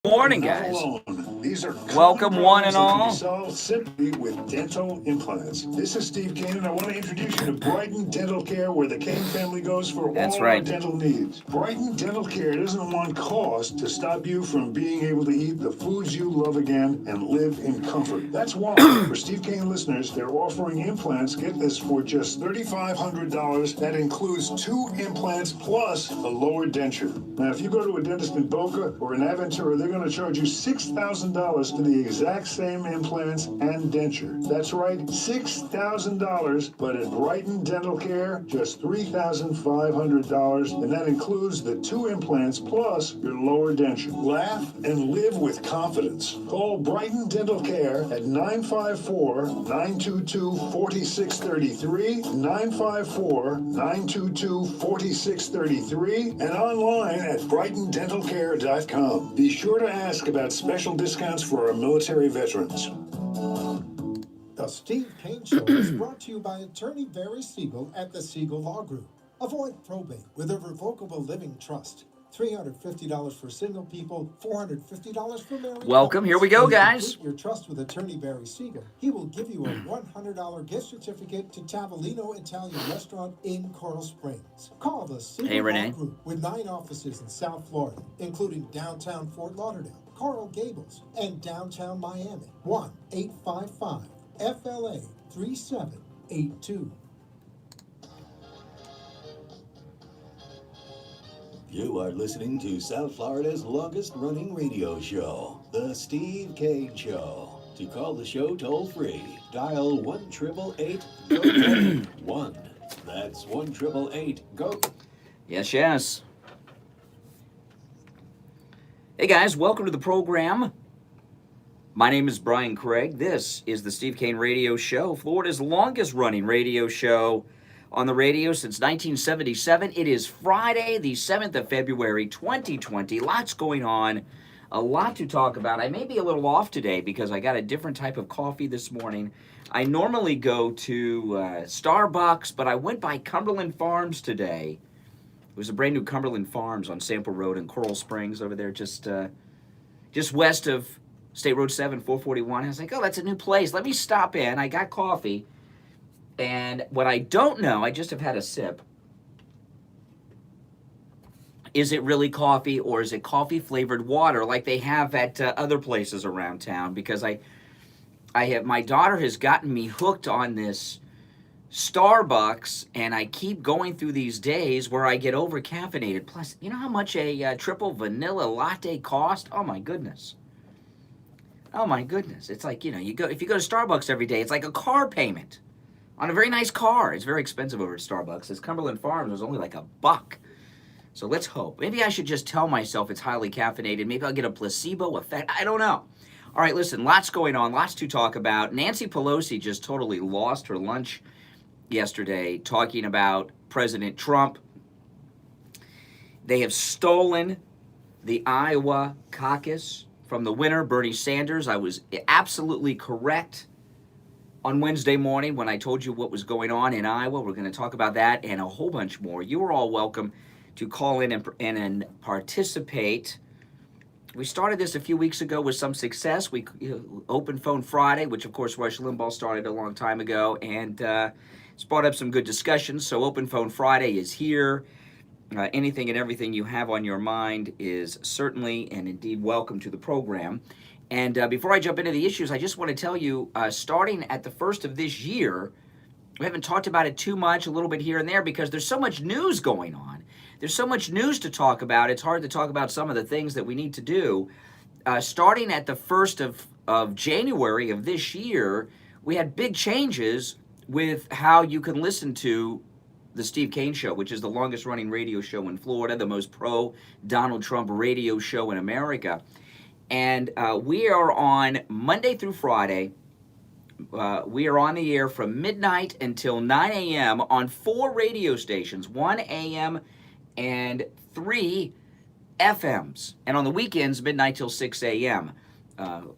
Morning, guys. These are welcome one and all. Can be solved simply with dental implants. This is Steve Kane, and I want to introduce you to Brighton Dental Care, where the Kane family goes for all our dental needs. Brighton Dental Care doesn't want cost to stop you from being able to eat the foods you love again and live in comfort. That's why, for Steve Kane listeners, they're offering implants, get this, for just $3,500. That includes 2 implants plus a lower denture. Now, if you go to a dentist in Boca or in Aventura, they're going to charge you $6,000 for the exact same implants and denture. That's right, $6,000, but at Brighton Dental Care, just $3,500, and that includes the 2 implants plus your lower denture. Laugh and live with confidence. Call Brighton Dental Care at 954-922-4633, 954-922-4633, and online at brightondentalcare.com. Be sure to ask about special discounts for our military veterans. The Steve Kane Show is brought to you by attorney Barry Siegel at the Siegel Law Group. Avoid probate with a revocable living trust. $350 for single people, $450 for married. Welcome. Here we go, guys. Your trust with attorney Barry Siegel. He will give you a $100 gift certificate to Tavolino Italian Restaurant in Coral Springs. Call the Siegel Law Group with 9 offices in South Florida, including downtown Fort Lauderdale, Coral Gables, and downtown Miami. 1-855-FLA-3782. You are listening to South Florida's longest-running radio show, The Steve Kane Show. To call the show toll-free, dial 1-888-GO-1. That's 1-888-GO. Yes. Hey, guys, welcome to the program. My name is Brian Craig. This is the Steve Kane Radio Show, Florida's longest-running radio show on the radio since 1977. It is Friday, the 7th of February, 2020. Lots going on, a lot to talk about. I may be a little off today because I got a different type of coffee this morning. I normally go to Starbucks, but I went by Cumberland Farms today. It was a brand new Cumberland Farms on Sample Road in Coral Springs over there, just west of State Road 7, 441. I was like, oh, that's a new place. Let me stop in. I got coffee. And what I don't know, I just have had a sip, is it really coffee or is it coffee-flavored water like they have at other places around town? Because my daughter has gotten me hooked on this Starbucks, and I keep going through these days where I get over-caffeinated. Plus, you know how much a triple vanilla latte costs? Oh, my goodness. It's like, if you go to Starbucks every day, it's like a car payment on a very nice car. It's very expensive over at Starbucks. This Cumberland Farms was only like $1. So let's hope. Maybe I should just tell myself it's highly caffeinated. Maybe I'll get a placebo effect. I don't know. All right, listen, lots going on, lots to talk about. Nancy Pelosi just totally lost her lunch yesterday talking about President Trump. They have stolen the Iowa caucus from the winner, Bernie Sanders. I was absolutely correct on Wednesday morning when I told you what was going on in Iowa. We're going to talk about that and a whole bunch more. You are all welcome to call in and participate. We started this a few weeks ago with some success. We Open Phone Friday, which of course Rush Limbaugh started a long time ago, and it's brought up some good discussions. So Open Phone Friday is here. Anything and everything you have on your mind is certainly and indeed welcome to the program. And before I jump into the issues, I just want to tell you, starting at the first of this year, we haven't talked about it too much, a little bit here and there, because there's so much news going on. There's so much news to talk about. It's hard to talk about some of the things that we need to do. Starting at the 1st of January of this year, we had big changes with how you can listen to the Steve Kane Show, which is the longest-running radio show in Florida, the most pro-Donald Trump radio show in America. And we are on Monday through Friday. We are on the air from midnight until 9 a.m. on 4 radio stations, 1 a.m. and 3 FMs. And on the weekends, midnight till 6 a.m.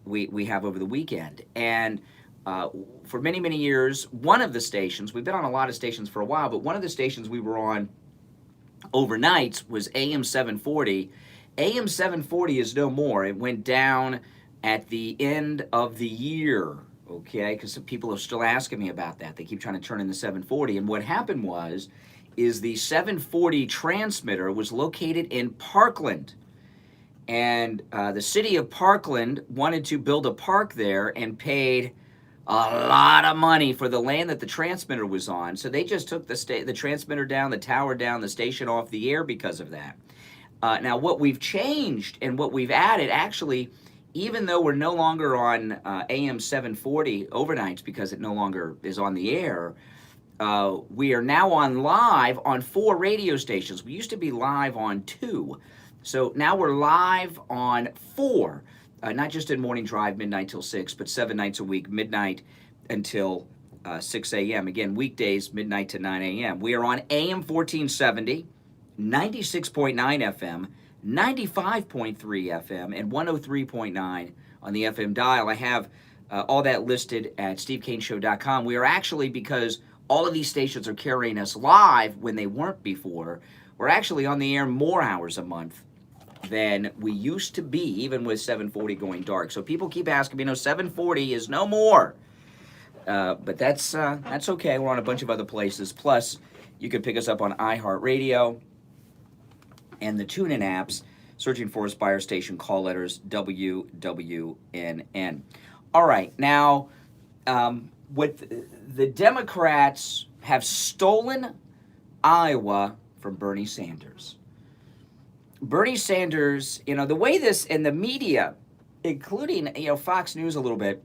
We have over the weekend. And for many, many years, one of the stations, we've been on a lot of stations for a while, but one of the stations we were on overnights was AM 740. AM 740 is no more. It went down at the end of the year, okay? Because some people are still asking me about that. They keep trying to turn in the 740. And what happened is the 740 transmitter was located in Parkland. And the city of Parkland wanted to build a park there and paid a lot of money for the land that the transmitter was on. So they just took the transmitter down, the tower down, the station off the air because of that. Now, what we've changed and what we've added, actually, even though we're no longer on AM 740 overnights because it no longer is on the air, we are now on live on 4 radio stations. We used to be live on 2. So now we're live on 4, not just in morning drive, midnight till 6, but 7 nights a week, midnight until 6 a.m. Again, weekdays, midnight to 9 a.m. We are on AM 1470, 96.9 FM, 95.3 FM, and 103.9 on the FM dial. I have all that listed at stevecaneshow.com. We are actually, because all of these stations are carrying us live when they weren't before, we're actually on the air more hours a month than we used to be, even with 740 going dark. So people keep asking me, 740 is no more. But that's okay. We're on a bunch of other places. Plus, you can pick us up on iHeartRadio and the TuneIn apps, searching for Aspire Station call letters WWNN. All right, now, what the Democrats have stolen Iowa from Bernie Sanders. Bernie Sanders, the way this, and the media, including, Fox News a little bit,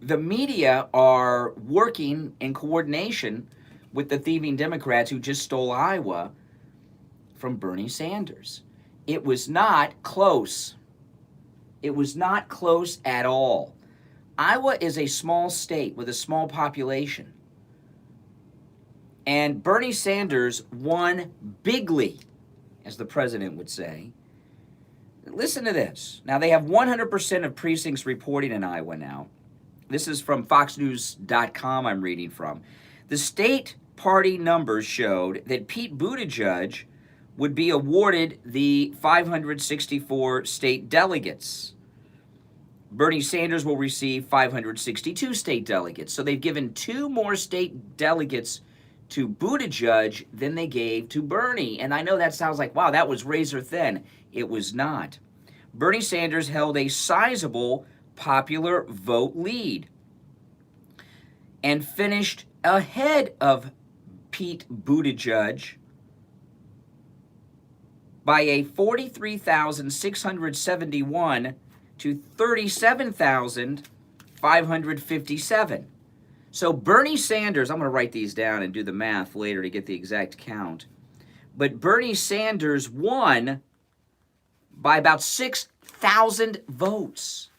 the media are working in coordination with the thieving Democrats who just stole Iowa from Bernie Sanders. It was not close. It was not close at all. Iowa is a small state with a small population. And Bernie Sanders won bigly, as the president would say. Listen to this. Now, they have 100% of precincts reporting in Iowa now. This is from foxnews.com I'm reading from. The state party numbers showed that Pete Buttigieg would be awarded the 564 state delegates. Bernie Sanders will receive 562 state delegates. So they've given 2 more state delegates to Buttigieg than they gave to Bernie. And I know that sounds like, wow, that was razor thin. It was not. Bernie Sanders held a sizable popular vote lead and finished ahead of Pete Buttigieg by a 43,671 to 37,557. So Bernie Sanders, I'm going to write these down and do the math later to get the exact count, but Bernie Sanders won by about 6,000 votes.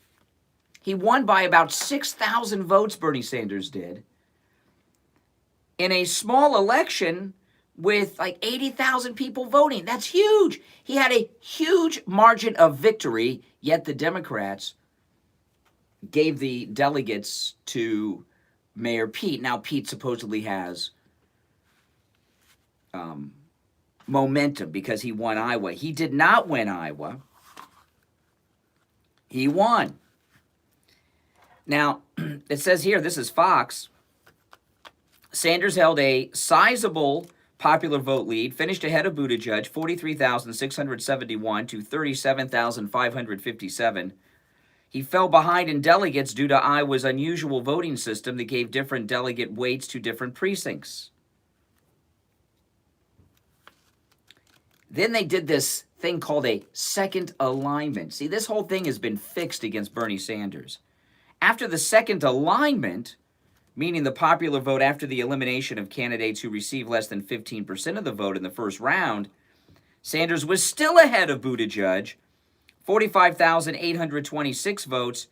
He won by about 6,000 votes, Bernie Sanders did, in a small election with like 80,000 people voting. That's huge. He had a huge margin of victory, yet the Democrats gave the delegates to Mayor Pete. Now, Pete supposedly has momentum because he won Iowa. He did not win Iowa. He won. Now, it says here, this is Fox, Sanders held a sizable popular vote lead, finished ahead of Buttigieg, 43,671 to 37,557. He fell behind in delegates due to Iowa's unusual voting system that gave different delegate weights to different precincts. Then they did this thing called a second alignment. See, this whole thing has been fixed against Bernie Sanders. After the second alignment, meaning the popular vote after the elimination of candidates who received less than 15% of the vote in the first round, Sanders was still ahead of Buttigieg, 45,826 votes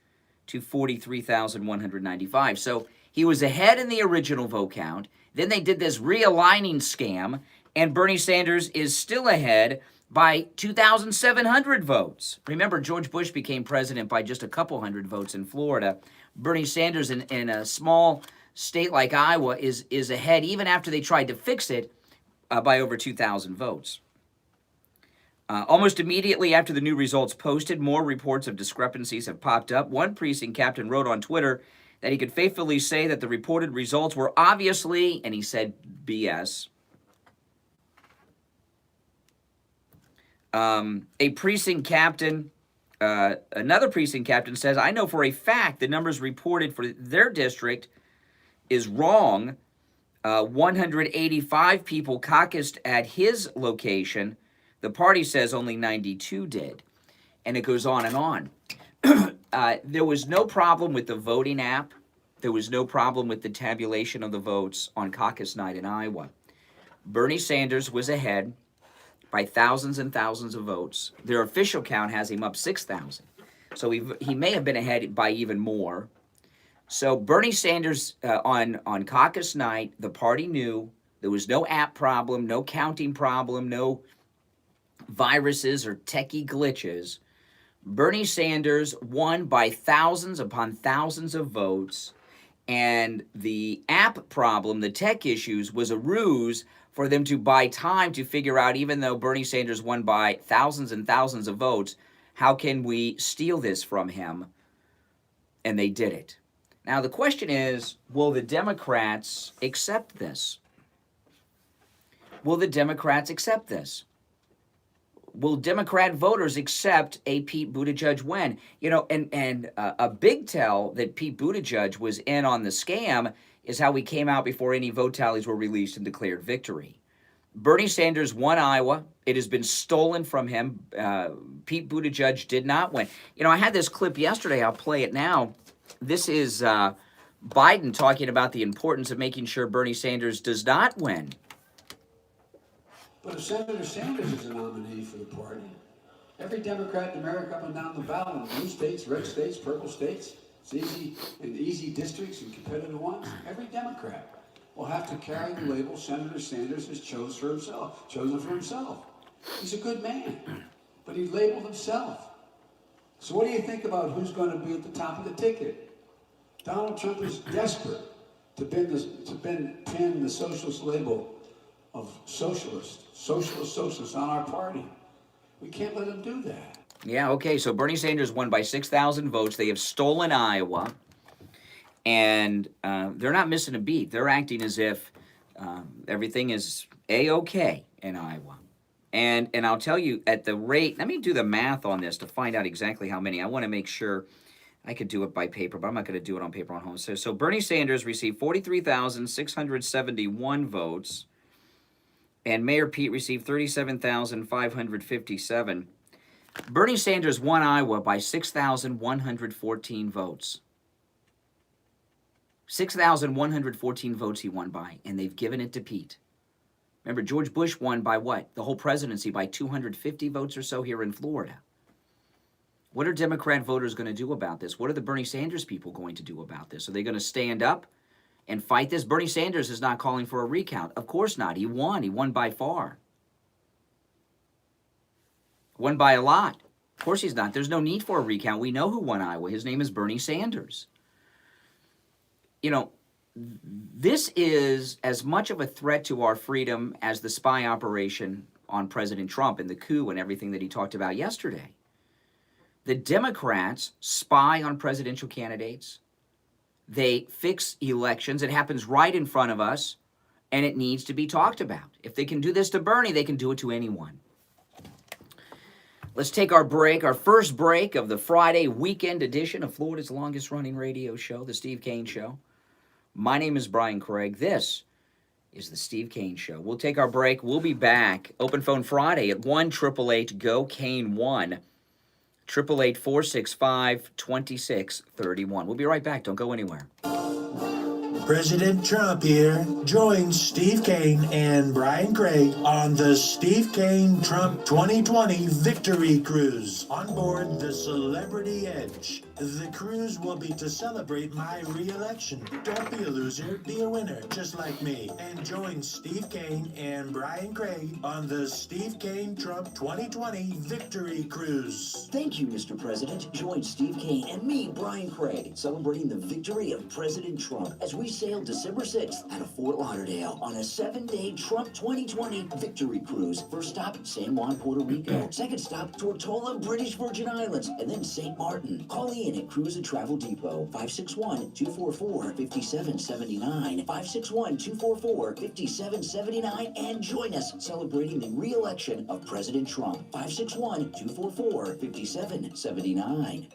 to 43,195. So he was ahead in the original vote count. Then they did this realigning scam, and Bernie Sanders is still ahead by 2,700 votes. Remember, George Bush became president by just a couple hundred votes in Florida. Bernie Sanders in a small state like Iowa is ahead, even after they tried to fix it, by over 2,000 votes. Almost immediately after the new results posted, more reports of discrepancies have popped up. One precinct captain wrote on Twitter that he could faithfully say that the reported results were obviously, and he said, BS. A precinct captain, another precinct captain says, I know for a fact the numbers reported for their district is wrong. 185 people caucused at his location. The party says only 92 did. And it goes on and on. There was no problem with the voting app. There was no problem with the tabulation of the votes on caucus night in Iowa. Bernie Sanders was ahead by thousands and thousands of votes. Their official count has him up 6,000. So he may have been ahead by even more. So Bernie Sanders, on caucus night, the party knew there was no app problem, no counting problem, no viruses or techie glitches. Bernie Sanders won by thousands upon thousands of votes, and the app problem, the tech issues, was a ruse for them to buy time to figure out, even though Bernie Sanders won by thousands and thousands of votes, how can we steal this from him? And they did it. Now, the question is, will the Democrats accept this? Will the Democrats accept this? Will Democrat voters accept a Pete Buttigieg win? You know, and a big tell that Pete Buttigieg was in on the scam is how he came out before any vote tallies were released and declared victory. Bernie Sanders won Iowa. It has been stolen from him. Pete Buttigieg did not win. You know, I had this clip yesterday. I'll play it now. This is Biden talking about the importance of making sure Bernie Sanders does not win. But if Senator Sanders is a nominee for the party, every Democrat in America up and down the ballot, in blue states, red states, purple states, it's easy, in easy districts and competitive ones, every Democrat will have to carry the label Senator Sanders has chosen for himself. He's a good man, but he labeled himself. So what do you think about who's going to be at the top of the ticket? Donald Trump is desperate to pin the socialist label of socialist on our party. We can't let him do that. Yeah, okay, so Bernie Sanders won by 6,000 votes. They have stolen Iowa, and they're not missing a beat. They're acting as if everything is A-okay in Iowa. And I'll tell you, at the rate, let me do the math on this to find out exactly how many. I want to make sure I could do it by paper, but I'm not going to do it on paper on home. So Bernie Sanders received 43,671 votes, and Mayor Pete received 37,557. Bernie Sanders won Iowa by 6,114 votes. 6,114 votes he won by, and they've given it to Pete. Remember, George Bush won by what? The whole presidency by 250 votes or so here in Florida. What are Democrat voters going to do about this? What are the Bernie Sanders people going to do about this? Are they going to stand up and fight this? Bernie Sanders is not calling for a recount. Of course not. He won. He won by far. Won by a lot. Of course he's not. There's no need for a recount. We know who won Iowa. His name is Bernie Sanders. You know, this is as much of a threat to our freedom as the spy operation on President Trump and the coup and everything that he talked about yesterday. The Democrats spy on presidential candidates. They fix elections. It happens right in front of us, and it needs to be talked about. If they can do this to Bernie, they can do it to anyone. Let's take our break, our first break of the Friday weekend edition of Florida's longest-running radio show, The Steve Kane Show. My name is Brian Craig. This is The Steve Kane Show. We'll take our break. We'll be back. Open phone Friday at 1-888-GO-KANE-1. 888-465-2631. We'll be right back. Don't go anywhere. President Trump here. Join Steve Kane and Brian Craig on the Steve Kane Trump 2020 Victory Cruise on board the Celebrity Edge. The cruise will be to celebrate my re-election. Don't be a loser, be a winner, just like me. And join Steve Kane and Brian Craig on the Steve Kane Trump 2020 Victory Cruise. Thank you, Mr. President. Join Steve Kane and me, Brian Craig, celebrating the victory of President Trump as we sail December 6th out of Fort Lauderdale on a 7-day Trump 2020 victory cruise. First stop, San Juan, Puerto Rico. Second stop, Tortola, British Virgin Islands, and then St. Martin. Call in at Cruise and Travel Depot, 561-244-5779, 561-244-5779, and join us celebrating the re-election of President Trump, 561-244-5779.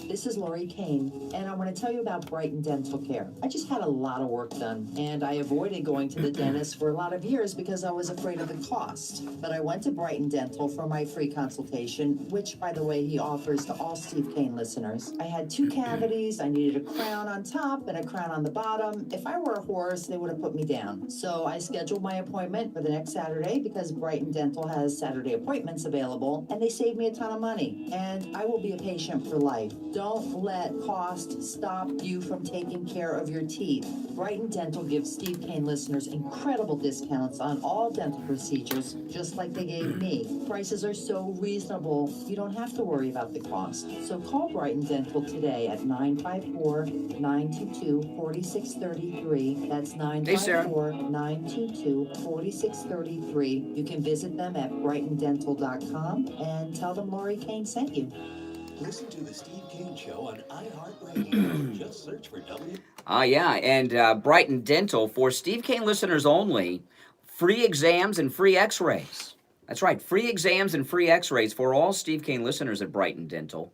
This is Lori Kane, and I want to tell you about Brighton Dental Care. I just had a lot of work done, and I avoided going to the dentist for a lot of years because I was afraid of the cost. But I went to Brighton Dental for my free consultation, which, by the way, he offers to all Steve Kane listeners. I had 2 cavities, I needed a crown on top and a crown on the bottom. If I were a horse, they would have put me down. So I scheduled my appointment for the next Saturday because Brighton Dental has Saturday appointments available, and they saved me a ton of money. And I will be a patient for life. Don't let cost stop you from taking care of your teeth. Brighton Dental gives Steve Kane listeners incredible discounts on all dental procedures, just like they gave me. Prices are so reasonable, you don't have to worry about the cost. So call Brighton Dental today at 954-922-4633. That's 954-922-4633. You can visit them at brightondental.com and tell them Lori Kane sent you. Listen to the Steve Kane Show on iHeartRadio. Just search for W. Yeah, and Brighton Dental, for Steve Kane listeners only, free exams and free x-rays. That's right, free exams and free x-rays for all Steve Kane listeners at Brighton Dental.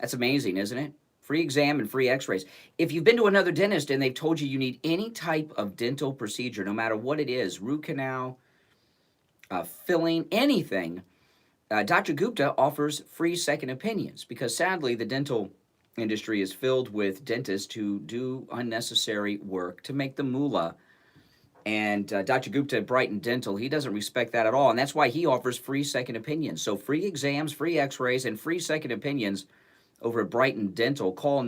That's amazing, isn't it? Free exam and free x-rays. If you've been to another dentist and they've told you you need any type of dental procedure, no matter what it is, root canal, filling, anything, Dr. Gupta offers free second opinions because sadly the dental industry is filled with dentists who do unnecessary work to make the moolah. And Dr. Gupta at Brighton Dental, he doesn't respect that at all. And that's why he offers free second opinions. So free exams, free x-rays, and free second opinions over at Brighton Dental. Call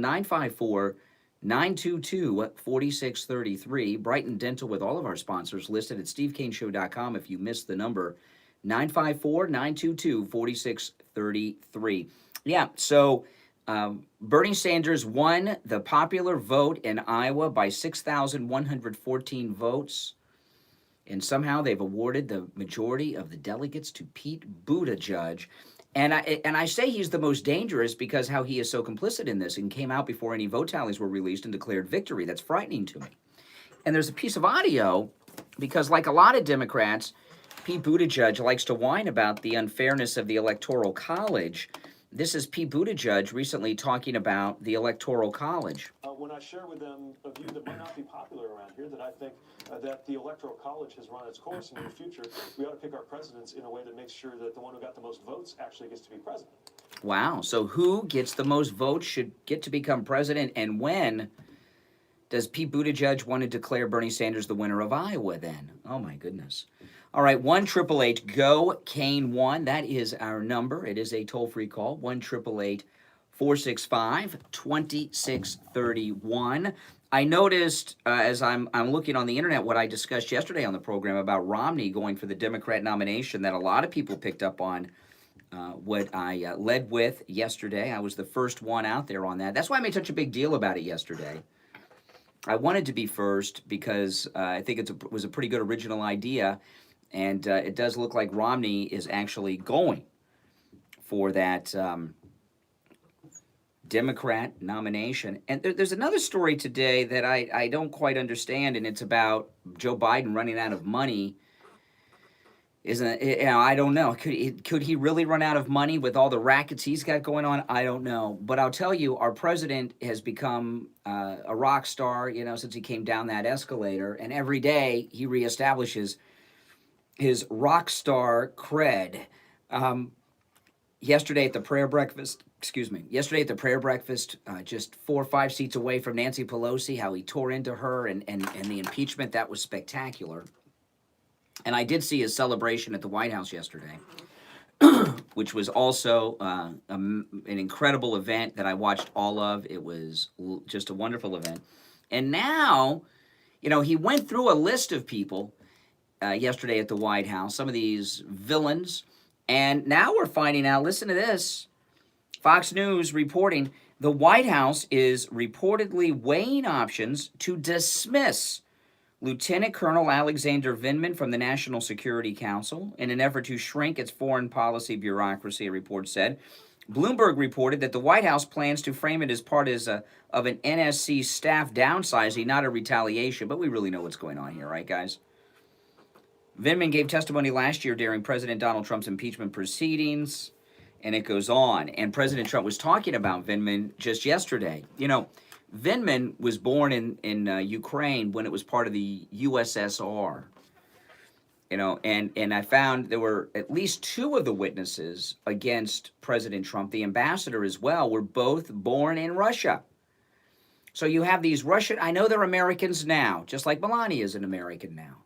954-922-4633. Brighton Dental with all of our sponsors listed at stevekaneshow.com if you missed the number. 954-922-4633. Yeah, so Bernie Sanders won the popular vote in Iowa by 6,114 votes, and somehow they've awarded the majority of the delegates to Pete Buttigieg. And I say he's the most dangerous because how he is so complicit in this and came out before any vote tallies were released and declared victory. That's frightening to me. And there's a piece of audio because, like a lot of Democrats, Pete Buttigieg likes to whine about the unfairness of the Electoral College. This is Pete Buttigieg recently talking about the Electoral College. When I share with them a view that might not be popular around here, that I think that the Electoral College has run its course, and in the future we ought to pick our presidents in a way that makes sure that the one who got the most votes actually gets to be president. Wow. So who gets the most votes should get to become president, and when does Pete Buttigieg want to declare Bernie Sanders the winner of Iowa then? Oh, my goodness. All right, 1-888-GO-KANE-1. That is our number. It is a toll-free call, 1-888-465-2631. I noticed as I'm looking on the internet what I discussed yesterday on the program about Romney going for the Democrat nomination, that a lot of people picked up on what I led with yesterday. I was the first one out there on that. That's why I made such a big deal about it yesterday. I wanted to be first because I think it was a pretty good original idea. And it does look like Romney is actually going for that Democrat nomination. And there's another story today that I don't quite understand, and it's about Joe Biden running out of money. I don't know. Could he really run out of money with all the rackets he's got going on? I don't know. But I'll tell you, our president has become a rock star, since he came down that escalator. And every day he reestablishes his rock star cred. Yesterday at the prayer breakfast, just 4 or 5 seats away from Nancy Pelosi, how he tore into her and the impeachment, that was spectacular. And I did see his celebration at the White House yesterday, which was also an incredible event that I watched all of. It was just a wonderful event. And now, he went through a list of people yesterday at the White House, some of these villains, and now we're finding out, listen to this, Fox News reporting the White House is reportedly weighing options to dismiss Lieutenant Colonel Alexander Vindman from the National Security Council in an effort to shrink its foreign policy bureaucracy, a report said. Bloomberg reported that the White House plans to frame it as part of an NSC staff downsizing, not a retaliation, but we really know what's going on here, right, guys? Vindman gave testimony last year during President Donald Trump's impeachment proceedings, and it goes on. And President Trump was talking about Vindman just yesterday. You know, Vindman was born in Ukraine when it was part of the USSR. You know, and I found there were at least two of the witnesses against President Trump, the ambassador as well, were both born in Russia. So you have these Russian, I know they're Americans now, just like Melania is an American now.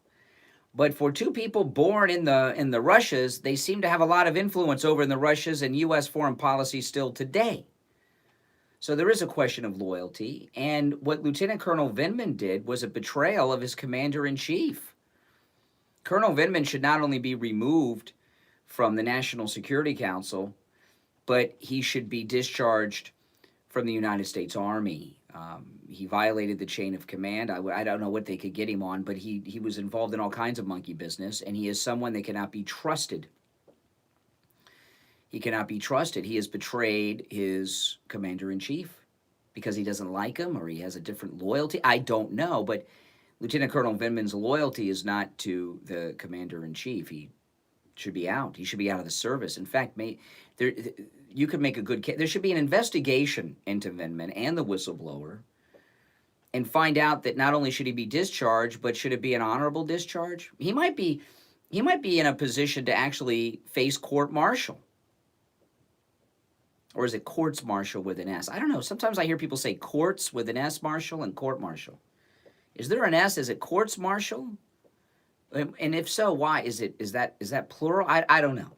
But for two people born in the Russias, they seem to have a lot of influence over in the Russias and U.S. foreign policy still today. So there is a question of loyalty. And what Lieutenant Colonel Vindman did was a betrayal of his commander-in-chief. Colonel Vindman should not only be removed from the National Security Council, but he should be discharged from the United States Army. He violated the chain of command. I don't know what they could get him on, but he was involved in all kinds of monkey business, and he is someone that cannot be trusted. He cannot be trusted. He has betrayed his commander-in-chief because he doesn't like him or he has a different loyalty. I don't know, but Lieutenant Colonel Vindman's loyalty is not to the commander-in-chief. He should be out. He should be out of the service. In fact, you could make a good case. There should be an investigation into Vindman and the whistleblower and find out that not only should he be discharged, but should it be an honorable discharge? He might be in a position to actually face court-martial. Or is it courts-martial with an S? I don't know. Sometimes I hear people say courts with an S, martial, and court-martial. Is there an S? Is it courts-martial? And if so, why? Is that plural? I don't know.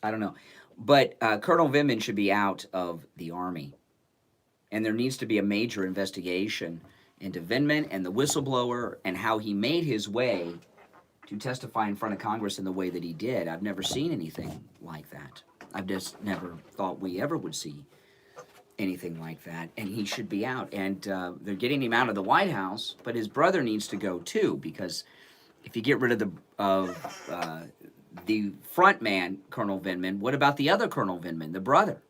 I don't know. But Colonel Vindman should be out of the Army. And there needs to be a major investigation into Vindman and the whistleblower and how he made his way to testify in front of Congress in the way that he did. I've never seen anything like that. I've just never thought we ever would see anything like that, and he should be out. And they're getting him out of the White House, but his brother needs to go too, because if you get rid of the front man, Colonel Vindman, what about the other Colonel Vindman, the brother?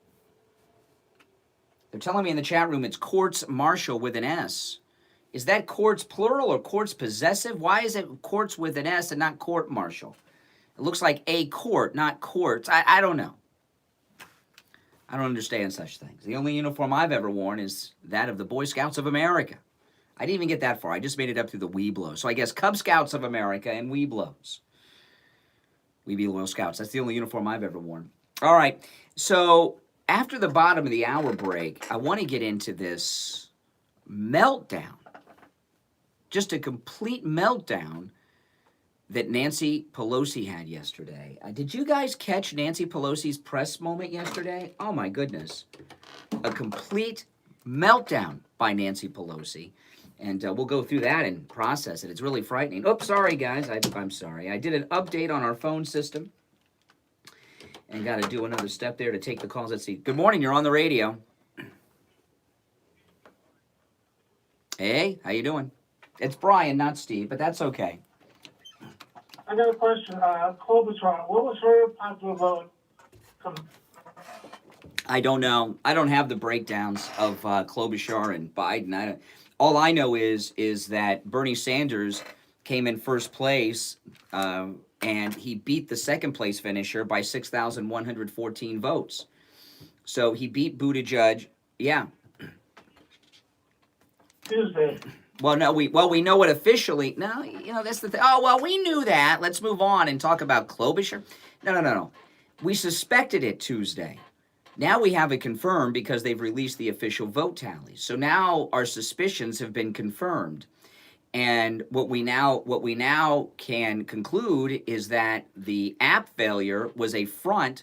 They're telling me in the chat room it's courts-martial with an S. Is that courts plural or courts possessive? Why is it courts with an S and not court-martial? It looks like a court, not courts. I don't know. I don't understand such things. The only uniform I've ever worn is that of the Boy Scouts of America. I didn't even get that far. I just made it up through the Weeblos. So I guess Cub Scouts of America and Weeblos. Weebie Loyal Scouts. That's the only uniform I've ever worn. All right. So after the bottom of the hour break, I want to get into this meltdown. Just a complete meltdown that Nancy Pelosi had yesterday. Did you guys catch Nancy Pelosi's press moment yesterday? Oh my goodness. A complete meltdown by Nancy Pelosi. And we'll go through that and process it. It's really frightening. Oops, sorry guys. I'm sorry. I did an update on our phone system. And got to do another step there to take the calls. Let's see. Good morning. You're on the radio. Hey, how you doing? It's Brian, not Steve, but that's okay. I got a question. Klobuchar, what was her popular vote? I don't know. I don't have the breakdowns of Klobuchar and Biden. All I know is that Bernie Sanders came in first place, and he beat the second place finisher by 6,114 votes. So he beat Buttigieg. Yeah. Tuesday. Well, no, we know it officially. No, that's the thing. Oh, well, we knew that. Let's move on and talk about Klobuchar. No. We suspected it Tuesday. Now we have it confirmed because they've released the official vote tallies. So now our suspicions have been confirmed. And what we now can conclude is that the app failure was a front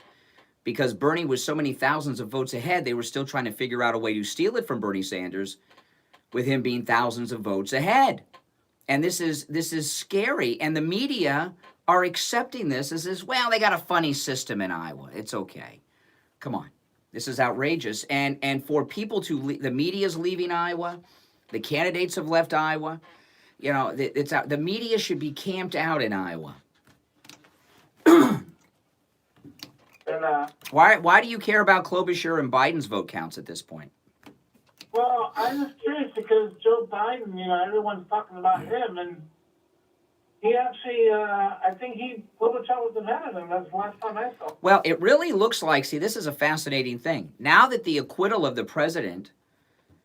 because Bernie was so many thousands of votes ahead, they were still trying to figure out a way to steal it from Bernie Sanders, with him being thousands of votes ahead. And this is scary. And the media are accepting this as well, they got a funny system in Iowa. It's okay. Come on. This is outrageous. And for people to, the media's leaving Iowa, the candidates have left Iowa. You know, it's out. The media should be camped out in Iowa. And, Why do you care about Klobuchar and Biden's vote counts at this point? well, I'm just curious because Joe Biden, you know, everyone's talking about him, and he actually, I think Klobuchar was ahead of him. That's the last time I saw. Well, it really looks like, see, this is a fascinating thing. Now that the acquittal of the president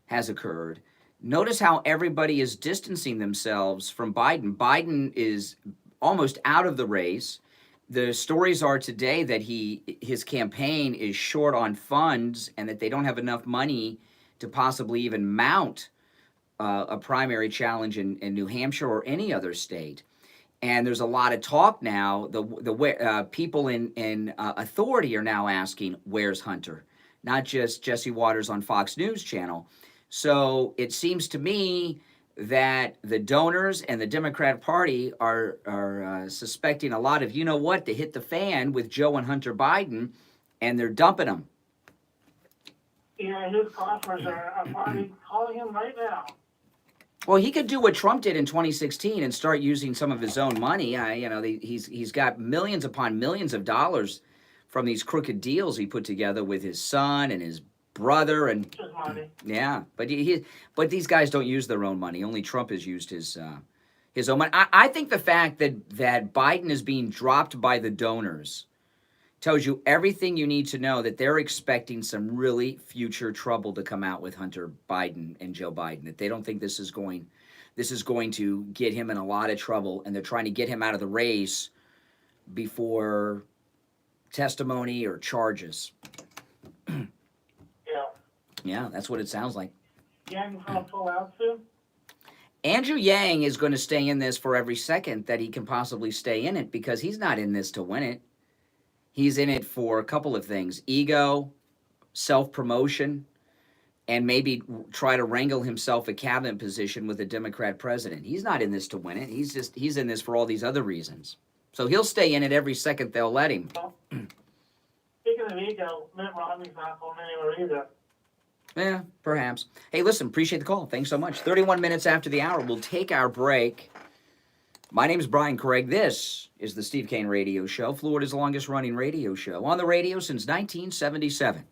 has occurred, notice how everybody is distancing themselves from Biden. Biden is almost out of the race. The stories are today that his campaign is short on funds and that they don't have enough money to possibly even mount a primary challenge in New Hampshire or any other state. And there's a lot of talk now. The people in authority are now asking, "Where's Hunter?" Not just Jesse Waters on Fox News Channel. So it seems to me that the donors and the Democrat Party are suspecting a lot of, you know what, to hit the fan with Joe and Hunter Biden, and they're dumping them. Yeah, his coffers are probably calling him right now. Well, he could do what Trump did in 2016 and start using some of his own money. He's got millions upon millions of dollars from these crooked deals he put together with his son and his brother, and Just money. yeah, but these guys don't use their own money. Only Trump has used his own money. I think the fact that Biden is being dropped by the donors tells you everything you need to know, that they're expecting some really future trouble to come out with Hunter Biden and Joe Biden. That they don't think this is going to get him in a lot of trouble, and they're trying to get him out of the race before testimony or charges. Yeah, that's what it sounds like. Yang's going to pull out soon? Andrew Yang is going to stay in this for every second that he can possibly stay in it, because he's not in this to win it. He's in it for a couple of things: ego, self-promotion, and maybe try to wrangle himself a cabinet position with a Democrat president. He's not in this to win it. He's in this for all these other reasons. So he'll stay in it every second they'll let him. Speaking of ego, Mitt Romney's not going anywhere either. Yeah, perhaps. Hey, listen, appreciate the call. Thanks so much. 31 minutes after the hour, we'll take our break. My name is Brian Craig. This is the Steve Kane Radio Show, Florida's longest-running radio show. On the radio since 1977.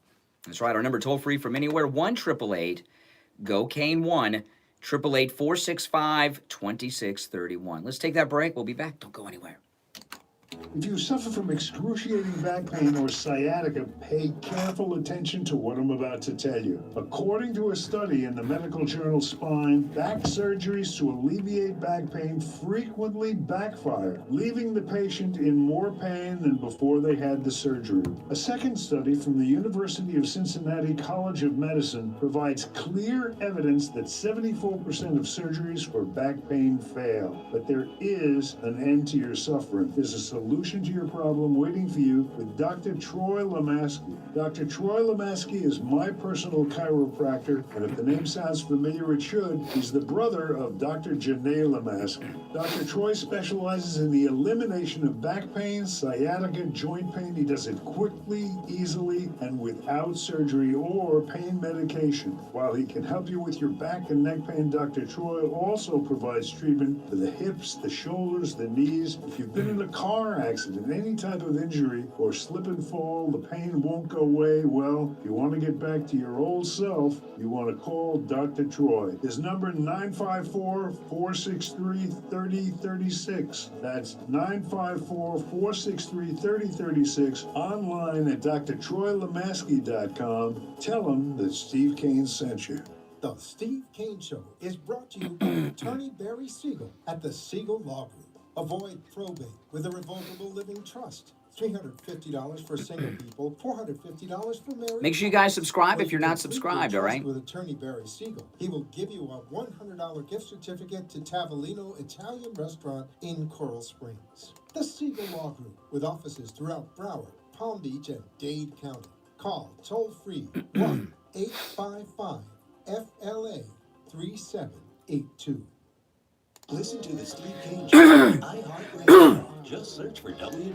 That's right, our number toll-free from anywhere, 1-888-GO-KANE, 1-888-465-2631. Let's take that break. We'll be back. Don't go anywhere. If you suffer from excruciating back pain or sciatica, pay careful attention to what I'm about to tell you. According to a study in the medical journal Spine, back surgeries to alleviate back pain frequently backfire, leaving the patient in more pain than before they had the surgery. A second study from the University of Cincinnati College of Medicine provides clear evidence that 74% of surgeries for back pain fail. But there is an end to your suffering. There's a solution to your problem waiting for you with Dr. Troy Lemaski. Dr. Troy Lemaski is my personal chiropractor, and if the name sounds familiar, it should. He's the brother of Dr. Janae Lemaski. Dr. Troy specializes in the elimination of back pain, sciatica, joint pain. He does it quickly, easily, and without surgery or pain medication. While he can help you with your back and neck pain, Dr. Troy also provides treatment for the hips, the shoulders, the knees. If you've been in a car accident, any type of injury, or slip and fall, the pain won't go away, well, if you want to get back to your old self, you want to call Dr. Troy. His number, 954-463-3036. That's 954-463-3036. Online at drtroylemaski.com. Tell him that Steve Kane sent you. The Steve Kane Show is brought to you by Attorney Barry Siegel at the Siegel Law Group. Avoid probate with a revocable living trust. $350 for single people, $450 for married. Make sure you guys subscribe if you're not subscribed, all right? With Attorney Barry Siegel, he will give you a $100 gift certificate to Tavolino Italian Restaurant in Coral Springs. The Siegel Law Group, with offices throughout Broward, Palm Beach, and Dade County. Call toll-free 1-855-FLA-3782. Listen to the Steve Kane Show on iHeartRadio. Just search for W.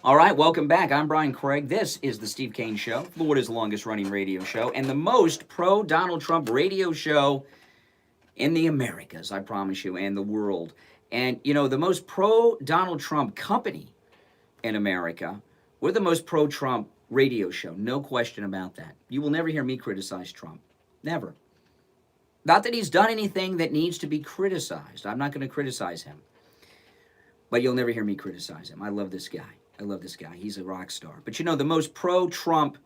All right, welcome back. I'm Brian Craig. This is the Steve Kane Show, Florida's longest-running radio show, and the most pro-Donald Trump radio show in the Americas, I promise you, and the world. And, you know, the most pro-Donald Trump company in America, we're the most pro-Trump radio show. No question about that. You will never hear me criticize Trump. Never. Not that he's done anything that needs to be criticized. I'm not going to criticize him. But you'll never hear me criticize him. I love this guy. I love this guy. He's a rock star. But you know, the most pro-Trump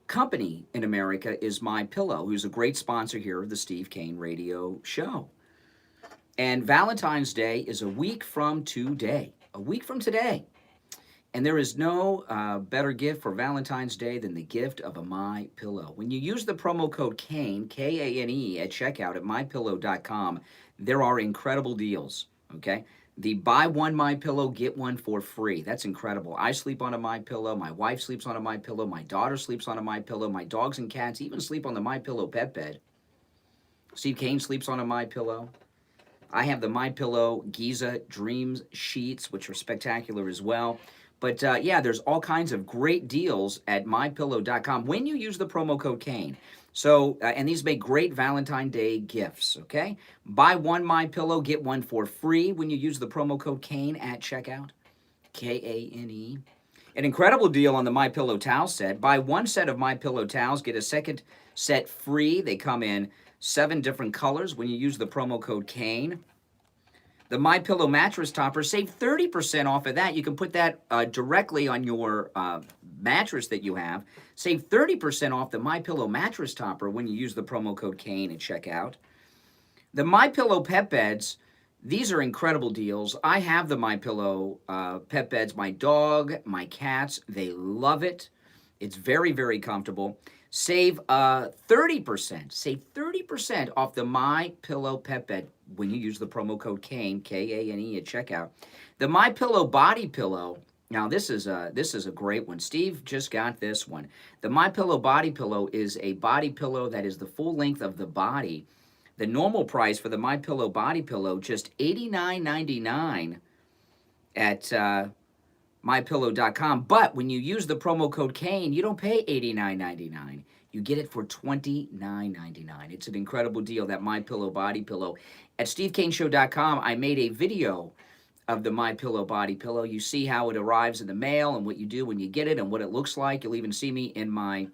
company in America is MyPillow, who's a great sponsor here of the Steve Kane radio show. And Valentine's Day is a week from today. A week from today. And there is no better gift for Valentine's Day than the gift of a MyPillow. When you use the promo code KANE, K-A-N-E, at checkout at MyPillow.com, there are incredible deals, okay? The buy one MyPillow, get one for free. That's incredible. I sleep on a MyPillow. My wife sleeps on a MyPillow. My daughter sleeps on a MyPillow. My dogs and cats even sleep on the MyPillow pet bed. Steve Kane sleeps on a MyPillow. I have the MyPillow Giza Dreams sheets, which are spectacular as well. But yeah, there's all kinds of great deals at MyPillow.com when you use the promo code KANE. So, and these make great Valentine's Day gifts, okay? Buy one MyPillow, get one for free when you use the promo code KANE at checkout, K-A-N-E. An incredible deal on the MyPillow towel set. Buy one set of MyPillow towels, get a second set free. They come in 7 different colors when you use the promo code KANE. The MyPillow mattress topper, save 30% off of that. You can put that directly on your mattress that you have. Save 30% off the MyPillow mattress topper when you use the promo code KANE at checkout. The MyPillow pet beds, these are incredible deals. I have the MyPillow pet beds. My dog, my cats, they love it. It's very, very comfortable. Save 30%. Save 30% off the MyPillow pet bed when you use the promo code KANE, K-A-N-E, at checkout. The MyPillow body pillow. Now this is a great one. Steve just got this one. The MyPillow body pillow is a body pillow that is the full length of the body. The normal price for the MyPillow body pillow just $89.99 at MyPillow.com. But when you use the promo code KANE, you don't pay $89.99. You get it for $29.99. It's an incredible deal, that MyPillow body pillow. At SteveKaneShow.com, I made a video of the MyPillow body pillow. You see how it arrives in the mail and what you do when you get it and what it looks like. You'll even see me in my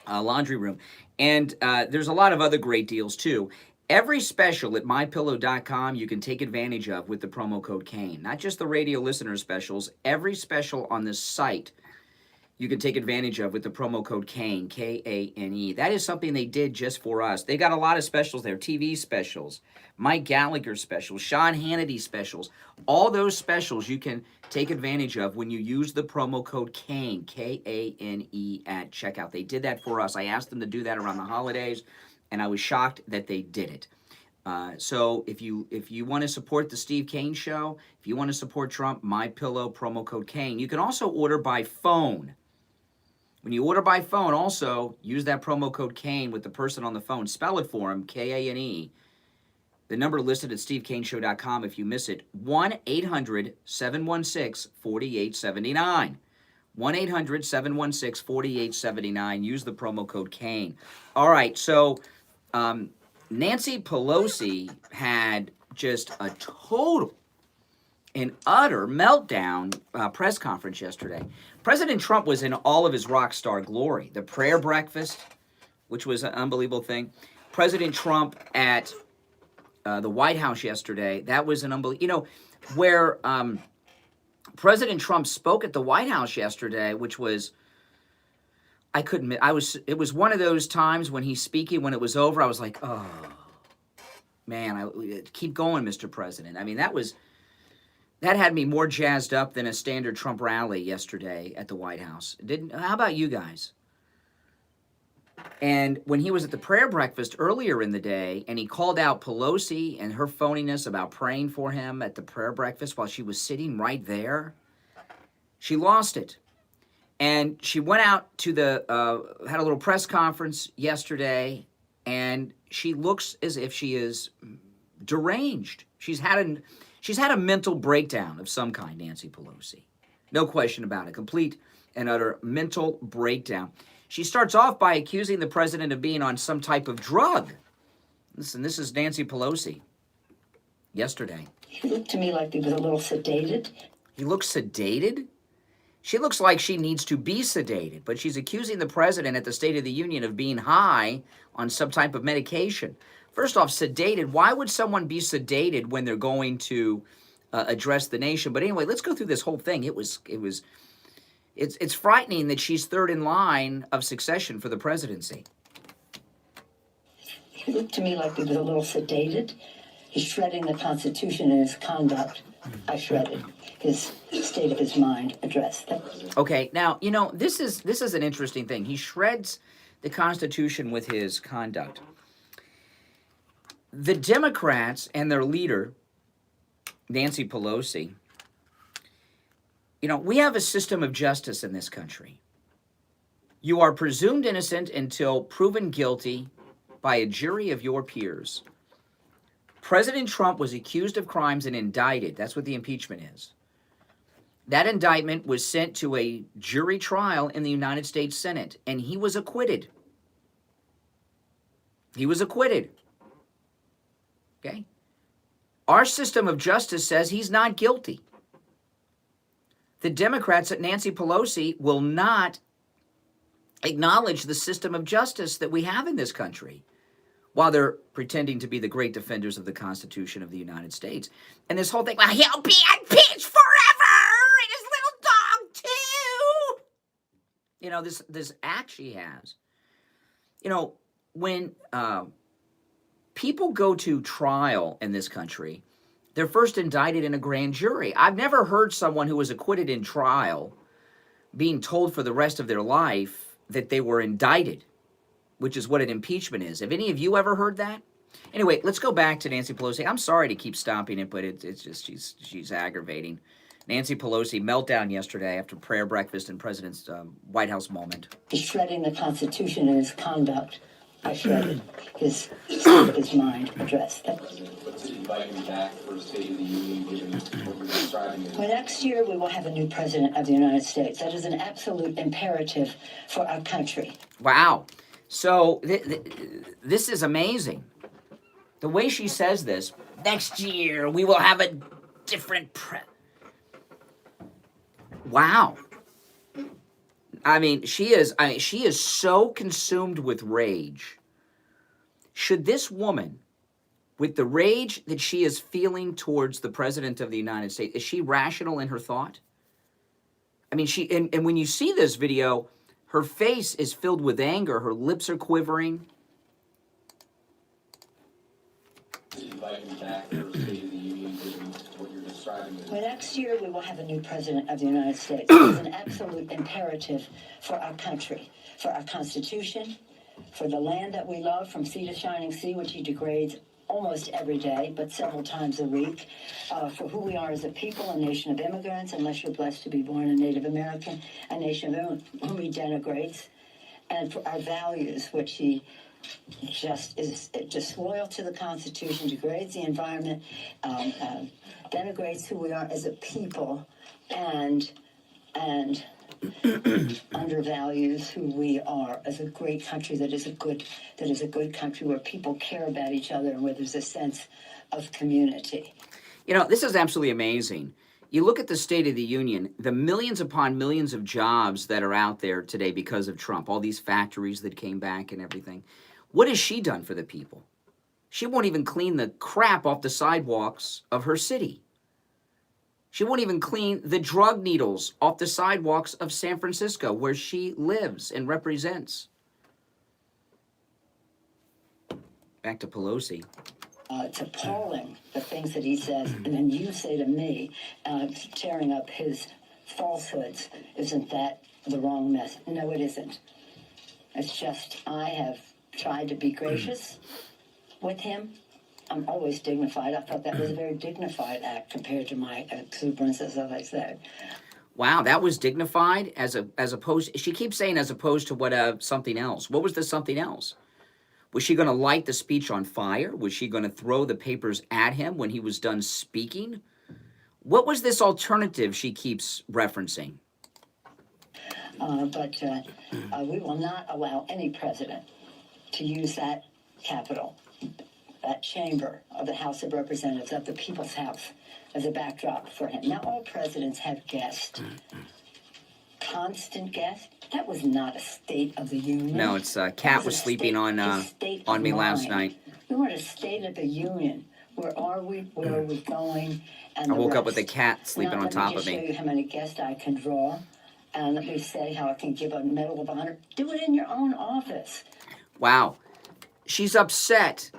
laundry room. And there's a lot of other great deals, too. Every special at MyPillow.com you can take advantage of with the promo code KANE. Not just the radio listener specials. Every special on this site you can take advantage of with the promo code KANE, K-A-N-E. That is something they did just for us. They got a lot of specials there. TV specials, Mike Gallagher specials, Sean Hannity specials. All those specials you can take advantage of when you use the promo code KANE, K-A-N-E, at checkout. They did that for us. I asked them to do that around the holidays, and I was shocked that they did it. So if you want to support the Steve Kane Show, if you want to support Trump, MyPillow, promo code KANE. You can also order by phone. When you order by phone, also use that promo code KANE with the person on the phone. Spell it for him, K-A-N-E. The number listed at SteveKaneShow.com if you miss it, 1-800-716-4879. 1-800-716-4879. Use the promo code KANE. All right, so Nancy Pelosi had just a total and utter meltdown press conference yesterday. President Trump was in all of his rock star glory. The prayer breakfast, which was an unbelievable thing. President Trump at the White House yesterday, that was an unbelievable, you know, where President Trump spoke at the White House yesterday, which was, it was one of those times when he's speaking, when it was over, I was like, oh, man, keep going, Mr. President. I mean, that had me more jazzed up than a standard Trump rally yesterday at the White House. How about you guys? And when he was at the prayer breakfast earlier in the day, and he called out Pelosi and her phoniness about praying for him at the prayer breakfast while she was sitting right there, she lost it. And she went out to had a little press conference yesterday, and she looks as if she is deranged. She's had a mental breakdown of some kind, Nancy Pelosi. No question about it. Complete and utter mental breakdown. She starts off by accusing the president of being on some type of drug. Listen, this is Nancy Pelosi yesterday. He looked to me like he was a little sedated. He looks sedated? She looks like she needs to be sedated, but she's accusing the president at the State of the Union of being high on some type of medication. First off, sedated. Why would someone be sedated when they're going to address the nation? But anyway, let's go through this whole thing. It's frightening that she's third in line of succession for the presidency. He looked to me like he was a little sedated. He's shredding the Constitution in his conduct. I shredded his state of his mind address. Okay, now, you know, this is an interesting thing. He shreds the Constitution with his conduct. The Democrats and their leader, Nancy Pelosi, you know, we have a system of justice in this country. You are presumed innocent until proven guilty by a jury of your peers. President Trump was accused of crimes and indicted. That's what the impeachment is. That indictment was sent to a jury trial in the United States Senate, and he was acquitted. He was acquitted. Okay? Our system of justice says he's not guilty. The Democrats at Nancy Pelosi will not acknowledge the system of justice that we have in this country, while they're pretending to be the great defenders of the Constitution of the United States. And this whole thing, well, he'll be impeached forever, and his little dog too. You know, this act she has. You know, when people go to trial in this country, they're first indicted in a grand jury. I've never heard someone who was acquitted in trial being told for the rest of their life that they were indicted, which is what an impeachment is. Have any of you ever heard that? Anyway, let's go back to Nancy Pelosi. I'm sorry to keep stopping it, but it's just she's aggravating. Nancy Pelosi meltdown yesterday after prayer breakfast and President's White House moment. He's shredding the Constitution in his conduct. I shredded his state of his mind address. For next year, we will have a new president of the United States. That is an absolute imperative for our country. Wow. So this is amazing. The way she says this, next year we will have a different Wow. I mean, she is so consumed with rage. Should this woman, with the rage that she is feeling towards the President of the United States, is she rational in her thought? I mean, and when you see this video, her face is filled with anger. Her lips are quivering. For next year, we will have a new president of the United States. It is an absolute imperative for our country, for our Constitution, for the land that we love from sea to shining sea, which he degrades almost every day, but several times a week, for who we are as a people, a nation of immigrants, unless you're blessed to be born a Native American, a nation whom he denigrates, and for our values, which he just is disloyal to the Constitution, degrades the environment, denigrates who we are as a people, and undervalues who we are as a great country that is a good country where people care about each other and where there's a sense of community. You know, this is absolutely amazing. You look at the State of the Union, the millions upon millions of jobs that are out there today because of Trump, all these factories that came back and everything. What has she done for the people? She won't even clean the crap off the sidewalks of her city. She won't even clean the drug needles off the sidewalks of San Francisco, where she lives and represents. Back to Pelosi. It's appalling, the things that he says. And then you say to me, tearing up his falsehoods, isn't that the wrong message? No, it isn't. It's just, I have tried to be gracious with him. I'm always dignified. I thought that was a very dignified act compared to my exuberance, as I said. Wow, that was dignified as opposed. She keeps saying as opposed to what something else. What was the something else? Was she going to light the speech on fire? Was she going to throw the papers at him when he was done speaking? What was this alternative she keeps referencing? But we will not allow any president to use that Capitol, that chamber of the House of Representatives, of the People's House, as a backdrop for him. Now, all presidents have guests. Constant guests. That was not a State of the Union. No, it's Kat was sleeping on me last night. We were at a State of the Union. Where are we? Where are we going? And I woke up with a cat sleeping on top of Let me me. show you how many guests I can draw. And let me say how I can give a Medal of Honor. Do it in your own office. Wow. She's upset.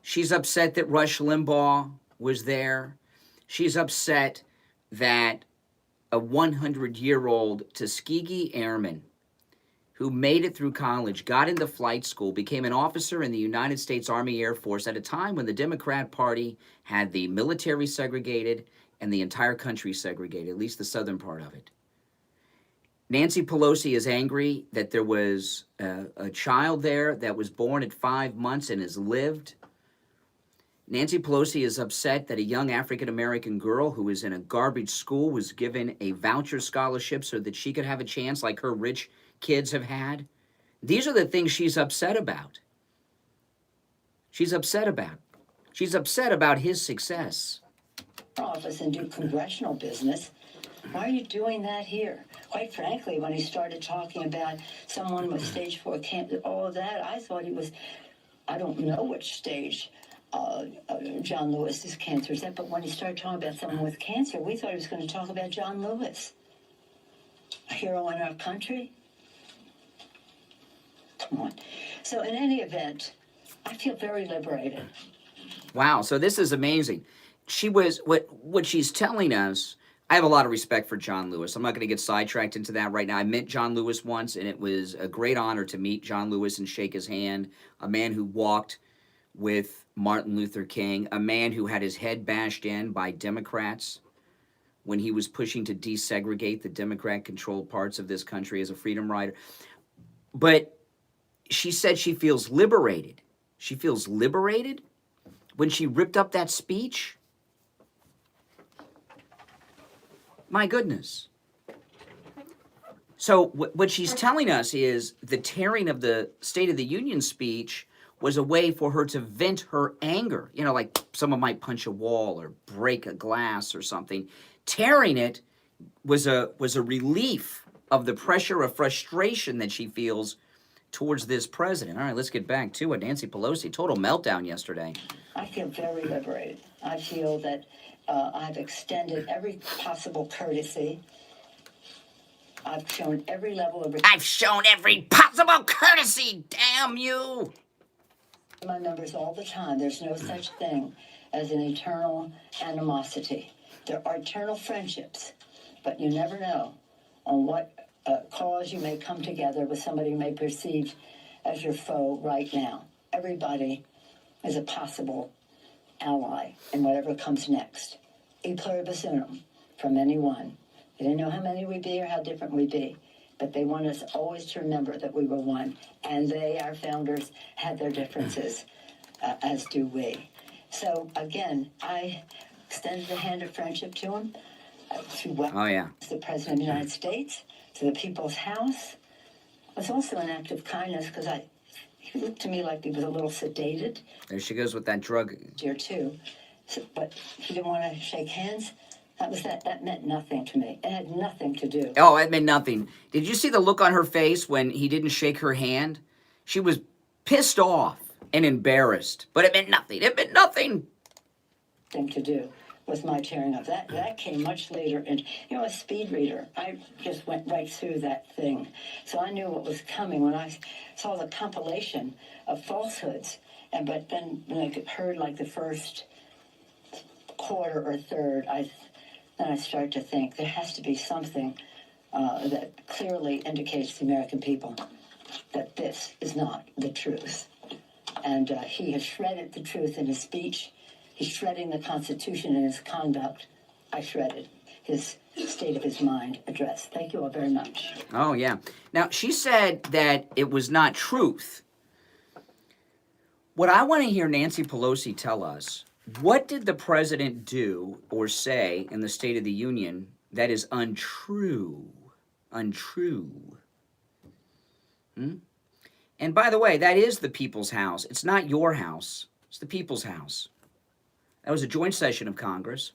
She's upset that Rush Limbaugh was there. She's upset that a 100-year-old Tuskegee Airman who made it through college, got into flight school, became an officer in the United States Army Air Force at a time when the Democrat Party had the military segregated and the entire country segregated, at least the southern part of it. Nancy Pelosi is angry that there was a child there that was born at 5 months and has lived. Nancy Pelosi is upset that a young African-American girl who was in a garbage school was given a voucher scholarship so that she could have a chance like her rich kids have had. These are the things she's upset about. She's upset about. She's upset about his success. Office and do congressional business. Why are you doing that here? Quite frankly, when he started talking about someone with stage 4 cancer, all of that, I thought he was, I don't know which stage John Lewis's cancer is at, but when he started talking about someone with cancer, we thought he was going to talk about John Lewis, a hero in our country. Come on. So in any event, I feel very liberated. Wow, so this is amazing. She was, what she's telling us, I have a lot of respect for John Lewis. I'm not going to get sidetracked into that right now. I met John Lewis once, and it was a great honor to meet John Lewis and shake his hand, a man who walked with Martin Luther King, a man who had his head bashed in by Democrats when he was pushing to desegregate the Democrat-controlled parts of this country as a freedom rider. But she said she feels liberated. She feels liberated when she ripped up that speech. My goodness. So what she's telling us is the tearing of the State of the Union speech was a way for her to vent her anger. You know, like someone might punch a wall or break a glass or something. Tearing it was a relief of the pressure of frustration that she feels towards this president. All right, let's get back to it. Nancy Pelosi, total meltdown yesterday. I feel very liberated. I feel that I've extended every possible courtesy. I've shown every level of... I've shown every possible courtesy, damn you! My members all the time. There's no such thing as an eternal animosity. There are eternal friendships, but you never know on what cause you may come together with somebody you may perceive as your foe right now. Everybody is a possible ally in whatever comes next. E pluribus unum, from anyone. They didn't know how many we'd be or how different we'd be, but they want us always to remember that we were one. And they, our founders, had their differences, as do we. So, again, I extended the hand of friendship to him, to the President of the United States, to the People's House. It was also an act of kindness because he looked to me like he was a little sedated. There she goes with that drug. Here, too. So, but he didn't want to shake hands. That meant nothing to me. It had nothing to do. Oh, it meant nothing. Did you see the look on her face when he didn't shake her hand? She was pissed off and embarrassed, but it meant nothing. It meant nothing. Thing to do with my tearing up. That came much later. And, you know, a speed reader, I just went right through that thing. So I knew what was coming when I saw the compilation of falsehoods. But then when I heard like the first quarter or third, then I started to think there has to be something that clearly indicates to the American people that this is not the truth. And he has shredded the truth in his speech. He's shredding the Constitution in his conduct. I shredded his state of his mind address. Thank you all very much. Oh, yeah. Now, she said that it was not truth. What I want to hear Nancy Pelosi tell us, What did the president do or say in the State of the Union that is untrue? Untrue. And by the way, that is the people's house. It's not your house. It's the people's house. That was a joint session of Congress.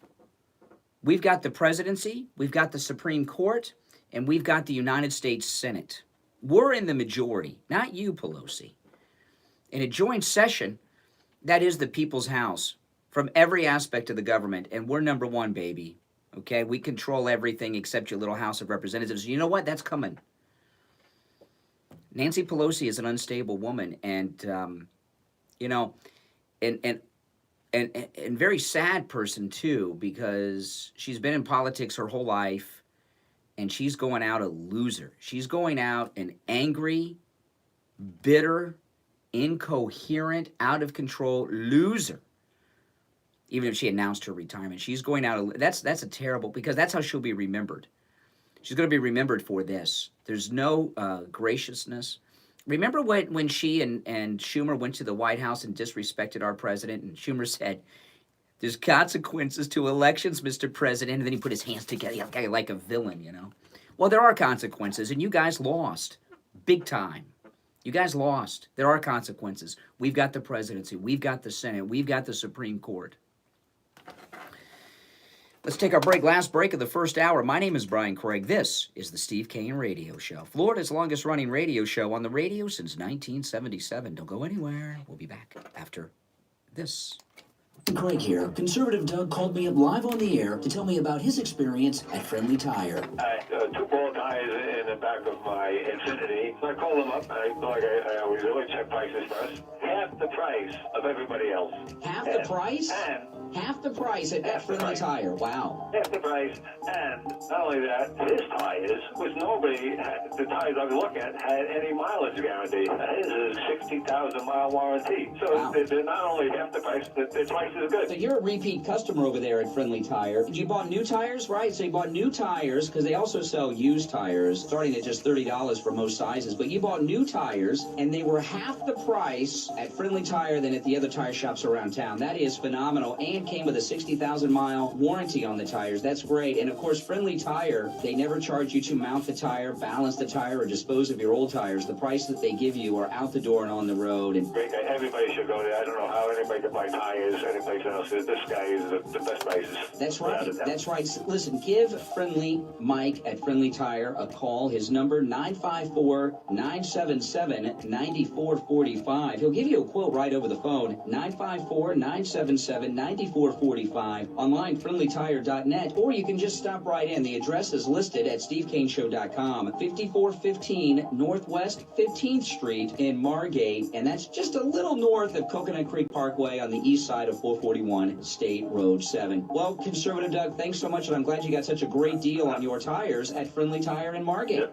We've got the presidency, we've got the Supreme Court, and we've got the United States Senate. We're in the majority, not you, Pelosi. In a joint session, that is the people's house from every aspect of the government, and we're number one, baby. Okay? We control everything except your little House of Representatives. You know what? That's coming. Nancy Pelosi is an unstable woman, and you know, and very sad person too, because she's been in politics her whole life, and she's going out a loser. She's going out an angry, bitter, incoherent, out of control loser. Even if she announced her retirement, she's going out. That's a terrible, because that's how she'll be remembered. She's going to be remembered for this. There's no graciousness. Remember when she and Schumer went to the White House and disrespected our president, and Schumer said, "There's consequences to elections, Mr. President," and then he put his hands together like a villain, you know. Well, there are consequences, and you guys lost big time. You guys lost. There are consequences. We've got the presidency. We've got the Senate. We've got the Supreme Court. Let's take our break. Last break of the first hour. My name is Brian Craig. This is the Steve Kane Radio Show, Florida's longest running radio show on the radio since 1977. Don't go anywhere. We'll be back after this. Craig here. Conservative Doug called me up live on the air to tell me about his experience at Friendly Tire. I had two ball ties in the back of my Infinity. So I called them up, and I thought I always check prices first. Half the price of everybody else. Half the price? Half the price at Friendly Tire. Wow. Half the price, and not only that, his tires, which nobody, the tires I was looking at, had any mileage guarantee. His is 60,000 mile warranty. So wow. They're not only half the price, their price is good. So you're a repeat customer over there at Friendly Tire. You bought new tires, right? So you bought new tires, because they also sell used tires, starting at just $30 for most sizes. But you bought new tires, and they were half the price at Friendly Tire than at the other tire shops around town. That is phenomenal, and came with a 60,000 mile warranty on the tires. That's great. And of course, Friendly Tire, they never charge you to mount the tire, balance the tire, or dispose of your old tires. The price that they give you are out the door and on the road. And great. Everybody should go there. I don't know how anybody can buy tires anyplace else. This guy is the best prices. That's right. That's right. Listen, give Friendly Mike at Friendly Tire a call. His number, 954-977-9445. He'll give you a quote right over the phone, 954-977-9445. Online, friendlytire.net, or you can just stop right in. The address is listed at stevekaneshow.com. 5415 Northwest 15th Street in Margate, and that's just a little north of Coconut Creek Parkway on the east side of 441 State Road 7. Well, Conservative Doug, thanks so much, and I'm glad you got such a great deal on your tires at Friendly Tire in Margate.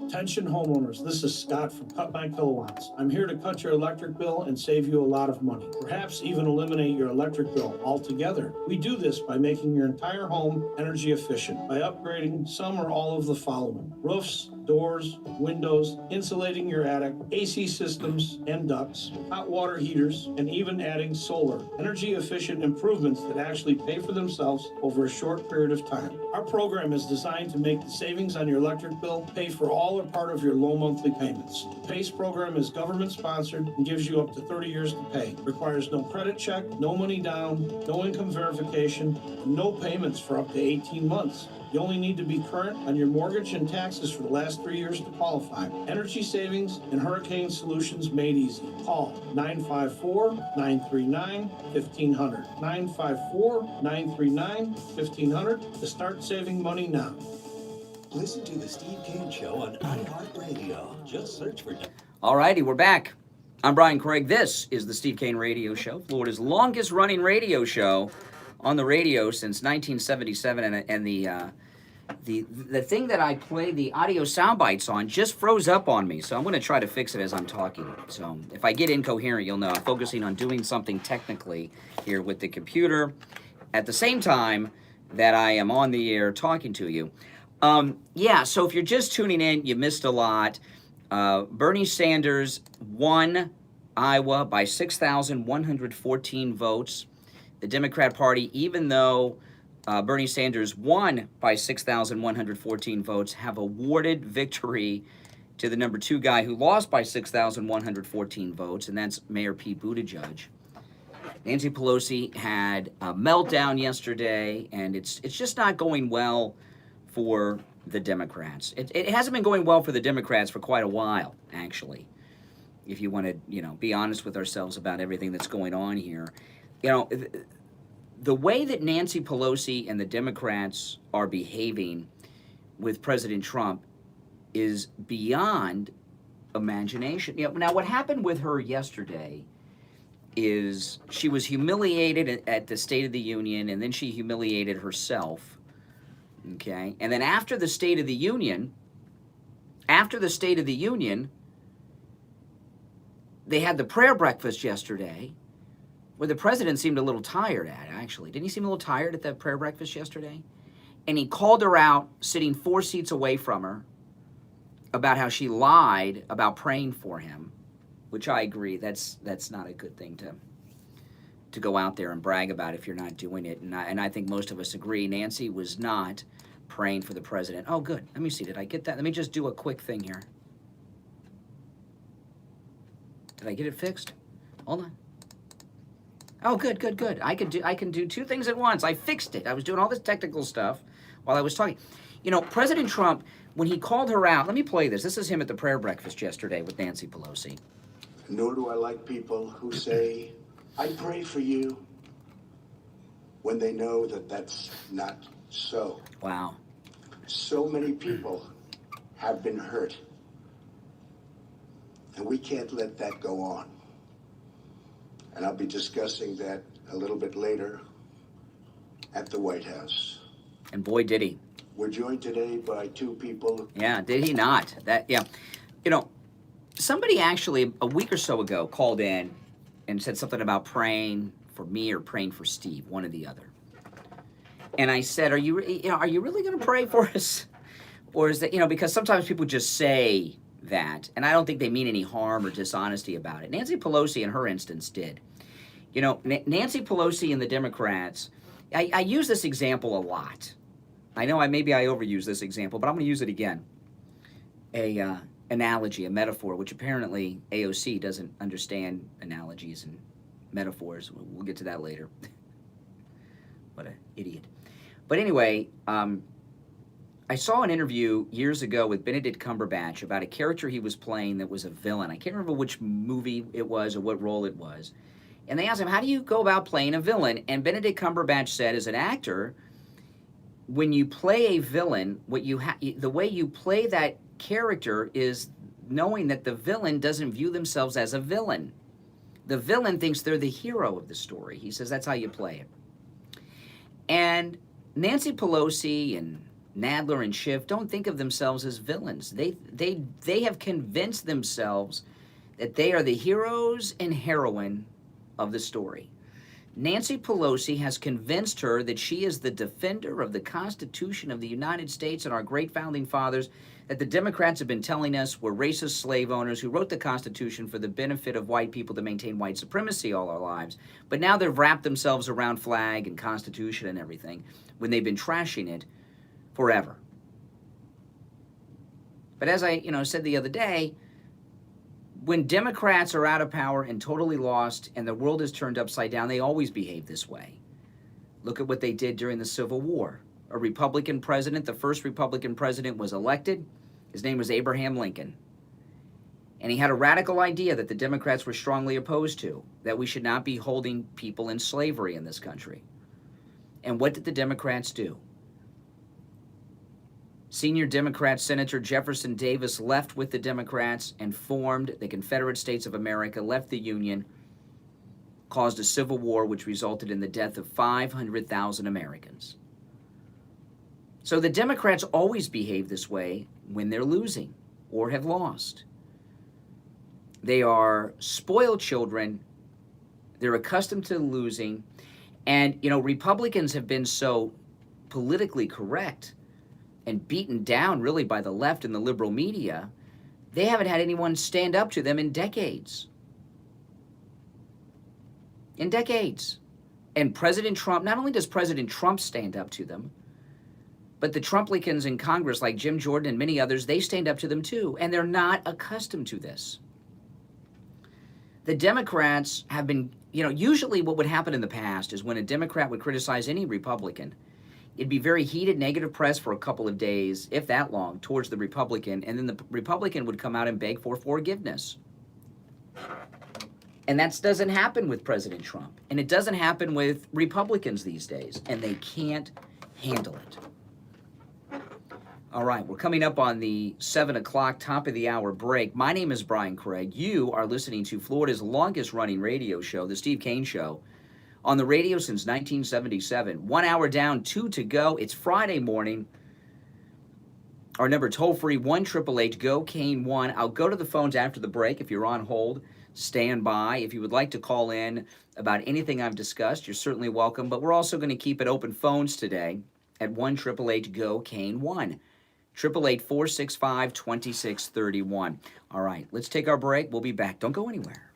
Attention homeowners, this is Scott from Cut My Kilowatts. I'm here to cut your electric bill and save you a lot of money. Perhaps even eliminate your electric bill altogether. We do this by making your entire home energy efficient, by upgrading some or all of the following: roofs, doors, windows, insulating your attic, AC systems and ducts, hot water heaters, and even adding solar. Energy efficient improvements that actually pay for themselves over a short period of time. Our program is designed to make the savings on your electric bill pay for all or part of your low monthly payments. The PACE program is government sponsored and gives you up to 30 years to pay. Requires no credit check, no money down, no income verification, and no payments for up to 18 months. You only need to be current on your mortgage and taxes for the last 3 years to qualify. Energy savings and hurricane solutions made easy. Call 954-939-1500. 954-939-1500 to start saving money now. Listen to the Steve Kane Show on iHeartRadio. Just search for... All righty, we're back. I'm Brian Craig. This is the Steve Kane Radio Show, Florida's longest running radio show on the radio since 1977. And the thing that I play the audio sound bites on just froze up on me. So I'm going to try to fix it as I'm talking. So if I get incoherent, you'll know I'm focusing on doing something technically here with the computer at the same time that I am on the air talking to you. Yeah, so if you're just tuning in, you missed a lot. Bernie Sanders won Iowa by 6,114 votes. The Democrat Party, even though Bernie Sanders won by 6,114 votes, have awarded victory to the number 2 guy who lost by 6,114 votes, and that's Mayor Pete Buttigieg. Nancy Pelosi had a meltdown yesterday, and it's just not going well for the Democrats. It hasn't been going well for the Democrats for quite a while, actually, if you want to, be honest with ourselves about everything that's going on here. The way that Nancy Pelosi and the Democrats are behaving with President Trump is beyond imagination. Now, what happened with her yesterday is she was humiliated at the State of the Union, and then she humiliated herself, okay? And then after the State of the Union, they had the prayer breakfast yesterday, where the president seemed a little tired at, actually. Didn't he seem a little tired at that prayer breakfast yesterday? And he called her out, sitting 4 seats away from her, about how she lied about praying for him, which I agree, that's not a good thing to go out there and brag about if you're not doing it. And I think most of us agree Nancy was not praying for the president. Oh, good. Let me see. Did I get that? Let me just do a quick thing here. Did I get it fixed? Hold on. Oh, good. I can do 2 things at once. I fixed it. I was doing all this technical stuff while I was talking. President Trump, when he called her out, let me play this. This is him at the prayer breakfast yesterday with Nancy Pelosi. Nor do I like people who say, I pray for you, when they know that that's not so. Wow. So many people have been hurt, and we can't let that go on. And I'll be discussing that a little bit later at the White House. And boy, did he. We're joined today by 2 people. Yeah, did he not? Somebody actually a week or so ago called in and said something about praying for me or praying for Steve, one or the other. And I said, are you really going to pray for us? Or is that, because sometimes people just say that, and I don't think they mean any harm or dishonesty about it. Nancy Pelosi, in her instance, did. Nancy Pelosi and the Democrats, I use this example a lot. I know maybe I overuse this example, but I'm going to use it again. Analogy, a metaphor, which apparently AOC doesn't understand analogies and metaphors. We'll get to that later. What an idiot. But anyway, I saw an interview years ago with Benedict Cumberbatch about a character he was playing that was a villain. I can't remember which movie it was or what role it was. And they asked him, how do you go about playing a villain? And Benedict Cumberbatch said, as an actor, when you play a villain, the way you play that character is knowing that the villain doesn't view themselves as a villain. The villain thinks they're the hero of the story. He says that's how you play it. And Nancy Pelosi and Nadler and Schiff don't think of themselves as villains. They have convinced themselves that they are the heroes and heroine of the story. Nancy Pelosi has convinced her that she is the defender of the Constitution of the United States and our great founding fathers that the Democrats have been telling us were racist slave owners who wrote the Constitution for the benefit of white people to maintain white supremacy all our lives. But now they've wrapped themselves around flag and Constitution and everything when they've been trashing it forever. But as I said the other day, when Democrats are out of power and totally lost and the world is turned upside down, they always behave this way. Look at what they did during the Civil War. A Republican president, the first Republican president, was elected. His name was Abraham Lincoln. And he had a radical idea that the Democrats were strongly opposed to, that we should not be holding people in slavery in this country. And what did the Democrats do? Senior Democrat Senator Jefferson Davis left with the Democrats and formed the Confederate States of America, left the Union, caused a civil war which resulted in the death of 500,000 Americans. So the Democrats always behave this way when they're losing or have lost. They are spoiled children. They're accustomed to losing. And, Republicans have been so politically correct and beaten down really by the left and the liberal media, they haven't had anyone stand up to them in decades. in decades. And President Trump, not only does President Trump stand up to them, but the Trumplicans in Congress, like Jim Jordan and many others, they stand up to them too. And they're not accustomed to this. The Democrats have been, usually what would happen in the past is when a Democrat would criticize any Republican, it'd be very heated negative press for a couple of days, if that long, towards the Republican, and then the Republican would come out and beg for forgiveness. And that doesn't happen with President Trump. And it doesn't happen with Republicans these days. And they can't handle it. All right, we're coming up on the 7 o'clock top of the hour break. My name is Brian Craig. You are listening to Florida's longest running radio show, The Steve Kane Show, on the radio since 1977. 1 hour down, 2 to go. It's Friday morning. Our number toll-free, 1-888-GO-KANE-1. I'll go to the phones after the break if you're on hold. Stand by. If you would like to call in about anything I've discussed, you're certainly welcome. But we're also going to keep it open phones today at 1-888-GO-KANE-1. 888-465-2631. All right, let's take our break. We'll be back. Don't go anywhere.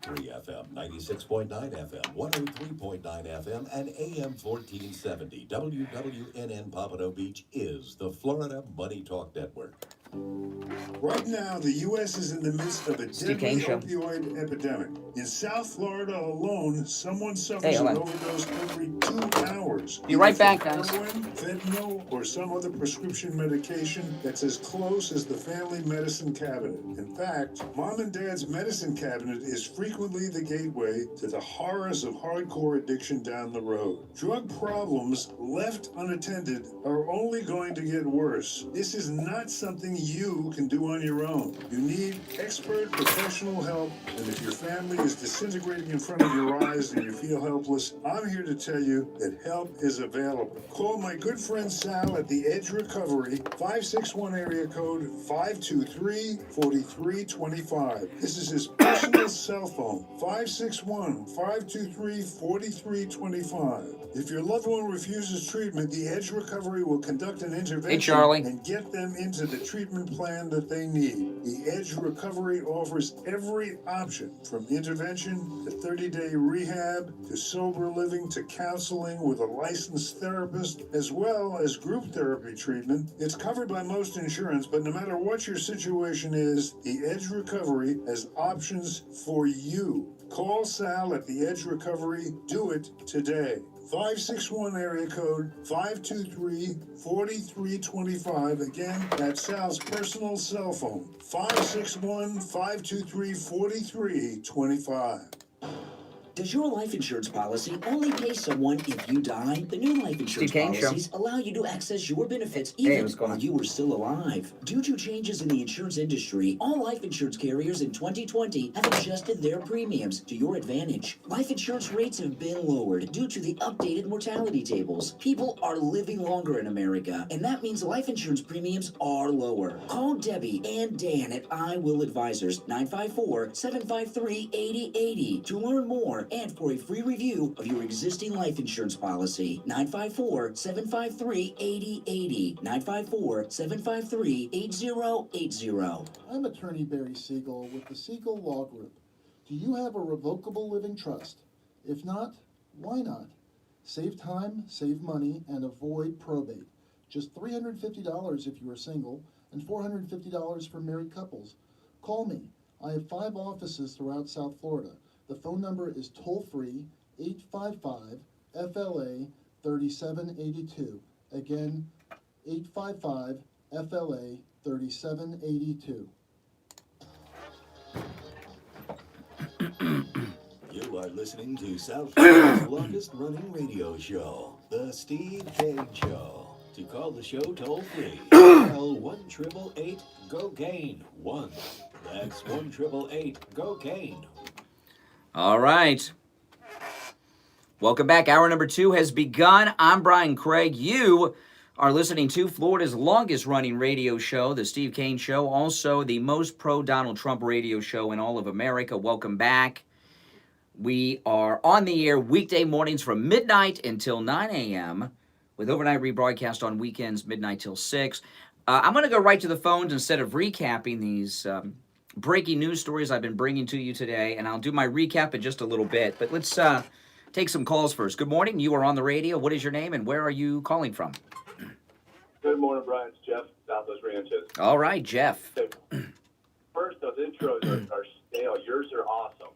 3 FM, 96.9 FM, 103.9 FM, and AM 1470. WWNN Pompano Beach is the Florida Money Talk Network. Right now, the U.S. is in the midst of a deadly opioid epidemic. In South Florida alone, someone suffers an overdose every 2 hours. Be right back, guys. Heroin, fentanyl, or some other prescription medication that's as close as the family medicine cabinet. In fact, mom and dad's medicine cabinet is frequently the gateway to the horrors of hardcore addiction down the road. Drug problems left unattended are only going to get worse. This is not something you can do on your own. You need expert professional help, and if your family is disintegrating in front of your eyes and you feel helpless, I'm here to tell you that help is available. Call my good friend Sal at the Edge Recovery, 561 area code 523-4325. This is his personal cell phone, 561-523-4325. If your loved one refuses treatment, the Edge Recovery will conduct an intervention and get them into the treatment plan that they need. The Edge Recovery offers every option from intervention to 30-day rehab to sober living to counseling with a licensed therapist, as well as group therapy treatment. It's covered by most insurance, but no matter what your situation is, the Edge Recovery has options for you. Call Sal at the Edge Recovery. Do it today. 561 area code 523-4325. Again, that's Sal's personal cell phone, 561-523-4325. Does your life insurance policy only pay someone if you die? The new life insurance policies allow you to access your benefits even while you were still alive. Due to changes in the insurance industry, all life insurance carriers in 2020 have adjusted their premiums to your advantage. Life insurance rates have been lowered due to the updated mortality tables. People are living longer in America, and that means life insurance premiums are lower. Call Debbie and Dan at I Will Advisors, 954-753-8080 to learn more and for a free review of your existing life insurance policy. 954-753-8080. 954-753-8080. I'm attorney Barry Siegel with the Siegel Law Group. Do you have a revocable living trust? If not, why not? Save time, save money, and avoid probate. Just $350 if you are single and $450 for married couples. Call me. I have 5 offices throughout South Florida. The phone number is toll-free, 855-FLA-3782. Again, 855-FLA-3782. You are listening to South Florida's longest running radio show, The Steve Kane Show. To call the show toll-free, dial 1-888-GO-KANE-1. That's 1-888-GO-KANE. All right. Welcome back. Hour number 2 has begun. I'm Brian Craig. You are listening to Florida's longest running radio show, The Steve Kane Show, also the most pro-Donald Trump radio show in all of America. Welcome back. We are on the air weekday mornings from midnight until 9 a.m. with overnight rebroadcast on weekends, midnight till 6. I'm going to go right to the phones instead of recapping these breaking news stories I've been bringing to you today, and I'll do my recap in just a little bit. But let's take some calls first. Good morning. You are on the radio. What is your name, and where are you calling from? Good morning, Brian. It's Jeff, Southwest Ranches. All right, Jeff. First, those intros are stale. Yours are awesome.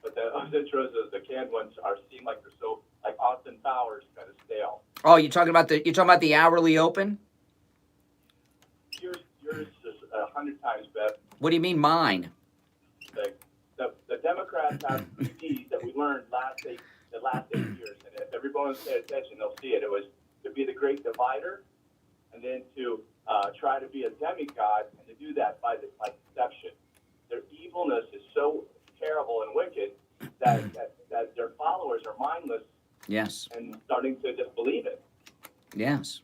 But those intros, the canned ones, seem like they're so, like Austin Powers, kind of stale. Oh, you're talking about the hourly open? Yours is 100 times better. What do you mean mine? The Democrats have CDs that we learned the last 8 years, and if everyone pays attention, they'll see it. It was to be the great divider, and then to try to be a demigod, and to do that by deception. Their evilness is so terrible and wicked that their followers are mindless. Yes. And starting to just believe it. Yes.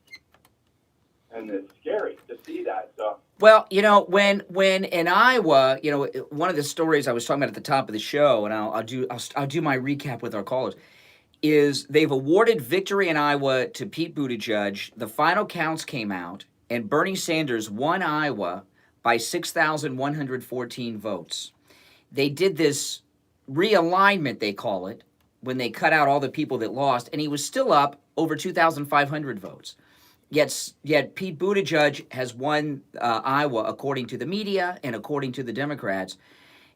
And it's scary to see that. So. Well, when in Iowa, one of the stories I was talking about at the top of the show, and I'll do my recap with our callers, is they've awarded victory in Iowa to Pete Buttigieg. The final counts came out, and Bernie Sanders won Iowa by 6,114 votes. They did this realignment, they call it, when they cut out all the people that lost, and he was still up over 2,500 votes. Yet Pete Buttigieg has won Iowa according to the media and according to the Democrats.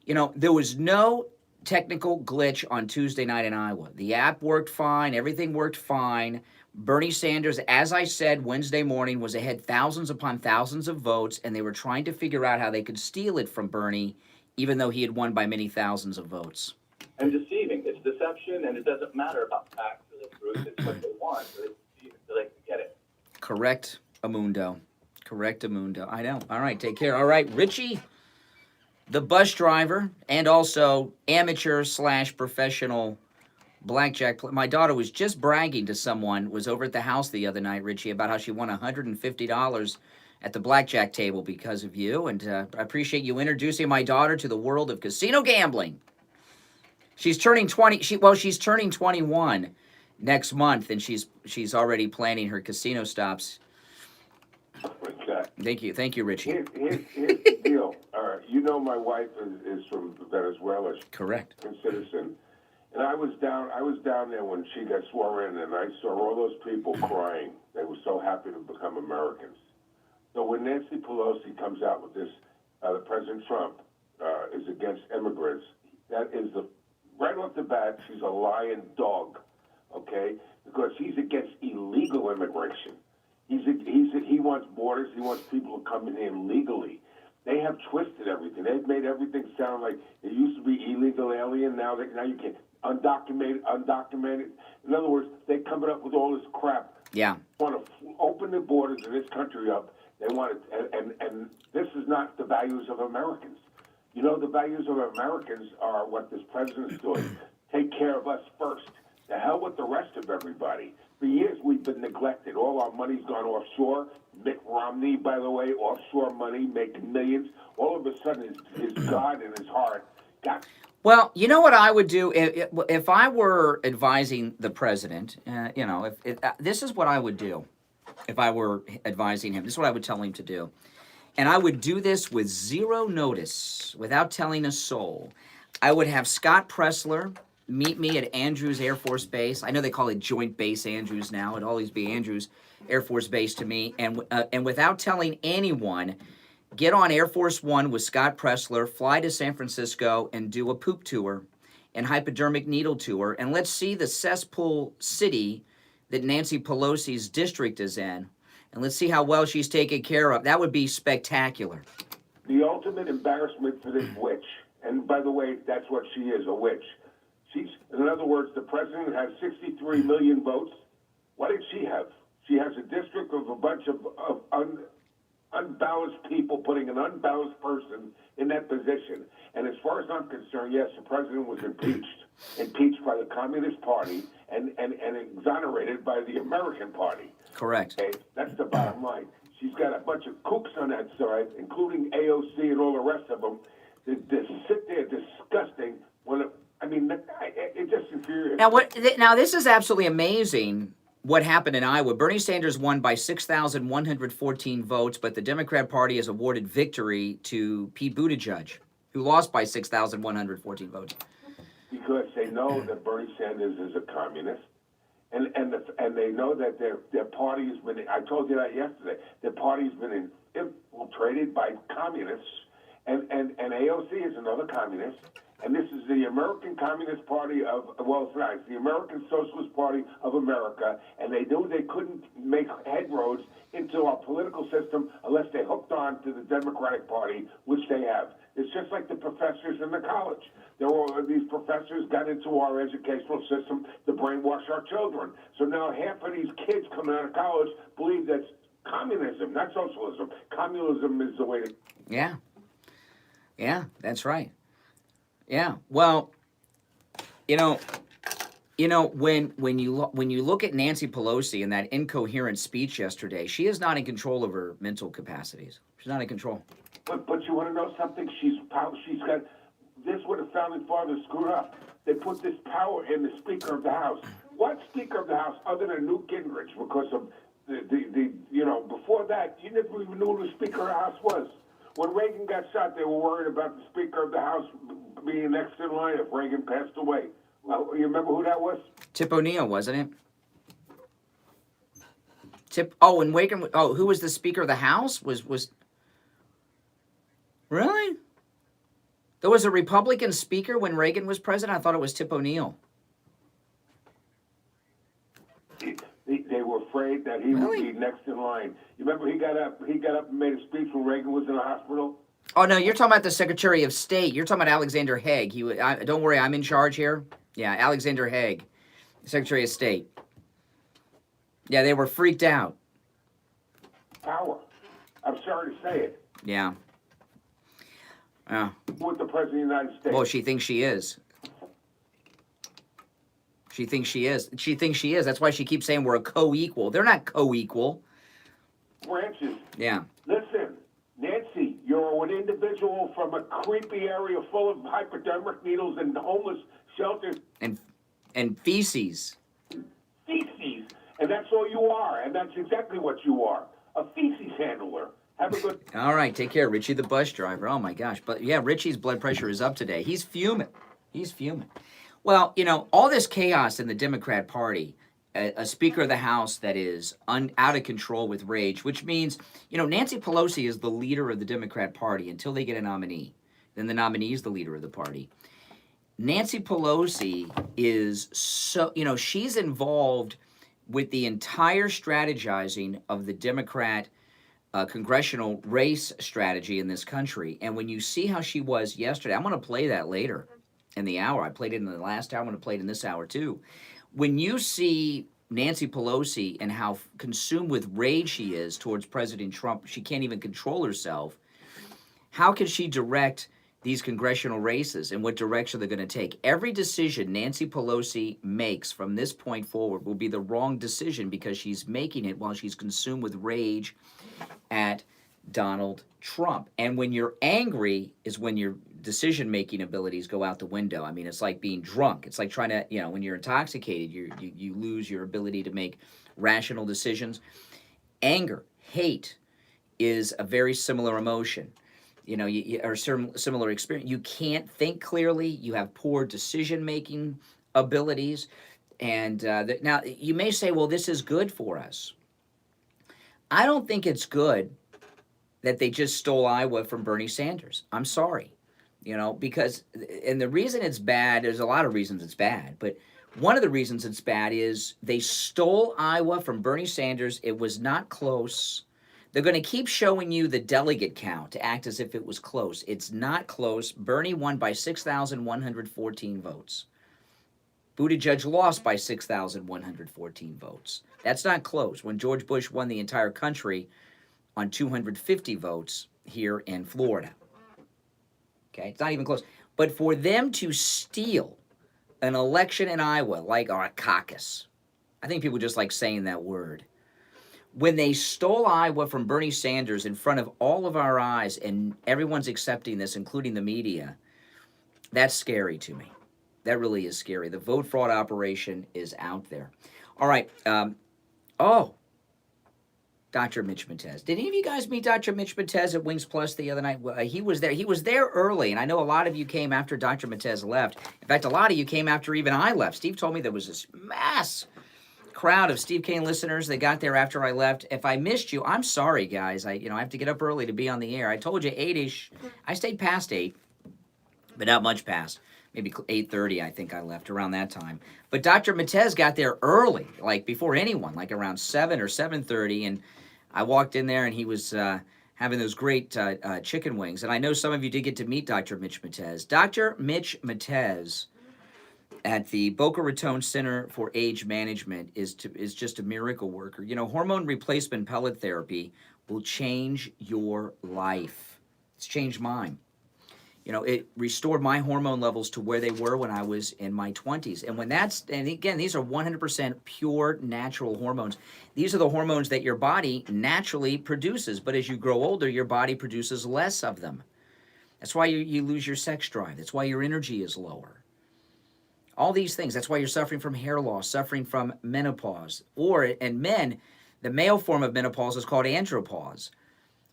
There was no technical glitch on Tuesday night in Iowa. The app worked fine. Everything worked fine. Bernie Sanders, as I said, Wednesday morning was ahead thousands upon thousands of votes, and they were trying to figure out how they could steal it from Bernie, even though he had won by many thousands of votes. And deceiving. It's deception, and it doesn't matter about facts or the truth. It's what they want. So they can get it. Correct, Amundo. Correct, Amundo. I know. All right, take care. All right, Richie, the bus driver, and also amateur/professional blackjack player. My daughter was just bragging to someone, was over at the house the other night, Richie, about how she won $150 at the blackjack table because of you. And I appreciate you introducing my daughter to the world of casino gambling. She's turning 20. She's turning 21 next month, and she's already planning her casino stops. Okay. Thank you, Richie. Here's the deal. My wife is from Venezuela. Correct. A citizen, and I was down there when she got sworn in, and I saw all those people crying. They were so happy to become Americans. So when Nancy Pelosi comes out with this, President Trump is against immigrants. That is right off the bat, she's a lying dog. Okay, because he's against illegal immigration. He wants borders. He wants people to come in legally. They have twisted everything. They've made everything sound like it used to be illegal alien. Now you can undocumented. In other words, they're coming up with all this crap. Yeah. They want to open the borders of this country up. They want it, and this is not the values of Americans. The values of Americans are what this president's doing. Take care of us first. The hell with the rest of everybody. For years, we've been neglected. All our money's gone offshore. Mitt Romney, by the way, offshore money, making millions. All of a sudden, his God and his heart got... Well, you know what I would do if I were advising the president, this is what I would do if I were advising him. This is what I would tell him to do. And I would do this with zero notice, without telling a soul. I would have Scott Pressler meet me at Andrews Air Force Base. I know they call it Joint Base Andrews now. It'd always be Andrews Air Force Base to me. And without telling anyone, get on Air Force One with Scott Pressler, fly to San Francisco, and do a poop tour and hypodermic needle tour. And let's see the cesspool city that Nancy Pelosi's district is in. And let's see how well she's taken care of. That would be spectacular. The ultimate embarrassment for this witch. And by the way, that's what she is, a witch. In other words, the president has 63 million votes. What did she have? She has a district of a bunch of unbalanced people putting an unbalanced person in that position. And as far as I'm concerned, yes, the president was impeached by the Communist Party and exonerated by the American Party. Correct. Okay? That's the bottom line. She's got a bunch of kooks on that side, including AOC and all the rest of them, that sit there disgusting when it just infuriates. Now, this is absolutely amazing what happened in Iowa. Bernie Sanders won by 6,114 votes, but the Democrat Party has awarded victory to Pete Buttigieg. who lost by 6,114 votes. Because they know that Bernie Sanders is a communist, and they know that their party has been. I told you that yesterday. Their party has been infiltrated by communists, and AOC is another communist. And this is the American Communist Party of, well, it's not, it's the American Socialist Party of America, and they knew they couldn't make headroads into our political system unless they hooked on to the Democratic Party, which they have. It's just like the professors in the college. These professors got into our educational system to brainwash our children. So now half of these kids coming out of college believe that's communism, not socialism. Communism is the way to... Yeah. Yeah, that's right. Yeah, well, when you look at Nancy Pelosi and that incoherent speech yesterday, she is not in control of her mental capacities. She's not in control. But you want to know something? She's got this. What the founding fathers screwed up. They put this power in the Speaker of the House. What Speaker of the House other than Newt Gingrich? Because of before that, you never even knew who the Speaker of the House was. When Reagan got shot, they were worried about the Speaker of the House being next in line if Reagan passed away. Well, you remember who that was? Tip O'Neill, wasn't it? And Reagan. Oh, who was the Speaker of the House? Was really? There was a Republican Speaker when Reagan was president. I thought it was Tip O'Neill. They were afraid that he would be next in line. You remember he got up and made a speech when Reagan was in the hospital? Oh, no, you're talking about the Secretary of State. You're talking about Alexander Haig. Don't worry, I'm in charge here. Yeah, Alexander Haig, Secretary of State. Yeah, they were freaked out. Power. I'm sorry to say it. Yeah. With the President of the United States. Well, she thinks she is. She thinks she is. She thinks she is. That's why she keeps saying we're a co-equal. They're not co-equal. Branches. Yeah. Listen, Nancy, you're an individual from a creepy area full of hypodermic needles and homeless shelters. And feces. Feces. And that's all you are. And that's exactly what you are. A feces handler. Have a good... All right, take care. Richie the bus driver. Oh, my gosh. But, yeah, Richie's blood pressure is up today. He's fuming. Well, all this chaos in the Democrat Party, a Speaker of the House that is out of control with rage, which means, Nancy Pelosi is the leader of the Democrat Party until they get a nominee. Then the nominee is the leader of the party. Nancy Pelosi is she's involved with the entire strategizing of the Democrat congressional race strategy in this country. And when you see how she was yesterday, I'm going to play that later in the hour. I played it in the last hour. I'm going to play it in this hour too. When you see Nancy Pelosi and how consumed with rage she is towards President Trump, she can't even control herself. How can she direct these congressional races and what direction they're going to take? Every decision Nancy Pelosi makes from this point forward will be the wrong decision because she's making it while she's consumed with rage at Donald Trump. And when you're angry is when your decision-making abilities go out the window. I mean, it's like being drunk. It's like trying to, when you're intoxicated, you lose your ability to make rational decisions. Anger, hate is a very similar emotion. Or similar experience. You can't think clearly. You have poor decision-making abilities. And now you may say, well, this is good for us. I don't think it's good that they just stole Iowa from Bernie Sanders. I'm sorry. Because, and the reason it's bad, there's a lot of reasons it's bad, but one of the reasons it's bad is they stole Iowa from Bernie Sanders. It was not close. They're going to keep showing you the delegate count to act as if it was close. It's not close. Bernie won by 6,114 votes. Buttigieg lost by 6,114 votes. That's not close. When George Bush won the entire country on 250 votes here in Florida. Okay, it's not even close. But for them to steal an election in Iowa, like a caucus, I think people just like saying that word. When they stole Iowa from Bernie Sanders in front of all of our eyes, and everyone's accepting this, including the media, that's scary to me. That really is scary. The vote fraud operation is out there. All right. Dr. Mitch Matez. Did any of you guys meet Dr. Mitch Matez at Wings Plus the other night? He was there. He was there early, and I know a lot of you came after Dr. Matez left. In fact, a lot of you came after even I left. Steve told me there was this mass crowd of Steve Kane listeners that got there after I left. If I missed you, I'm sorry, guys. I have to get up early to be on the air. I told you 8-ish. I stayed past 8, but not much past. Maybe 8:30, I think I left around that time. But Dr. Matez got there early, like before anyone, like around 7 or 7:30, and I walked in there, and he was having those great chicken wings. And I know some of you did get to meet Dr. Mitch Matez. Dr. Mitch Matez at the Boca Raton Center for Age Management is just a miracle worker. You know, hormone replacement pellet therapy will change your life. It's changed mine. You know, it restored my hormone levels to where they were when I was in my 20s. And again, these are 100% pure natural hormones. These are the hormones that your body naturally produces. But as you grow older, your body produces less of them. That's why you lose your sex drive. That's why your energy is lower. All these things. That's why you're suffering from hair loss, suffering from menopause. And men, the male form of menopause is called andropause.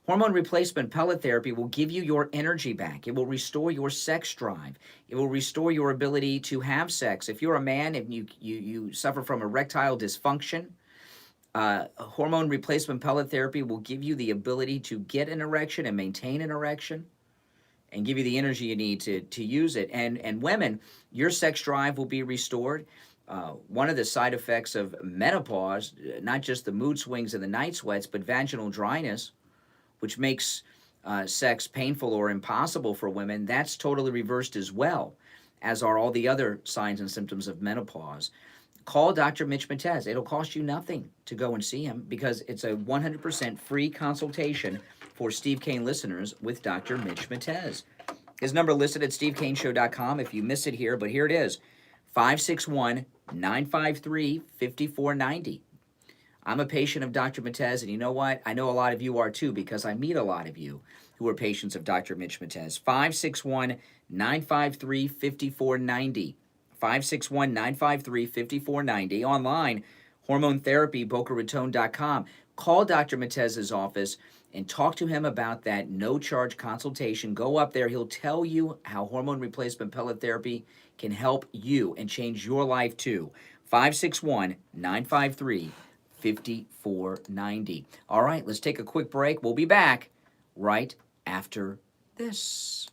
Hormone replacement pellet therapy will give you your energy back. It will restore your sex drive. It will restore your ability to have sex. If you're a man and you suffer from erectile dysfunction, hormone replacement pellet therapy will give you the ability to get an erection and maintain an erection and give you the energy you need to use it. And women, your sex drive will be restored. One of the side effects of menopause, not just the mood swings and the night sweats, but vaginal dryness, which makes sex painful or impossible for women, that's totally reversed as well, as are all the other signs and symptoms of menopause. Call Dr. Mitch Matez. It'll cost you nothing to go and see him because it's a 100% free consultation for Steve Kane listeners with Dr. Mitch Matez. His number listed at stevekaneshow.com if you miss it here, but here it is, 561-953-5490. I'm a patient of Dr. Matez, and you know what? I know a lot of you are too because I meet a lot of you who are patients of Dr. Mitch Matez. 561-953-5490. 561-953-5490. Online, hormone therapy, BocaRaton.com. Call Dr. Matez's office and talk to him about that no-charge consultation. Go up there. He'll tell you how hormone replacement pellet therapy can help you and change your life too. 561-953-5490. All right, let's take a quick break. We'll be back right after this.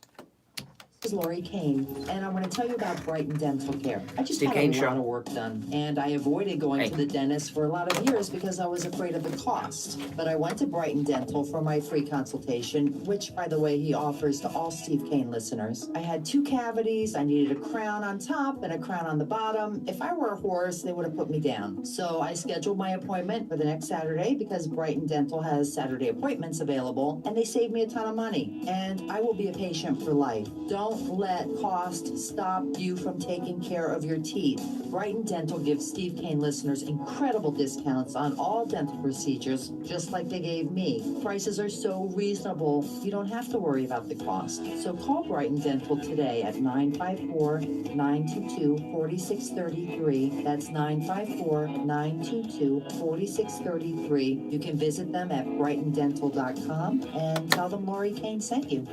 This is Lori Kane, and I'm going to tell you about Brighton Dental Care. I just Steve had Kane a Show. lot of work done, and I avoided going to the dentist for a lot of years because I was afraid of the cost. But I went to Brighton Dental for my free consultation, which, by the way, he offers to all Steve Kane listeners. I had 2 cavities. I needed a crown on top and a crown on the bottom. If I were a horse, they would have put me down. So I scheduled my appointment for the next Saturday because Brighton Dental has Saturday appointments available, and they saved me a ton of money. And I will be a patient for life. Don't let cost stop you from taking care of your teeth. Brighton Dental gives Steve Kane listeners incredible discounts on all dental procedures, just like they gave me. Prices are so reasonable, you don't have to worry about the cost. So call Brighton Dental today at 954-922-4633. That's 954-922-4633. You can visit them at brightondental.com and tell them Lori Kane sent you.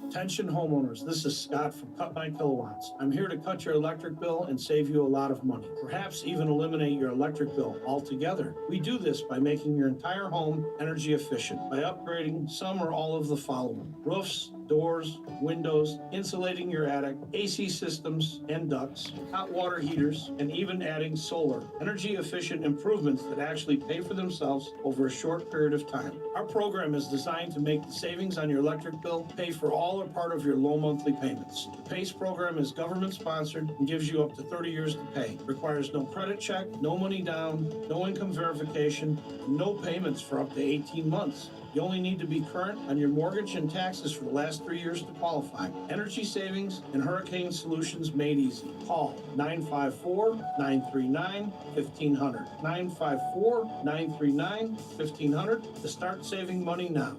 Attention homeowners, this is Scott from Cut My Kilowatts. I'm here to cut your electric bill and save you a lot of money. Perhaps even eliminate your electric bill altogether. We do this by making your entire home energy efficient, by upgrading some or all of the following: roofs, doors, windows, insulating your attic, AC systems and ducts, hot water heaters, and even adding solar. Energy efficient improvements that actually pay for themselves over a short period of time. Our program is designed to make the savings on your electric bill pay for all or part of your low monthly payments. The PACE program is government sponsored and gives you up to 30 years to pay. Requires no credit check, no money down, no income verification, and no payments for up to 18 months. You only need to be current on your mortgage and taxes for the last 3 years to qualify. Energy savings and hurricane solutions made easy. Call 954-939-1500. 954-939-1500 to start saving money now.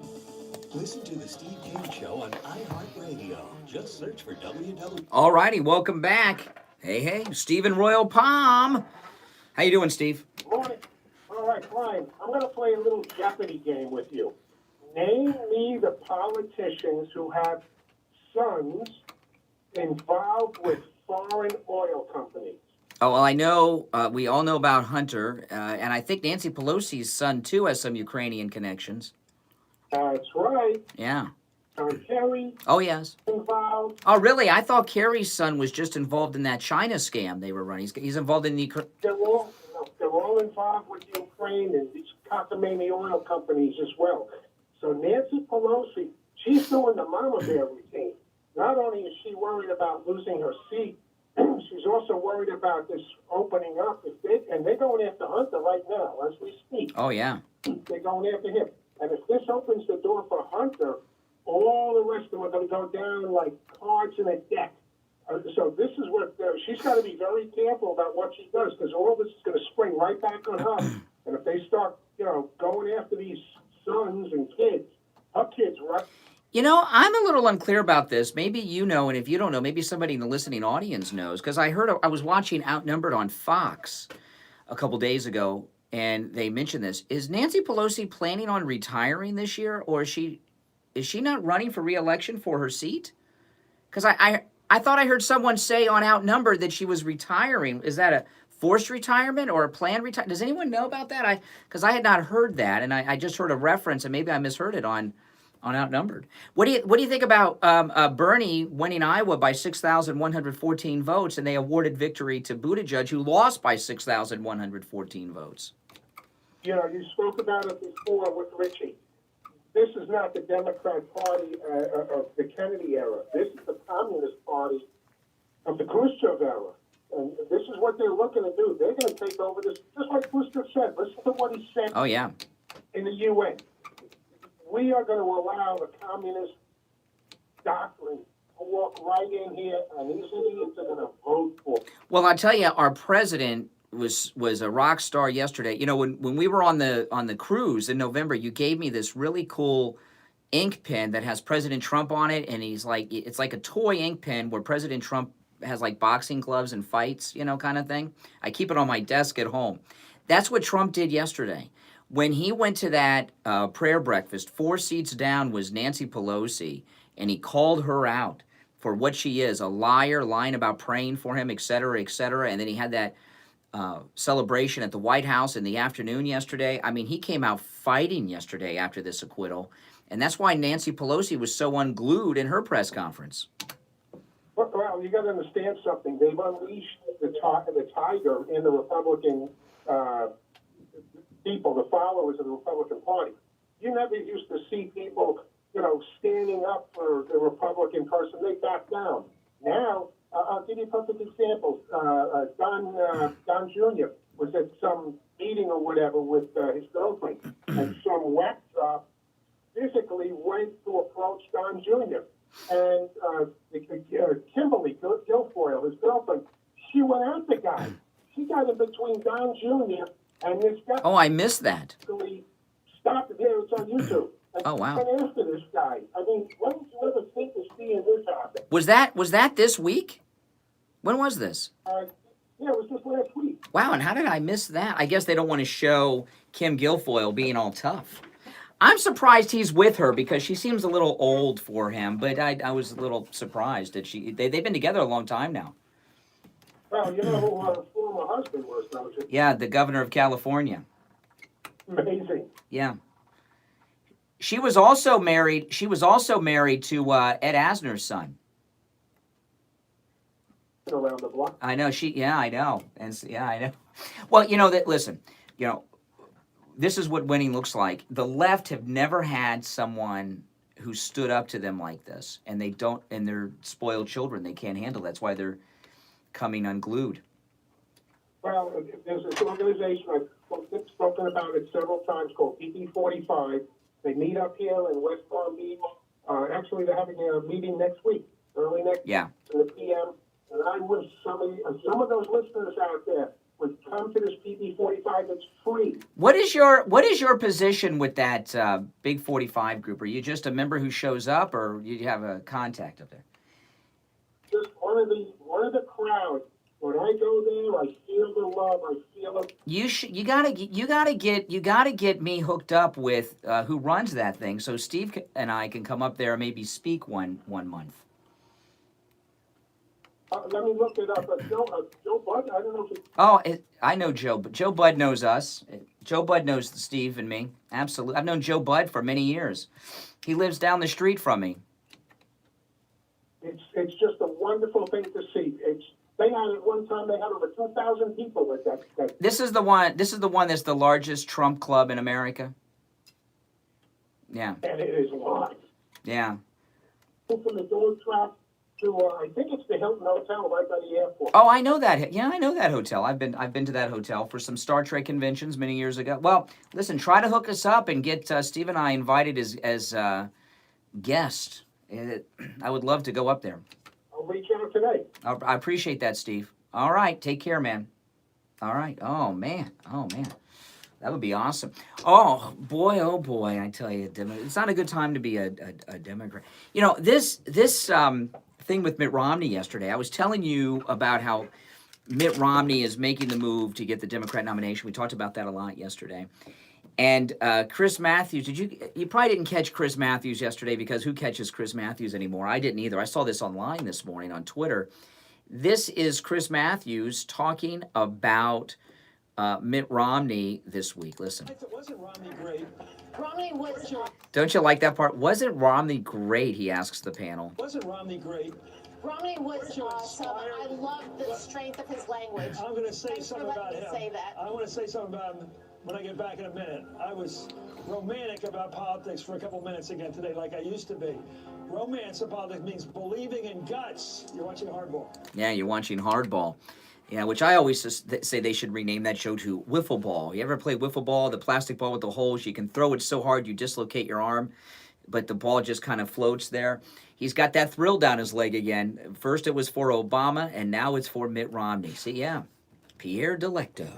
Listen to the Steve Kane Show on iHeartRadio. Just search for WW. All righty, welcome back. Hey, Steve in Royal Palm. How you doing, Steve? Morning. right, Brian, I'm going to play a little Jeopardy game with you. Name me the politicians who have sons involved with foreign oil companies. Oh, well, I know, we all know about Hunter, and I think Nancy Pelosi's son, too, has some Ukrainian connections. That's right. Yeah. Kerry. Oh, yes. Involved. Oh, really? I thought Kerry's son was just involved in that China scam they were running. He's involved in the... They're all involved with Ukraine and these cockamamie oil companies as well. So Nancy Pelosi, she's doing the mama bear routine. Not only is she worried about losing her seat, she's also worried about this opening up. And they're going after Hunter right now as we speak. Oh, yeah. They're going after him. And if this opens the door for Hunter, all the rest of them are going to go down like cards in a deck. So this is what she's got to be very careful about what she does, because all this is going to spring right back on her. And if they start, going after these sons and kids, her kids, right? You know, I'm a little unclear about this. Maybe you know, and if you don't know, maybe somebody in the listening audience knows, because I was watching Outnumbered on Fox a couple days ago, and they mentioned this. Is Nancy Pelosi planning on retiring this year, or is she not running for re-election for her seat? Because I thought I heard someone say on Outnumbered that she was retiring. Is that a forced retirement or a planned retirement? Does anyone know about that? Because I had not heard that, and I just heard a reference, and maybe I misheard it on Outnumbered. What do you think about Bernie winning Iowa by 6,114 votes, and they awarded victory to Buttigieg, who lost by 6,114 votes? You spoke about it before with Richie. This is not the Democrat Party of the Kennedy era. This is the Communist Party of the Khrushchev era. And this is what they're looking to do. They're going to take over this, just like Khrushchev said. Listen to what he said. Oh, yeah. In the UN. We are going to allow the communist doctrine to walk right in here, and these idiots are going to vote for it. Well, I tell you, our president was a rock star yesterday. You know, when we were on the cruise in November, you gave me this really cool ink pen that has President Trump on it, and it's like a toy ink pen where President Trump has like boxing gloves and fights, kind of thing. I keep it on my desk at home. That's what Trump did yesterday. When he went to that prayer breakfast, 4 seats down was Nancy Pelosi, and he called her out for what she is, a liar, lying about praying for him, et cetera, and then he had that celebration at the White House in the afternoon yesterday. I mean, he came out fighting yesterday after this acquittal, and that's why Nancy Pelosi was so unglued in her press conference. Well, you got to understand something. They've unleashed the tiger in the Republican people, the followers of the Republican Party. You never used to see people, standing up for the Republican person. They back down. Now, I'll give you perfect examples. Don Jr. was at some meeting or whatever with his girlfriend, and some whack job physically went to approach Don Jr. And Kimberly Guilfoyle, his girlfriend, she went at the guy. She got in between Don Jr. and this guy. Oh, I missed that. Stop it here. It's on YouTube. And oh, wow. Went after this guy. I mean, when did you ever think of seeing this happen? Was that this week? When was this? Yeah, it was just last week. Wow, and how did I miss that? I guess they don't want to show Kim Guilfoyle being all tough. I'm surprised he's with her because she seems a little old for him, but I was a little surprised that they've been together a long time now. Well, you know who her former husband was, don't you? Yeah, the governor of California. Amazing. Yeah. She was also married to Ed Asner's son. Around the block. I know I know. I know. Well, listen, this is what winning looks like. The left have never had someone who stood up to them like this, and they're spoiled children. They can't handle that. That's why they're coming unglued. Well, there's this organization, I've spoken about it several times, called PP45. They meet up here in West Palm Beach. Actually, they're having a meeting next week, early next week in the PM. And I wish some of those listeners out there would come to this PP45. It's free. What is your position with that Big 45 group? Are you just a member who shows up, or you have a contact up there? Just one of the crowd When I go there, I feel the love. I feel it. You gotta get me hooked up with who runs that thing, so Steve and I can come up there and maybe speak one month. Let me look it up. Joe Bud, I don't know if it's... Oh, I know Joe, but Joe Bud knows us. Joe Bud knows Steve and me. Absolutely. I've known Joe Bud for many years. He lives down the street from me. It's just a wonderful thing to see. They had at one time, they had over 2,000 people at that. This is the one that's the largest Trump club in America. Yeah. And it is live. Yeah. From the dog track to, I think it's the Hilton Hotel right by the airport. Oh, I know that. Yeah, I know that hotel. I've been to that hotel for some Star Trek conventions many years ago. Well, listen, try to hook us up and get Steve and I invited as guests. I would love to go up there. I'll reach out today. I appreciate that, Steve. All right, take care, man. All right. Oh man. That would be awesome. Oh boy, I tell you, it's not a good time to be a Democrat. You know, this thing with Mitt Romney yesterday, I was telling you about how Mitt Romney is making the move to get the Democrat nomination. We talked about that a lot yesterday. And Chris Matthews, you probably didn't catch Chris Matthews yesterday, because who catches Chris Matthews anymore? I didn't either. I saw this online this morning on Twitter. This is Chris Matthews talking about Mitt Romney this week. Listen. Wasn't Romney great? Romney was. Don't you like that part? Wasn't Romney great, he asks the panel. Wasn't Romney great? Romney was awesome. I love the strength of his language. I'm going to say Thanks something for about letting him. me say that. I want to say something about him when I get back in a minute. I was romantic about politics for a couple minutes again today, like I used to be. Romance in politics means believing in guts. You're watching Hardball. Yeah, you're watching Hardball. Yeah, which I always say they should rename that show to Wiffle Ball. You ever play Wiffle Ball, the plastic ball with the holes? You can throw it so hard you dislocate your arm, but the ball just kind of floats there. He's got that thrill down his leg again. First it was for Obama, and now it's for Mitt Romney. See, yeah, Pierre Delecto.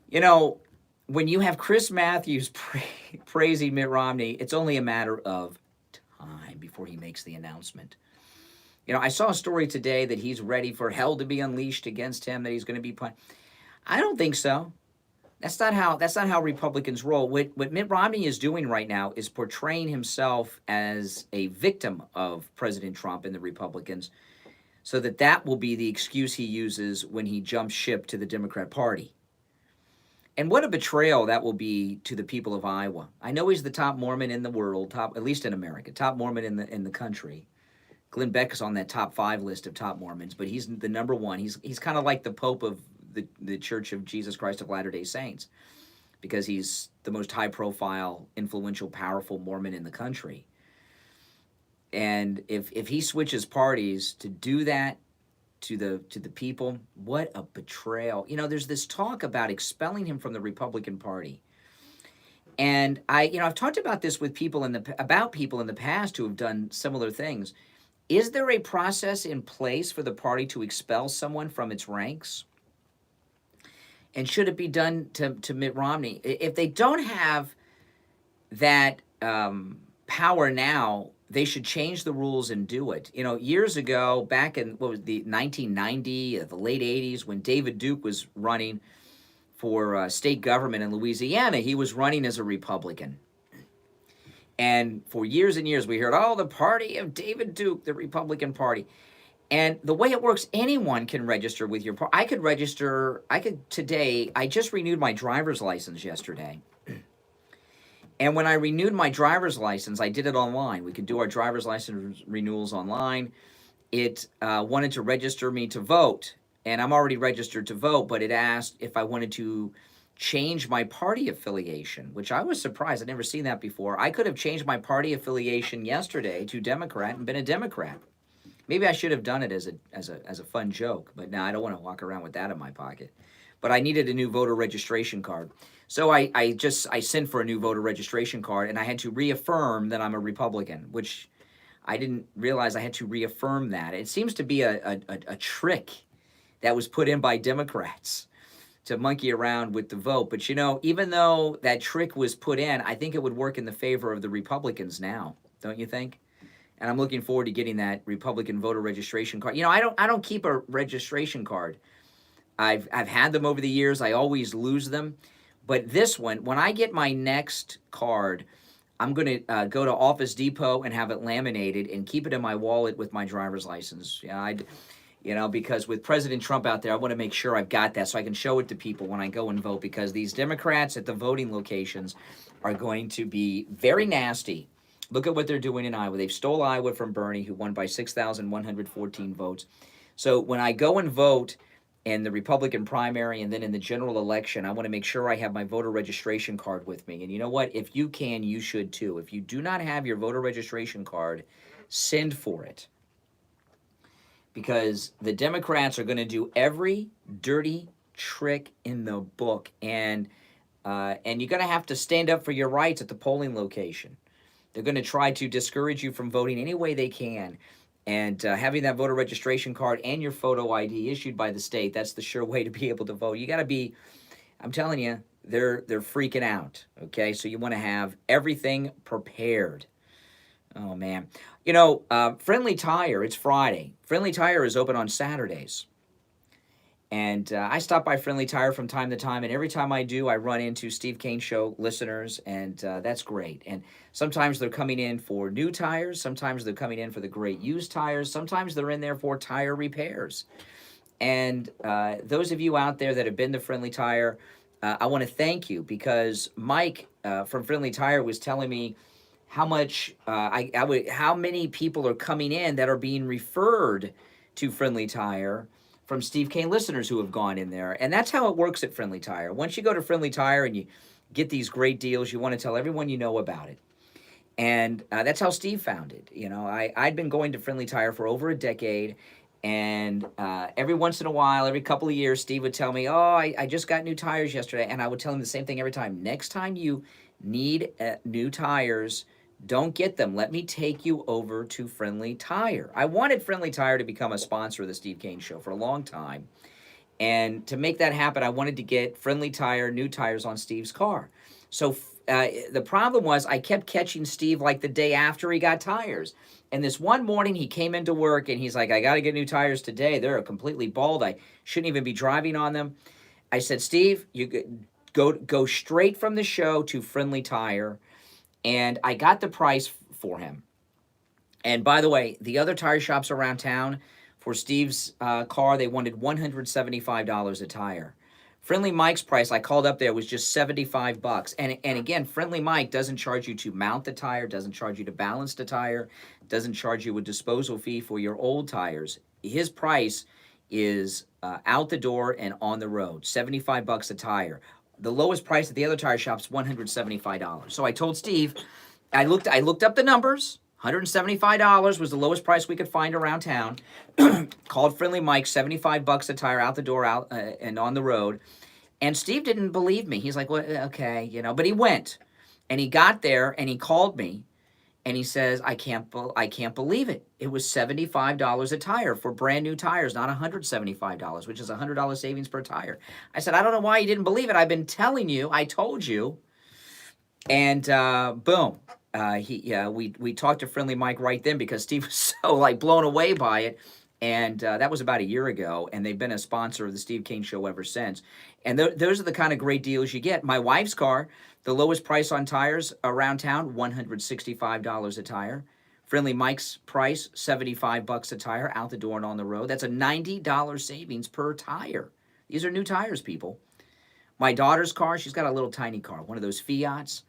You know, when you have Chris Matthews praising Mitt Romney, it's only a matter of time before he makes the announcement. You know, I saw a story today that he's ready for hell to be unleashed against him, that he's going to be punished. I don't think so. That's not how Republicans roll. What Mitt Romney is doing right now is portraying himself as a victim of President Trump and the Republicans, so that will be the excuse he uses when he jumps ship to the Democrat Party. And what a betrayal that will be to the people of Iowa. I know he's the top Mormon in the world, at least in America, top Mormon in the country. Glenn Beck is on that top 5 list of top Mormons, but he's the number one. He's kind of like the Pope of the Church of Jesus Christ of Latter-day Saints, because he's the most high-profile, influential, powerful Mormon in the country. And if he switches parties to do that to the people, what a betrayal. You know, there's this talk about expelling him from the Republican Party. And I've talked about this with people in the past who have done similar things. Is there a process in place for the party to expel someone from its ranks? And should it be done to Mitt Romney? If they don't have that power now, they should change the rules and do it. You know, years ago, back in the 1990, the late 80s, when David Duke was running for state government in Louisiana, he was running as a Republican. And for years and years, we heard, the party of David Duke, the Republican Party. And the way it works, anyone can register with your party. Today, I just renewed my driver's license yesterday. And when I renewed my driver's license, I did it online. We could do our driver's license renewals online. It wanted to register me to vote. And I'm already registered to vote, but it asked if I wanted to change my party affiliation, which I was surprised. I'd never seen that before. I could have changed my party affiliation yesterday to Democrat and been a Democrat. Maybe I should have done it as a fun joke, but now I don't want to walk around with that in my pocket. But I needed a new voter registration card. So I sent for a new voter registration card, and I had to reaffirm that I'm a Republican, which I didn't realize I had to reaffirm that. It seems to be a trick that was put in by Democrats to monkey around with the vote. But, you know, even though that trick was put in, I think it would work in the favor of the Republicans now, don't you think? and I'm looking forward to getting that Republican voter registration card. You know, I don't keep a registration card. I've had them over the years. I always lose them. But this one, when I get my next card, I'm going to go to Office Depot and have it laminated and keep it in my wallet with my driver's license. Yeah, because with President Trump out there, I want to make sure I've got that so I can show it to people when I go and vote, because these Democrats at the voting locations are going to be very nasty. Look at what they're doing in Iowa. They've stole Iowa from Bernie, who won by 6,114 votes. So when I go and vote in the Republican primary and then in the general election, I want to make sure I have my voter registration card with me. And you know what? If you can, you should too. If you do not have your voter registration card, send for it. Because the Democrats are going to do every dirty trick in the book. And you're going to have to stand up for your rights at the polling location. They're going to try to discourage you from voting any way they can. And having that voter registration card and your photo ID issued by the state, that's the sure way to be able to vote. You got to be, I'm telling you, they're freaking out, okay? So you want to have everything prepared. Oh, man. You know, Friendly Tire, it's Friday. Friendly Tire is open on Saturdays. And I stop by Friendly Tire from time to time, and every time I do, I run into Steve Kane Show listeners, and that's great. And sometimes they're coming in for new tires. Sometimes they're coming in for the great used tires. Sometimes they're in there for tire repairs. And those of you out there that have been to Friendly Tire, I want to thank you, because Mike from Friendly Tire was telling me how much how many people are coming in that are being referred to Friendly Tire from Steve Kane listeners who have gone in there. And that's how it works at Friendly Tire. Once you go to Friendly Tire and you get these great deals, you want to tell everyone you know about it. And that's how Steve found it. You know, I'd been going to Friendly Tire for over a decade, and every once in a while, every couple of years, Steve would tell me, oh, I just got new tires yesterday. And I would tell him the same thing every time. Next time you need new tires, don't get them. Let me take you over to Friendly Tire. I wanted Friendly Tire to become a sponsor of the Steve Kane Show for a long time. And to make that happen, I wanted to get Friendly Tire new tires on Steve's car. So the problem was I kept catching Steve like the day after he got tires. And this one morning he came into work and he's like, I got to get new tires today. They're completely bald. I shouldn't even be driving on them. I said, Steve, you go straight from the show to Friendly Tire. And I got the price for him. And by the way, the other tire shops around town, for Steve's car, they wanted $175 a tire. Friendly Mike's price, I called up there, was just $75. And again, Friendly Mike doesn't charge you to mount the tire, doesn't charge you to balance the tire, doesn't charge you a disposal fee for your old tires. His price is out the door and on the road, $75 a tire. The lowest price at the other tire shop is $175. So I told Steve, I looked up the numbers. $175 was the lowest price we could find around town. Called Friendly Mike, $75 a tire out the door, out and on the road. And Steve didn't believe me. He's like, well, okay, you know. But he went, and he got there, and he called me, and he says, I can't believe it. It was $75 a tire for brand new tires, not $175, which is $100 savings per tire. I said, I don't know why you didn't believe it. I've been telling you. I told you. And boom. We talked to Friendly Mike right then, because Steve was so like blown away by it. And that was about a year ago, and they've been a sponsor of the Steve Kane Show ever since. And those are the kind of great deals you get. My wife's car, the lowest price on tires around town, $165 a tire. Friendly Mike's price, $75 a tire, out the door and on the road. That's a $90 savings per tire. These are new tires, people. My daughter's car, she's got a little tiny car, one of those Fiats.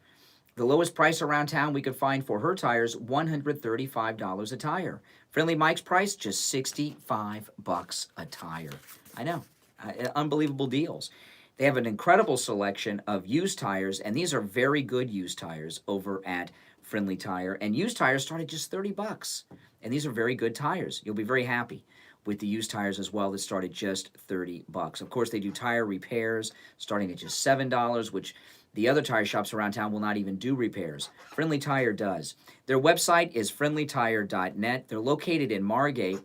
The lowest price around town we could find for her tires, $135 a tire. Friendly Mike's price, just $65 a tire. I know, unbelievable deals. They have an incredible selection of used tires, and these are very good used tires over at Friendly Tire. And used tires start at just $30, and these are very good tires. You'll be very happy with the used tires as well that start at just $30. Of course, they do tire repairs starting at just $7, which the other tire shops around town will not even do repairs. Friendly Tire does. Their website is friendlytire.net. They're located in Margate,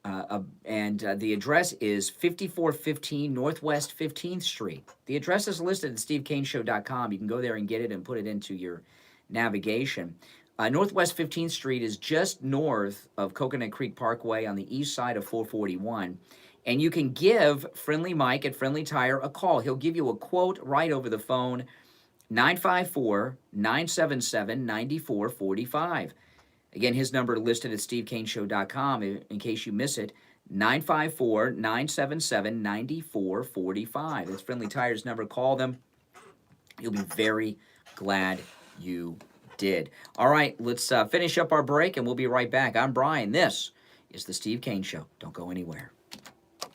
and the address is 5415 Northwest 15th Street. The address is listed at stevecaneshow.com. You can go there and get it and put it into your navigation. Northwest 15th Street is just north of Coconut Creek Parkway on the east side of 441. And you can give Friendly Mike at Friendly Tire a call. He'll give you a quote right over the phone, 954-977-9445. Again, his number listed at stevecaneshow.com in case you miss it, 954-977-9445. That's Friendly Tire's number. Call them. You'll be very glad you did. All right, let's finish up our break, and we'll be right back. I'm Brian. This is The Steve Kane Show. Don't go anywhere.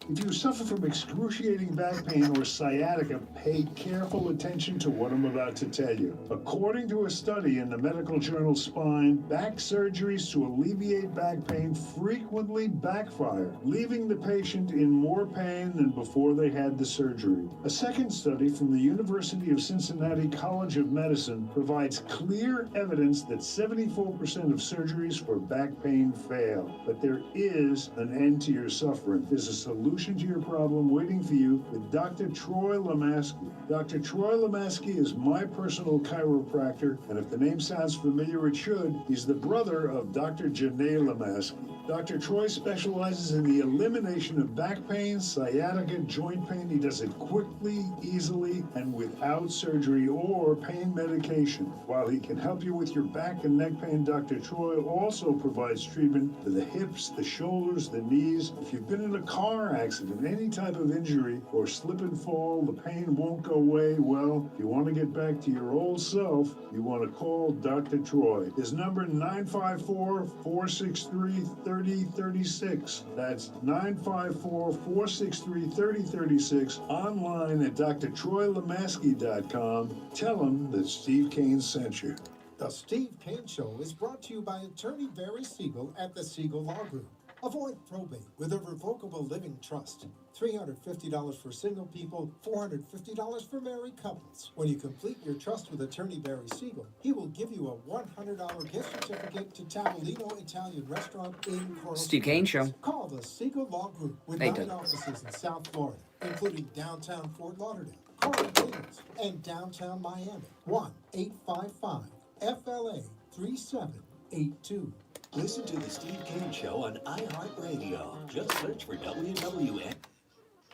If you suffer from excruciating back pain or sciatica, pay careful attention to what I'm about to tell you. According to a study in the medical journal Spine, back surgeries to alleviate back pain frequently backfire, leaving the patient in more pain than before they had the surgery. A second study from the University of Cincinnati College of Medicine provides clear evidence that 74% of surgeries for back pain fail. But there is an end to your suffering. There's a solution to your problem waiting for you with Dr. Troy Lemaski. Dr. Troy Lemaski is my personal chiropractor, and if the name sounds familiar, it should. He's the brother of Dr. Janae Lemaski. Dr. Troy specializes in the elimination of back pain, sciatica, joint pain. He does it quickly, easily, and without surgery or pain medication. While he can help you with your back and neck pain, Dr. Troy also provides treatment for the hips, the shoulders, the knees. If you've been in a car accident, any type of injury, or slip and fall, the pain won't go away, well, if you want to get back to your old self, you want to call Dr. Troy. His number, 954-463-3036. That's 954-463-3036. Online at drtroylemaski.com. Tell him that Steve Kane sent you. The Steve Kane Show is brought to you by attorney Barry Siegel at the Siegel Law Group. Avoid probate with a revocable living trust. $350 for single people, $450 for married couples. When you complete your trust with attorney Barry Siegel, he will give you a $100 gift certificate to Tavolino Italian Restaurant in Coral Steve Kane Show. Call the Siegel Law Group with 9 offices in South Florida, including downtown Fort Lauderdale, Coral Gables, and downtown Miami. 1-855-FLA-3782. Listen to The Steve Kane Show on iHeartRadio. Just search for WWN.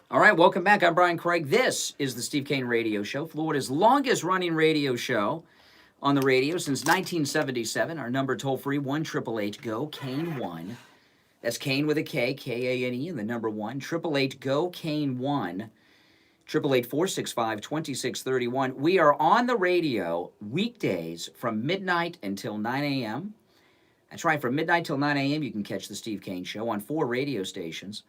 All right, welcome back. I'm Brian Craig. This is the Steve Kane Radio Show, Florida's longest-running radio show on the radio since 1977. Our number toll-free, 1-888-GO-KANE-1. That's Kane with a K, K-A-N-E, and the number 1. 888-GO-KANE-1. 888-465-2631. We are on the radio weekdays from midnight until 9 a.m., That's right. From midnight till 9 a.m., you can catch the Steve Kane Show on 4 radio stations.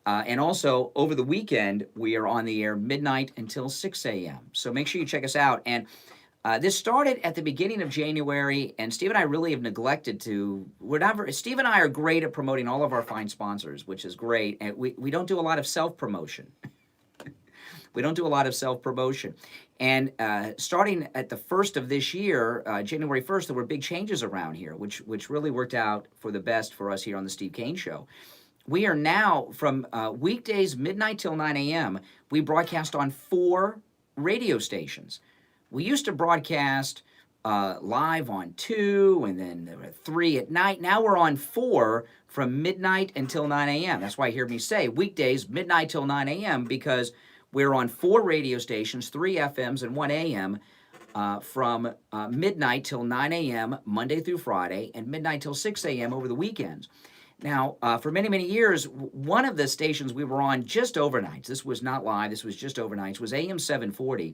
And also, over the weekend, we are on the air midnight until 6 a.m. So make sure you check us out. And this started at the beginning of January, and Steve and I really have neglected to... Steve and I are great at promoting all of our fine sponsors, which is great. And we don't do a lot of self-promotion. We don't do a lot of self-promotion. And starting at the first of this year, January 1st, there were big changes around here, which really worked out for the best for us here on the Steve Kane Show. We are now, from weekdays midnight till 9 a.m., we broadcast on 4 radio stations. We used to broadcast live on 2, and then there were 3 at night. Now we're on 4 from midnight until 9 a.m. That's why you hear me say weekdays midnight till 9 a.m., because we're on 4 radio stations, 3 FMs and 1 AM, from midnight till 9 a.m. Monday through Friday, and midnight till 6 a.m. over the weekends. Now, for many, many years, one of the stations we were on just overnights, this was not live, this was just overnights, was AM 740.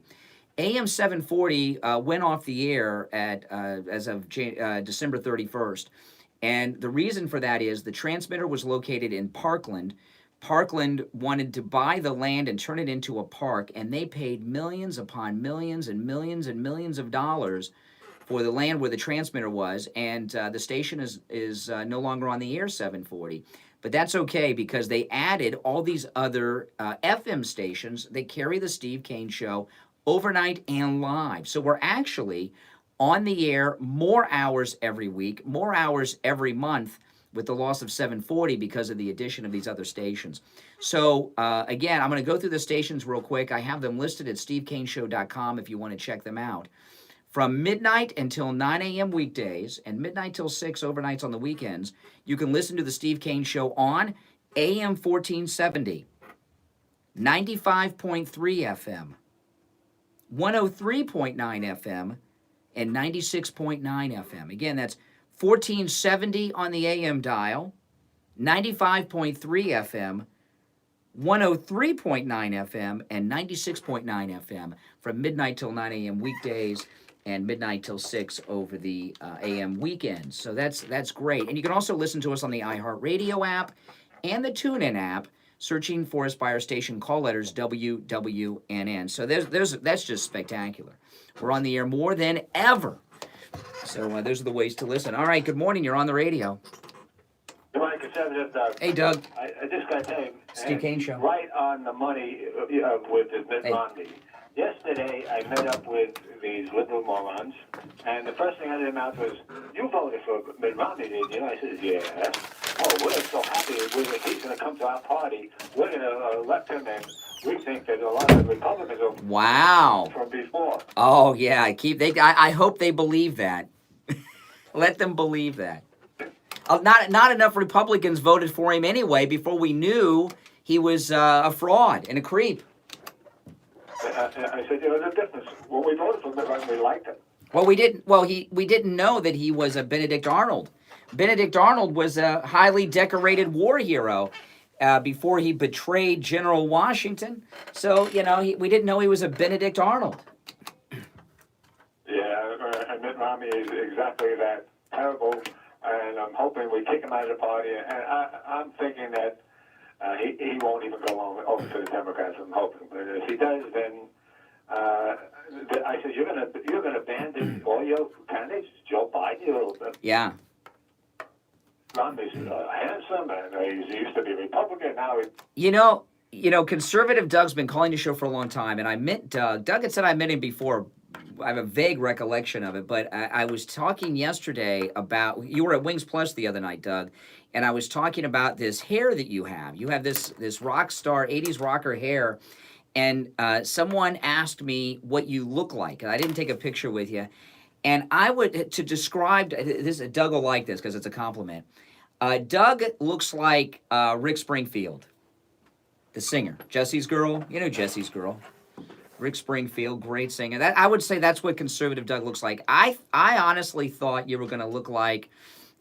AM 740 went off the air at as of December 31st. And the reason for that is the transmitter was located in Parkland. Parkland wanted to buy the land and turn it into a park, and they paid millions upon millions and millions and millions of dollars for the land where the transmitter was, and the station is no longer on the air, 740. But that's okay, because they added all these other FM stations that carry the Steve Kane Show overnight and live. So we're actually on the air more hours every week, more hours every month, with the loss of 740 because of the addition of these other stations. So, again, I'm going to go through the stations real quick. I have them listed at stevecaneshow.com if you want to check them out. From midnight until 9 a.m. weekdays and midnight till 6 overnights on the weekends, you can listen to the Steve Kane Show on AM 1470, 95.3 FM, 103.9 FM, and 96.9 FM. Again, that's 1470 on the AM dial, 95.3 FM, 103.9 FM, and 96.9 FM from midnight till 9 a.m. weekdays and midnight till 6 over the AM weekends. So that's great. And you can also listen to us on the iHeartRadio app and the TuneIn app, searching for us by our station call letters WWNN. So that's just spectacular. We're on the air more than ever. So those are the ways to listen. All right, good morning. You're on the radio. Good morning, Conservative Doug. Hey, Doug. I just got to tell you, Steve Kane Show. Right on the money with Mitt Romney. Yesterday, I met up with these liberal morons, and the first thing out of their mouth was, "You voted for Mitt Romney, didn't you?" I said, "Yeah." "Oh, we're so happy if he's going to come to our party. We're going to elect him, and we think that a lot of the Republicans are Wow. from before." Oh, yeah. I hope they believe that. Let them believe that. Not enough Republicans voted for him anyway before we knew he was a fraud and a creep. I said, "There's a difference. When we voted for Mitt Romney, we liked him." Well, we didn't know that he was a Benedict Arnold. Benedict Arnold was a highly decorated war hero before he betrayed General Washington. So, we didn't know he was a Benedict Arnold. Yeah, and Mitt Romney is exactly that, terrible, and I'm hoping we kick him out of the party, and I'm thinking that he won't even go over to the Democrats, I'm hoping. But if he does, then I said, you're gonna abandon all your candidates, Joe Biden. Yeah. Romney's handsome, and he used to be a Republican. Now Conservative Doug's been calling the show for a long time, and I met Doug. Doug had said I met him before. I have a vague recollection of it, but I was talking yesterday about, you were at Wings Plus the other night, Doug, and I was talking about this hair that you have. You have this rock star, 80s rocker hair, and someone asked me what you look like. I didn't take a picture with you, and to describe this, Doug will like this because it's a compliment. Doug looks like Rick Springfield, the singer, Jesse's Girl. You know Jesse's Girl. Rick Springfield, great singer. I would say that's what Conservative Doug looks like. I honestly thought you were going to look like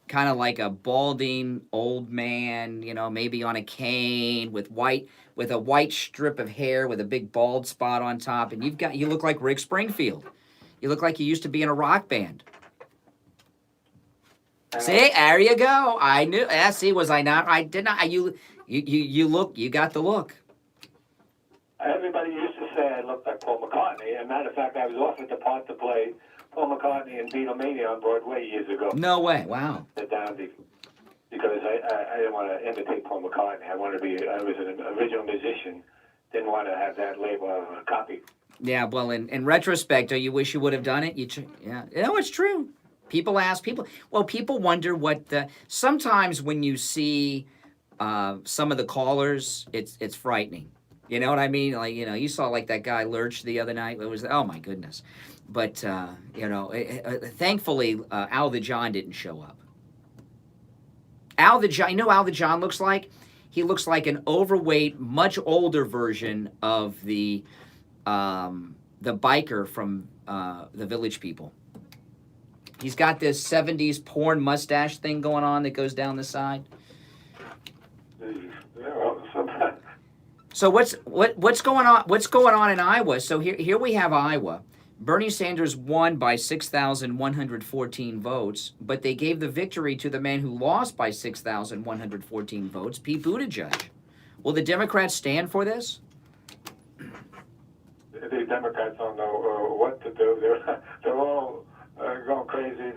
kind of like a balding old man, maybe on a cane with a white strip of hair with a big bald spot on top, and you look like Rick Springfield. You look like you used to be in a rock band. See, there you go. I knew. See, was I not? I did not. You got the look. Everybody used to say I looked like Paul McCartney. As a matter of fact, I was offered the part to play Paul McCartney in Beatlemania on Broadway years ago. No way! Wow. Down because I didn't want to imitate Paul McCartney. I was an original musician. Didn't want to have that label on a copy. Yeah, well, in retrospect, you wish you would have done it. Yeah, it's true. People wonder what sometimes when you see some of the callers, it's frightening. You know what I mean? Like, you saw like that guy Lurch the other night. It was, oh my goodness. But, thankfully, Al the John didn't show up. Al the John, Al the John looks like? He looks like an overweight, much older version of the biker from the Village People. He's got this 70s porn mustache thing going on that goes down the side. So what's going on? What's going on in Iowa? So here we have Iowa. Bernie Sanders won by 6,114 votes, but they gave the victory to the man who lost by 6,114 votes, Pete Buttigieg. Will the Democrats stand for this? The Democrats don't know what to do. They're all going crazy. I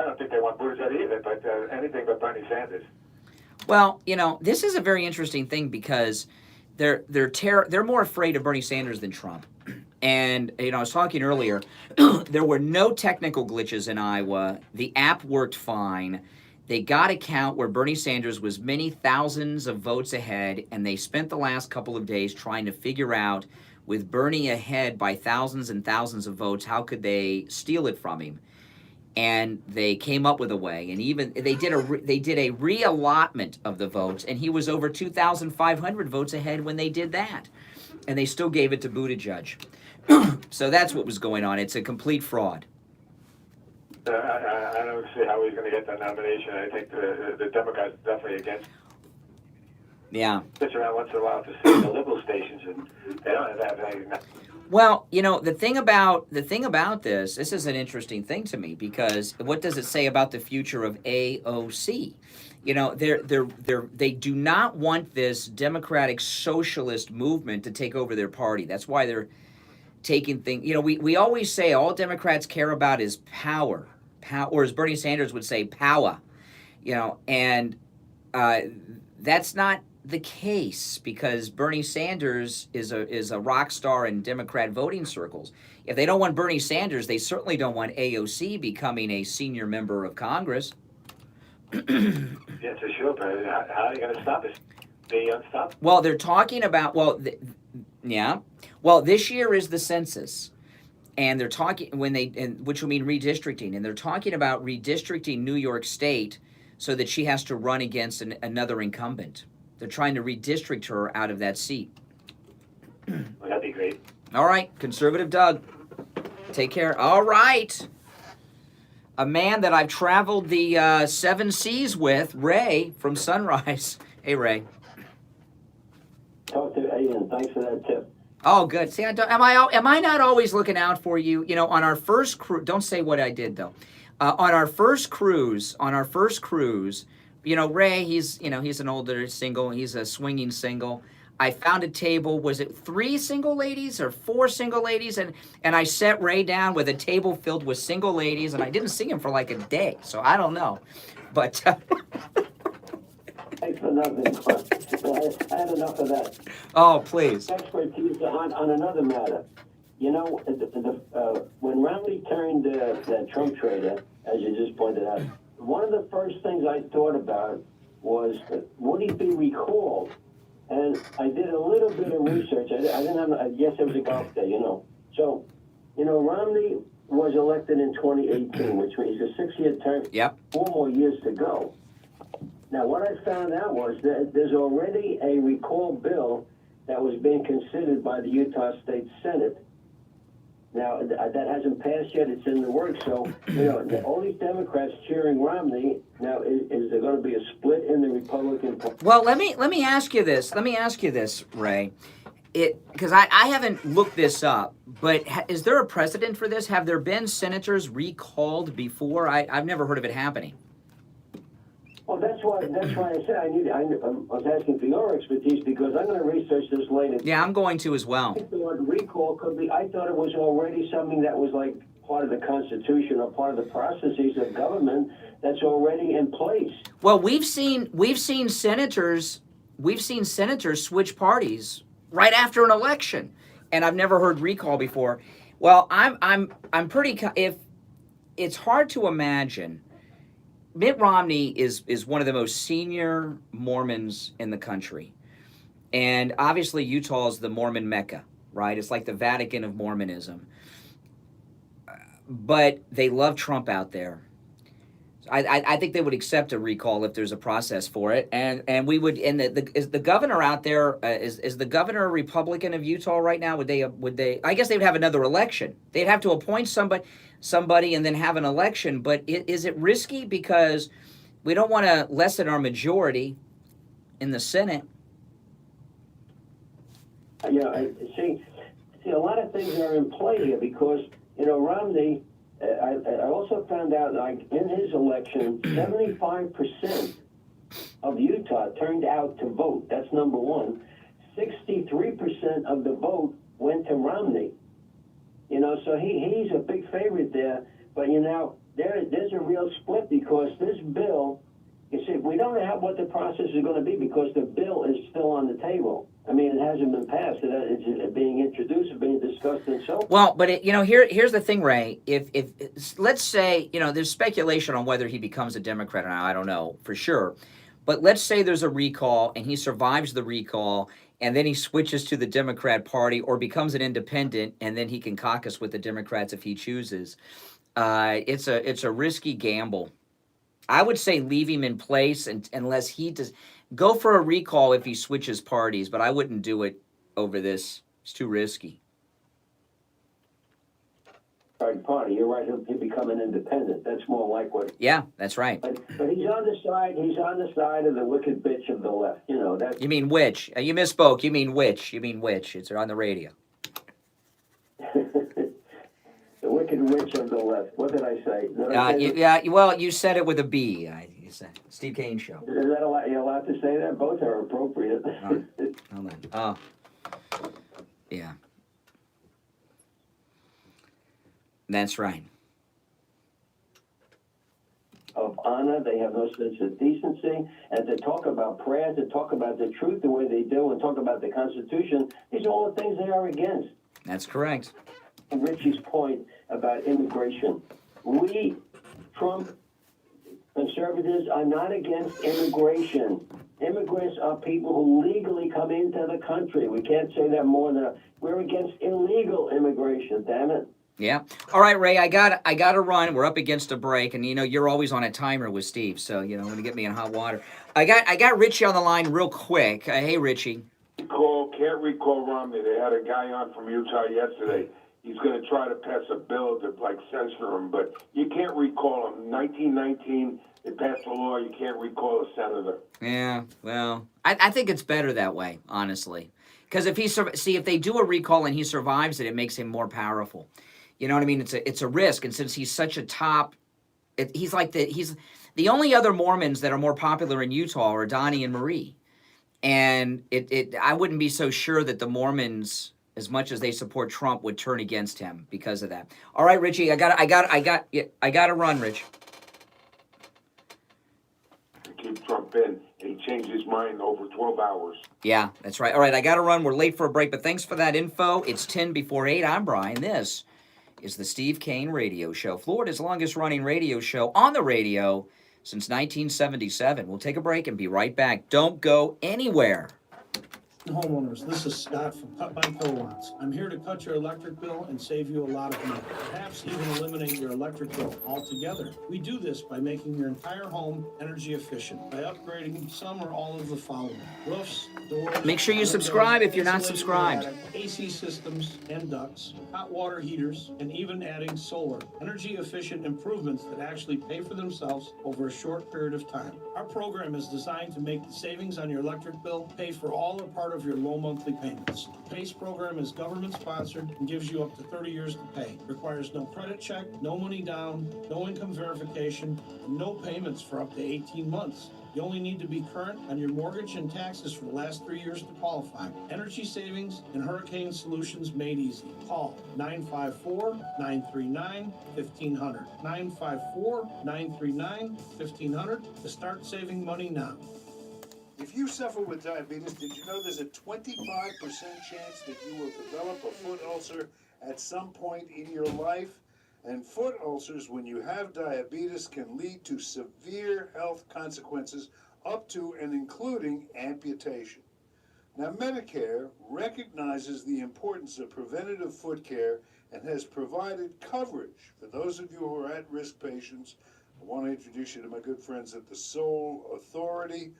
don't think they want Buttigieg either, but anything but Bernie Sanders. Well, this is a very interesting thing because they're more afraid of Bernie Sanders than Trump. And, I was talking earlier, there were no technical glitches in Iowa. The app worked fine. They got a count where Bernie Sanders was many thousands of votes ahead, and they spent the last couple of days trying to figure out with Bernie ahead by thousands and thousands of votes, how could they steal it from him? And they came up with a way, and even they did a reallotment of the votes, and he was over 2,500 votes ahead when they did that, and they still gave it to Buttigieg. So that's what was going on. It's a complete fraud. I don't see how he's going to get that nomination. I think the Democrats are definitely against. Yeah. Pitch around once in a while to see the liberal stations, and they don't have anything. Well, you know, the thing about this is an interesting thing to me, because what does it say about the future of AOC? You know, they do not want this democratic socialist movement to take over their party. That's why they're taking things. You know, we always say all Democrats care about is power, or as Bernie Sanders would say, power. You know, and that's not the case, because Bernie Sanders is a rock star in Democrat voting circles. If they don't want Bernie Sanders, they certainly don't want AOC becoming a senior member of Congress. Yeah, for sure, but how are you going to stop it? Be unstoppable. Well, they're talking about, yeah. Well, this year is the census, and they're talking which will mean redistricting, and they're talking about redistricting New York State so that she has to run against another incumbent. They're trying to redistrict her out of that seat. Well, that'd be great. All right, Conservative Doug. Take care. All right. A man that I've traveled the 7 seas with, Ray from Sunrise. Hey, Ray. Talk to Ian. Thanks for that tip. Oh, good. See, am I not always looking out for you? You know, on our first cruise, don't say what I did though. On our first cruise, you know, Ray, he's an older single. He's a swinging single. I found a table. Was it 3 single ladies or 4 single ladies? And I set Ray down with a table filled with single ladies, and I didn't see him for like a day. So I don't know, but. Thanks for nothing. I had enough of that. Oh, please. Expertise on another matter. You know, when Romney turned the Trump trader, as you just pointed out, one of the first things I thought about was, would he be recalled? And I did a little bit of research. I didn't have, I guess it was a golf day, you know. So, you know, Romney was elected in 2018, which means a 6-year term, yep. 4 more years to go. Now, what I found out was that there's already a recall bill that was being considered by the Utah State Senate. Now, that hasn't passed yet. It's in the works. So, you know, all these Democrats cheering Romney. Now, is there going to be a split in the Republican Party? Well, let me ask you this. Ray. Because I haven't looked this up, but is there a precedent for this? Have there been senators recalled before? I've never heard of it happening. Well, that's why I said I was asking for your expertise, because I'm going to research this later. Yeah, I'm going to as well. I thought recall could be. I thought it was already something that was like part of the Constitution or part of the processes of government that's already in place. Well, we've seen senators switch parties right after an election, and I've never heard recall before. Well, I'm pretty. If it's hard to imagine. Mitt Romney is one of the most senior Mormons in the country. And obviously Utah is the Mormon Mecca, right? It's like the Vatican of Mormonism. But they love Trump out there. I think they would accept a recall if there's a process for it. And we would, and is the governor out there, is the governor a Republican of Utah right now? Would they, I guess they would have another election. They'd have to appoint somebody and then have an election. But is it risky? Because we don't want to lessen our majority in the Senate. Yeah, see, a lot of things are in play here, because, you know, Romney, I also found out, like, in his election, 75% of Utah turned out to vote. That's number one. 63% of the vote went to Romney. You know, so he's a big favorite there. But, you know, there's a real split, because this bill, you see, we don't know what the process is going to be, because the bill is still on the table. I mean, it hasn't been passed. It's being introduced, being discussed, and so on. Well, but here's the thing, Ray. If let's say, you know, there's speculation on whether he becomes a Democrat or not. I don't know for sure, but let's say there's a recall and he survives the recall, and then he switches to the Democrat Party or becomes an independent, and then he can caucus with the Democrats if he chooses. It's a risky gamble. I would say leave him in place unless he does. Go for a recall if he switches parties, but I wouldn't do it over this. It's too risky. Party, you're right. He'll become an independent. That's more like what. Yeah, that's right. But he's on the side. He's on the side of the wicked bitch of the left. You know that. You mean which? You misspoke. You mean which? You mean which? It's on the radio. The wicked witch of the left. What did I say? Well, you said it with a B. You said Steve Kane Show. Is that allowed? You're allowed to say that? Both are appropriate. Hold on. Yeah. That's right. Of honor, they have no sense of decency, and to talk about prayer, to talk about the truth the way they do, and talk about the Constitution, these are all the things they are against. That's correct. Richie's point about immigration. We, Trump conservatives, are not against immigration. Immigrants are people who legally come into the country. We can't say that more than we're against illegal immigration, damn it. Yeah. All right, Ray, I got to run. We're up against a break, and you're always on a timer with Steve, so going to get me in hot water. I got Richie on the line real quick. Hey, Richie. Can't recall Romney. They had a guy on from Utah yesterday. He's going to try to pass a bill to censor him, but you can't recall him. 1919, they passed a law. You can't recall a senator. Yeah. Well, I think it's better that way, honestly, because if they do a recall and he survives it, it makes him more powerful. You know what I mean? It's a risk, and since he's such a top, he's the only other Mormons that are more popular in Utah are Donnie and Marie, and I wouldn't be so sure that the Mormons, as much as they support Trump, would turn against him because of that. All right, Richie, I got to run, Rich. Keep Trump in. He changed his mind over 12 hours. Yeah, that's right. All right, I got to run. We're late for a break, but thanks for that info. It's 10 before 8. I'm Brian. This is the Steve Kane Radio Show, Florida's longest-running radio show on the radio since 1977. We'll take a break and be right back. Don't go anywhere. Homeowners, this is Scott from Cut My Kilowatts. I'm here to cut your electric bill and save you a lot of money, perhaps even eliminate your electric bill altogether. We do this by making your entire home energy efficient, by upgrading some or all of the following: roofs, doors. Make sure you subscribe if you're not subscribed. AC systems and ducts, hot water heaters, and even adding solar. Energy efficient improvements that actually pay for themselves over a short period of time. Our program is designed to make the savings on your electric bill pay for all or part of your low monthly payments. The PACE program is government sponsored and gives you up to 30 years to pay. Requires no credit check, no money down, no income verification, and no payments for up to 18 months. You only need to be current on your mortgage and taxes for the last 3 years to qualify. Energy savings and hurricane solutions made easy. Call 954-939-1500. 954-939-1500 to start saving money now. If you suffer with diabetes, did you know there's a 25% chance that you will develop a foot ulcer at some point in your life? And foot ulcers, when you have diabetes, can lead to severe health consequences up to and including amputation. Now, Medicare recognizes the importance of preventative foot care and has provided coverage for those of you who are at-risk patients. I want to introduce you to my good friends at the Soul Authority.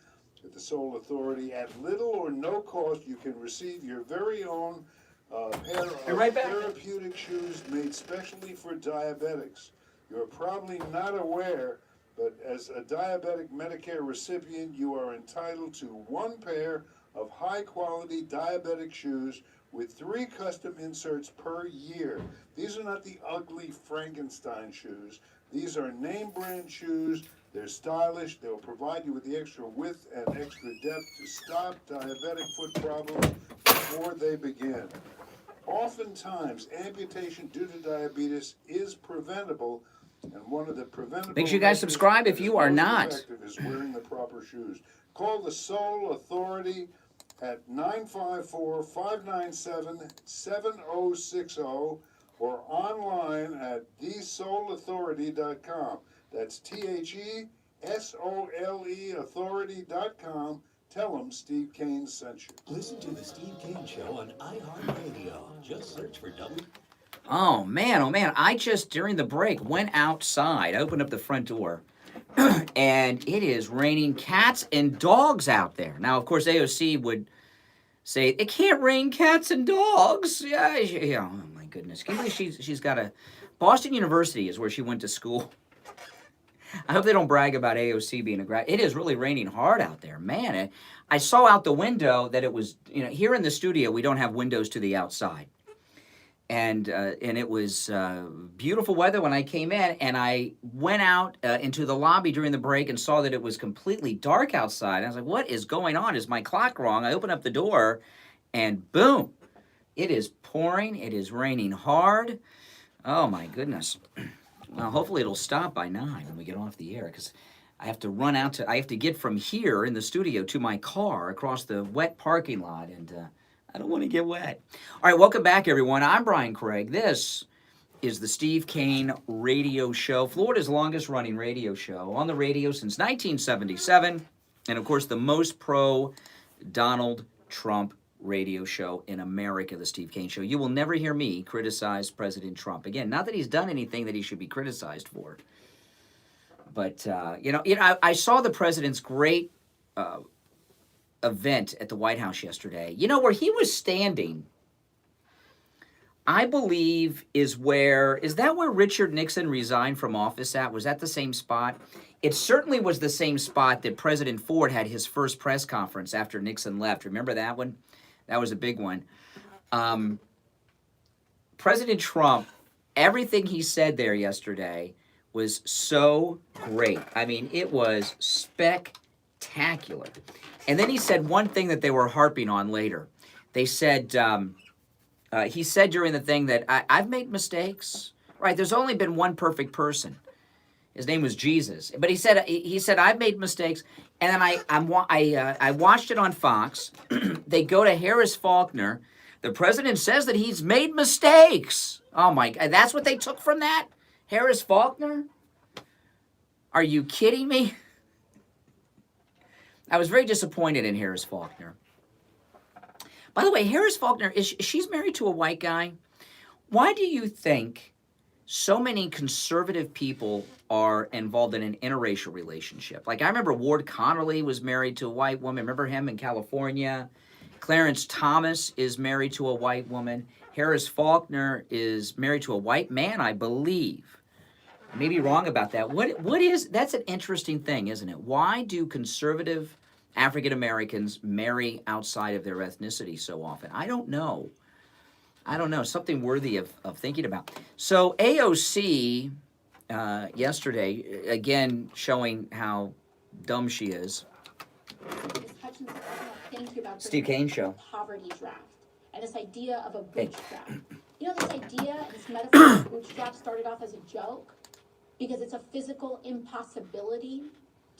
At the Soul Authority, at little or no cost, you can receive your very own pair of therapeutic shoes made specially for diabetics. You're probably not aware, but as a diabetic Medicare recipient, you are entitled to one pair of high-quality diabetic shoes with 3 custom inserts per year. These are not the ugly Frankenstein shoes. These are name-brand shoes. They're stylish. They'll provide you with the extra width and extra depth to stop diabetic foot problems before they begin. Oftentimes, amputation due to diabetes is preventable, and one of the preventable Make sure you guys subscribe if you are not. Is wearing the proper shoes. Call the Soul Authority at 954-597-7060 or online at thesoulauthority.com. That's TheSole authority.com. Tell them Steve Kane sent you. Listen to the Steve Kane Show on iHeartRadio. Just search for Oh, man. I just, during the break, went outside. I opened up the front door, and it is raining cats and dogs out there. Now, of course, AOC would say, it can't rain cats and dogs. Yeah, oh, my goodness. She's got a... Boston University is where she went to school. I hope they don't brag about AOC being a grad. It is really raining hard out there. Man, I saw out the window that it was, here in the studio, we don't have windows to the outside. And it was beautiful weather when I came in, and I went out into the lobby during the break and saw that it was completely dark outside. I was like, what is going on? Is my clock wrong? I opened up the door, and boom, it is pouring. It is raining hard. Oh, my goodness. Well, hopefully it'll stop by 9 when we get off the air, because I have to I have to get from here in the studio to my car across the wet parking lot, and I don't want to get wet. All right, welcome back, everyone. I'm Brian Craig. This is the Steve Kane Radio Show, Florida's longest-running radio show, on the radio since 1977, and, of course, the most pro-Donald Trump radio show in America, the Steve Kane Show. You will never hear me criticize President Trump. Again, not that he's done anything that he should be criticized for, but, I saw the president's great event at the White House yesterday. Where he was standing, I believe is that where Richard Nixon resigned from office at? Was that the same spot? It certainly was the same spot that President Ford had his first press conference after Nixon left. Remember that one? That was a big one. President Trump, everything he said there yesterday was so great. I mean, it was spectacular. And then he said one thing that they were harping on later. They said, he said during the thing that I've made mistakes. Right, there's only been one perfect person. His name was Jesus. But he said I've made mistakes. And then I watched it on Fox. They go to Harris Faulkner. The president says that he's made mistakes. Oh, my God. That's what they took from that? Harris Faulkner? Are you kidding me? I was very disappointed in Harris Faulkner. By the way, Harris Faulkner, she's married to a white guy. Why do you think so many conservative people are involved in an interracial relationship? Like, I remember Ward Connerly was married to a white woman. Remember him in California? Clarence Thomas is married to a white woman. Harris Faulkner is married to a white man, I believe. I may be wrong about that. That's an interesting thing, isn't it? Why do conservative African Americans marry outside of their ethnicity so often? I don't know. Something worthy of thinking about. So AOC yesterday, again, showing how dumb she is. Steve Kane Show. Poverty draft and this idea of a bootstrap. This idea, this metaphor of bootstrap started off as a joke because it's a physical impossibility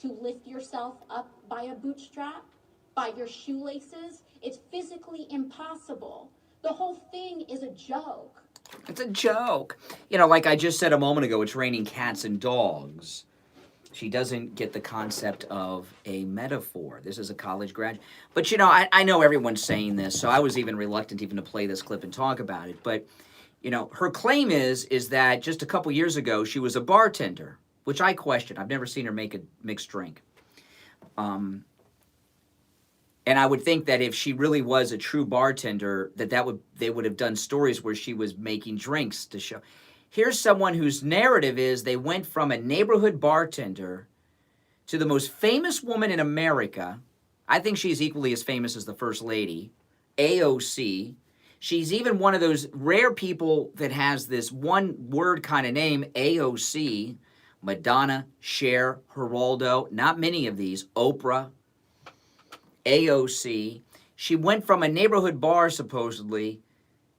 to lift yourself up by a bootstrap, by your shoelaces. It's physically impossible. The whole thing is a joke. It's a joke. Like I just said a moment ago, it's raining cats and dogs. She doesn't get the concept of a metaphor. This is a college grad. But, I know everyone's saying this, so I was even reluctant even to play this clip and talk about it. But, her claim is that just a couple years ago, she was a bartender, which I question. I've never seen her make a mixed drink. And I would think that if she really was a true bartender, they would have done stories where she was making drinks to show. Here's someone whose narrative is they went from a neighborhood bartender to the most famous woman in America. I think she's equally as famous as the First Lady, AOC. She's even one of those rare people that has this one-word kind of name, AOC. Madonna, Cher, Geraldo, not many of these, Oprah, AOC. She went from a neighborhood bar, supposedly,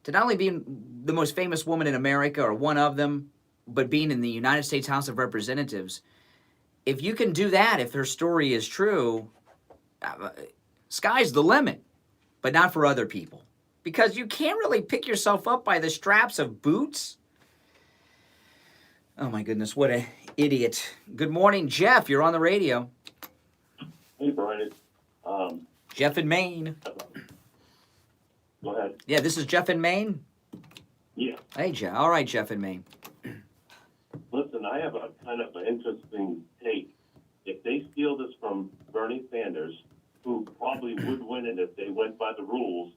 to not only being the most famous woman in America, or one of them, but being in the United States House of Representatives. If you can do that, if her story is true, sky's the limit, but not for other people. Because you can't really pick yourself up by the straps of boots. Oh, my goodness, what an idiot. Good morning, Jeff. You're on the radio. Hey, Brian. Jeff in Maine. Go ahead. Yeah, this is Jeff in Maine. Yeah. Hey, Jeff. All right, Jeff in Maine. Listen, I have a kind of an interesting take. If they steal this from Bernie Sanders, who probably would win it if they went by the rules,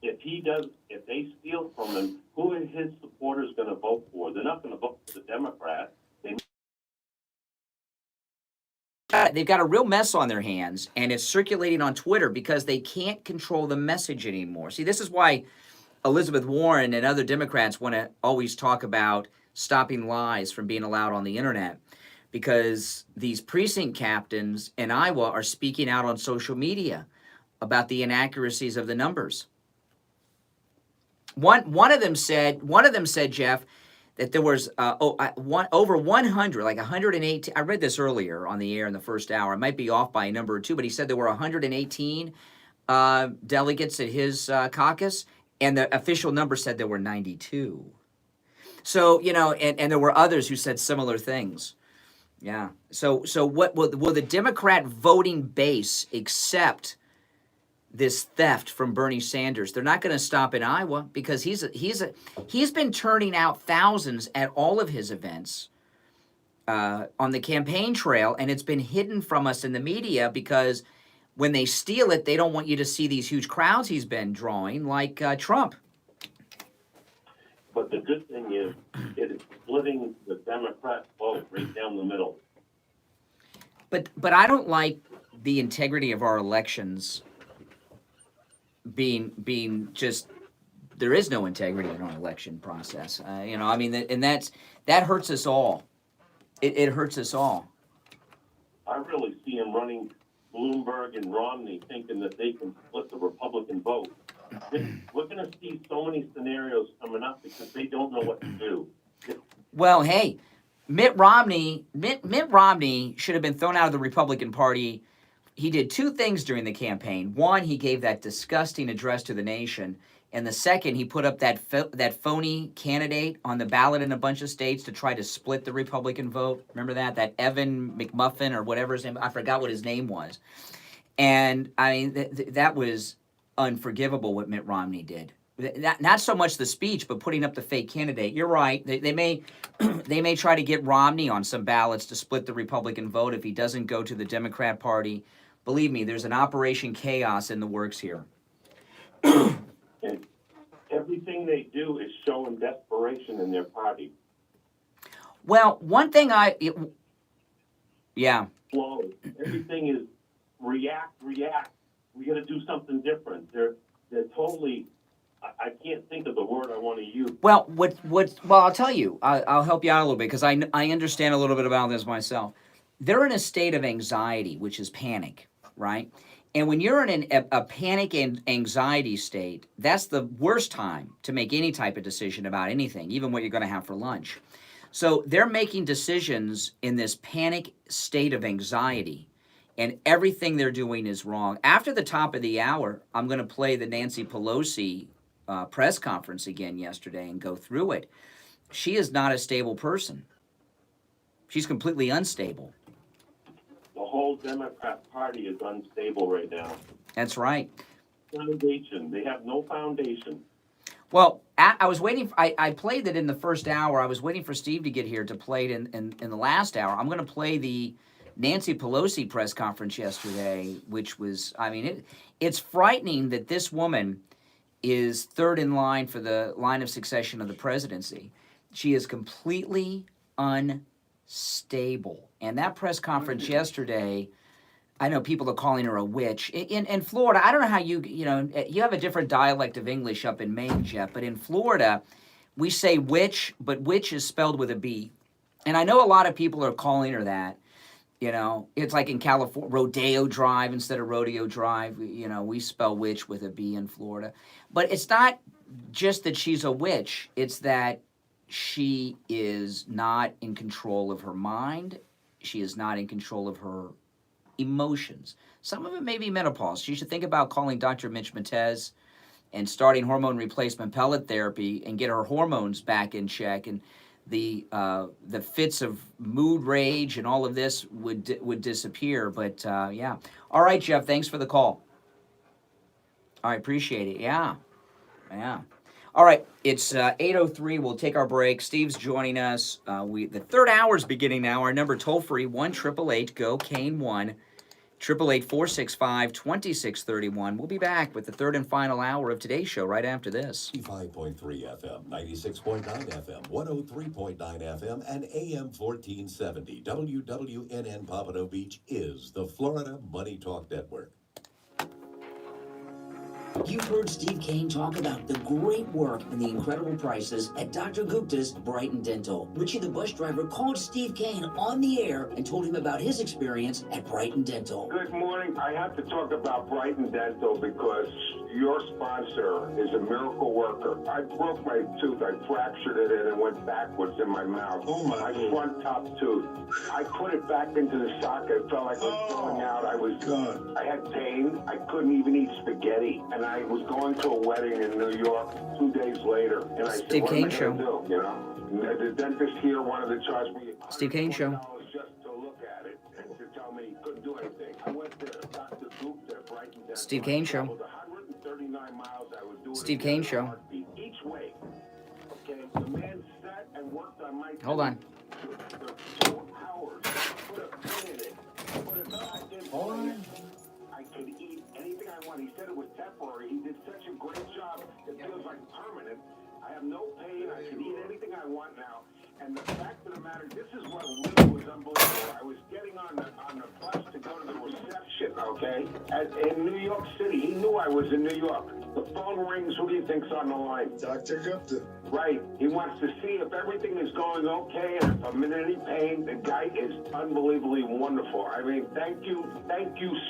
if they steal from him, who are his supporters going to vote for? They're not going to vote for the Democrats. They've got a real mess on their hands, and it's circulating on Twitter because they can't control the message anymore. See, this is why Elizabeth Warren and other Democrats want to always talk about stopping lies from being allowed on the internet, because these precinct captains in Iowa are speaking out on social media about the inaccuracies of the numbers. One of them said, Jeff, that there was over 100, like 118. I read this earlier on the air in the first hour. I might be off by a number or two, but he said there were 118 delegates at his caucus, and the official number said there were 92. So, and there were others who said similar things. Yeah. So what will the Democrat voting base accept this theft from Bernie Sanders? They're not going to stop in Iowa because he's been turning out thousands at all of his events on the campaign trail, and it's been hidden from us in the media because when they steal it, they don't want you to see these huge crowds he's been drawing, like Trump. But the good thing is, it is splitting the Democrat vote right down the middle. But I don't like the integrity of our elections being just, there is no integrity in our election process. And that hurts us all. It hurts us all. I really see him running Bloomberg and Romney thinking that they can split the Republican vote. We're going to see so many scenarios coming up because they don't know what to do. Well, hey, Mitt Romney should have been thrown out of the Republican Party. He did two things during the campaign. One, he gave that disgusting address to the nation. And the second, he put up that phony candidate on the ballot in a bunch of states to try to split the Republican vote. Remember that? That Evan McMuffin or whatever his name, I forgot what his name was. And I mean, that was unforgivable what Mitt Romney did. Not so much the speech, but putting up the fake candidate. You're right. They may try to get Romney on some ballots to split the Republican vote if he doesn't go to the Democrat Party. Believe me, there's an Operation Chaos in the works here. And everything they do is showing desperation in their party. Well, one thing yeah. Slow. Everything is react. We got to do something different. They're totally. I can't think of the word I want to use. Well, well, I'll tell you. I'll help you out a little bit because I understand a little bit about this myself. They're in a state of anxiety, which is panic, right? And when you're in a panic and anxiety state, that's the worst time to make any type of decision about anything, even what you're going to have for lunch. So they're making decisions in this panic state of anxiety, and everything they're doing is wrong. After the top of the hour, I'm going to play the Nancy Pelosi press conference again yesterday and go through it. She is not a stable person. She's completely unstable. The whole Democrat Party is unstable right now. That's right. Foundation. They have no foundation. Well, I was waiting. I played it in the first hour. I was waiting for Steve to get here to play it in the last hour. I'm going to play the Nancy Pelosi press conference yesterday, which was, I mean, it's frightening that this woman is third in line for the line of succession of the presidency. She is completely unstable. And that press conference yesterday, I know people are calling her a witch. In Florida, I don't know how you have a different dialect of English up in Maine, Jeff, but in Florida, we say witch, but witch is spelled with a B. And I know a lot of people are calling her that. It's like in California, Rodeo Drive instead of Rodeo Drive. We spell witch with a B in Florida. But it's not just that she's a witch. It's that she is not in control of her mind. She is not in control of her emotions. Some of it may be menopause. She should think about calling Dr. Mitch Matez and starting hormone replacement pellet therapy and get her hormones back in check. And the fits of mood rage and all of this would disappear. But yeah. All right, Jeff, thanks for the call. I appreciate it. Yeah. Yeah. All right. It's 8:03. We'll take our break. Steve's joining us. The third hour is beginning now. Our number toll free 1-888-GO-CANE1. 888-465-2631. We'll be back with the third and final hour of today's show right after this. 95.3 FM, 96.9 FM, 103.9 FM, and AM 1470. WWNN Pompano Beach is the Florida Money Talk Network. You've heard Steve Kane talk about the great work and the incredible prices at Dr. Gupta's Brighton Dental. Richie the bus driver called Steve Kane on the air and told him about his experience at Brighton Dental. Good morning. I have to talk about Brighton Dental because your sponsor is a miracle worker. I broke my tooth. I fractured it and it went backwards in my mouth. Oh, my front top tooth. I put it back into the socket. It felt like it was falling out. I had pain. I couldn't even eat spaghetti. And I was going to a wedding in New York 2 days later. And I said, Steve what Kane am I Show. going to do? You know? And the dentist here wanted to charge me Steve Kane Show. just to look at it and to tell me he couldn't do anything. I went to Dr. Gupta at Brighton Dental. Steve Kane Show. 139 miles. I was doing Steve Kane Show. each way. Okay, the man sat and worked on my Hold on. for 2 hours. Put a pin in it. Put it back in. I could eat anything I want. He said it was temporary. He did such a great job. It feels like permanent. I have no pain. I can eat anything I want now. And the fact of the matter, this is what really was unbelievable. I was getting on the bus to go to the reception, okay, in New York City. He knew I was in New York. The phone rings. Who do you think's on the line? Dr. Gupta. Right. He wants to see if everything is going okay and if I'm in any pain. The guy is unbelievably wonderful. I mean, thank you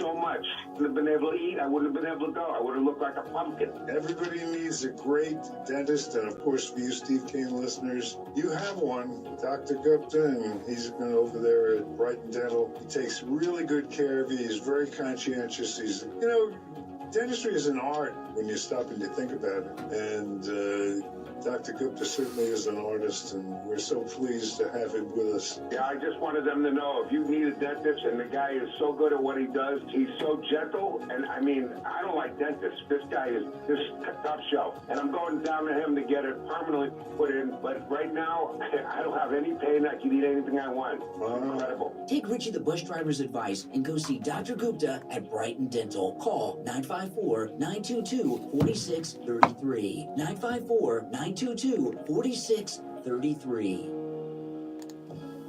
so much. I wouldn't have been able to eat. I wouldn't have been able to go. I would have looked like a pumpkin. Everybody needs a great dentist, and of course, for you Steve Kane listeners, you have one, Dr. Gupta, and he's been over there at Brighton Dental. He takes really good care of you. He's very conscientious. Dentistry is an art when you stop and you think about it. And Dr. Gupta certainly is an artist, and we're so pleased to have him with us. Yeah, I just wanted them to know if you need a dentist, and the guy is so good at what he does, he's so gentle, and I mean, I don't like dentists. This guy is this top shelf, and I'm going down to him to get it permanently put in, but right now, I don't have any pain. I can eat anything I want. Incredible. Take Richie the bus driver's advice and go see Dr. Gupta at Brighton Dental. Call 954-922-4633. 954-922-4633.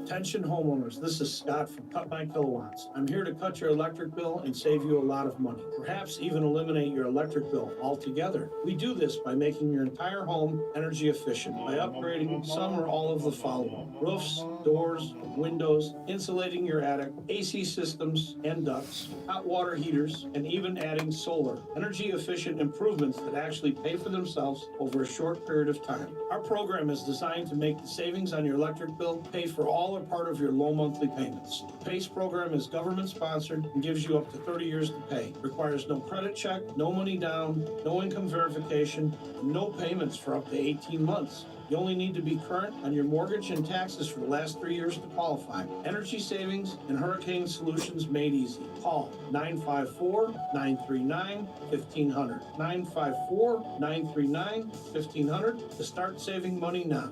Attention homeowners, this is Scott from Cut My Kilowatts. I'm here to cut your electric bill and save you a lot of money. Perhaps even eliminate your electric bill altogether. We do this by making your entire home energy efficient by upgrading some or all of the following: roofs, doors, windows, insulating your attic, AC systems and ducts, hot water heaters, and even adding solar. Energy efficient improvements that actually pay for themselves over a short period of time. Our program is designed to make the savings on your electric bill pay for all or part of your low monthly payments. The PACE program is government sponsored and gives you up to 30 years to pay. Requires no credit check, no money down, no income verification, and no payments for up to 18 months. You only need to be current on your mortgage and taxes for the last 3 years to qualify. Energy savings and hurricane solutions made easy. Call 954-939-1500. 954-939-1500 to start saving money now.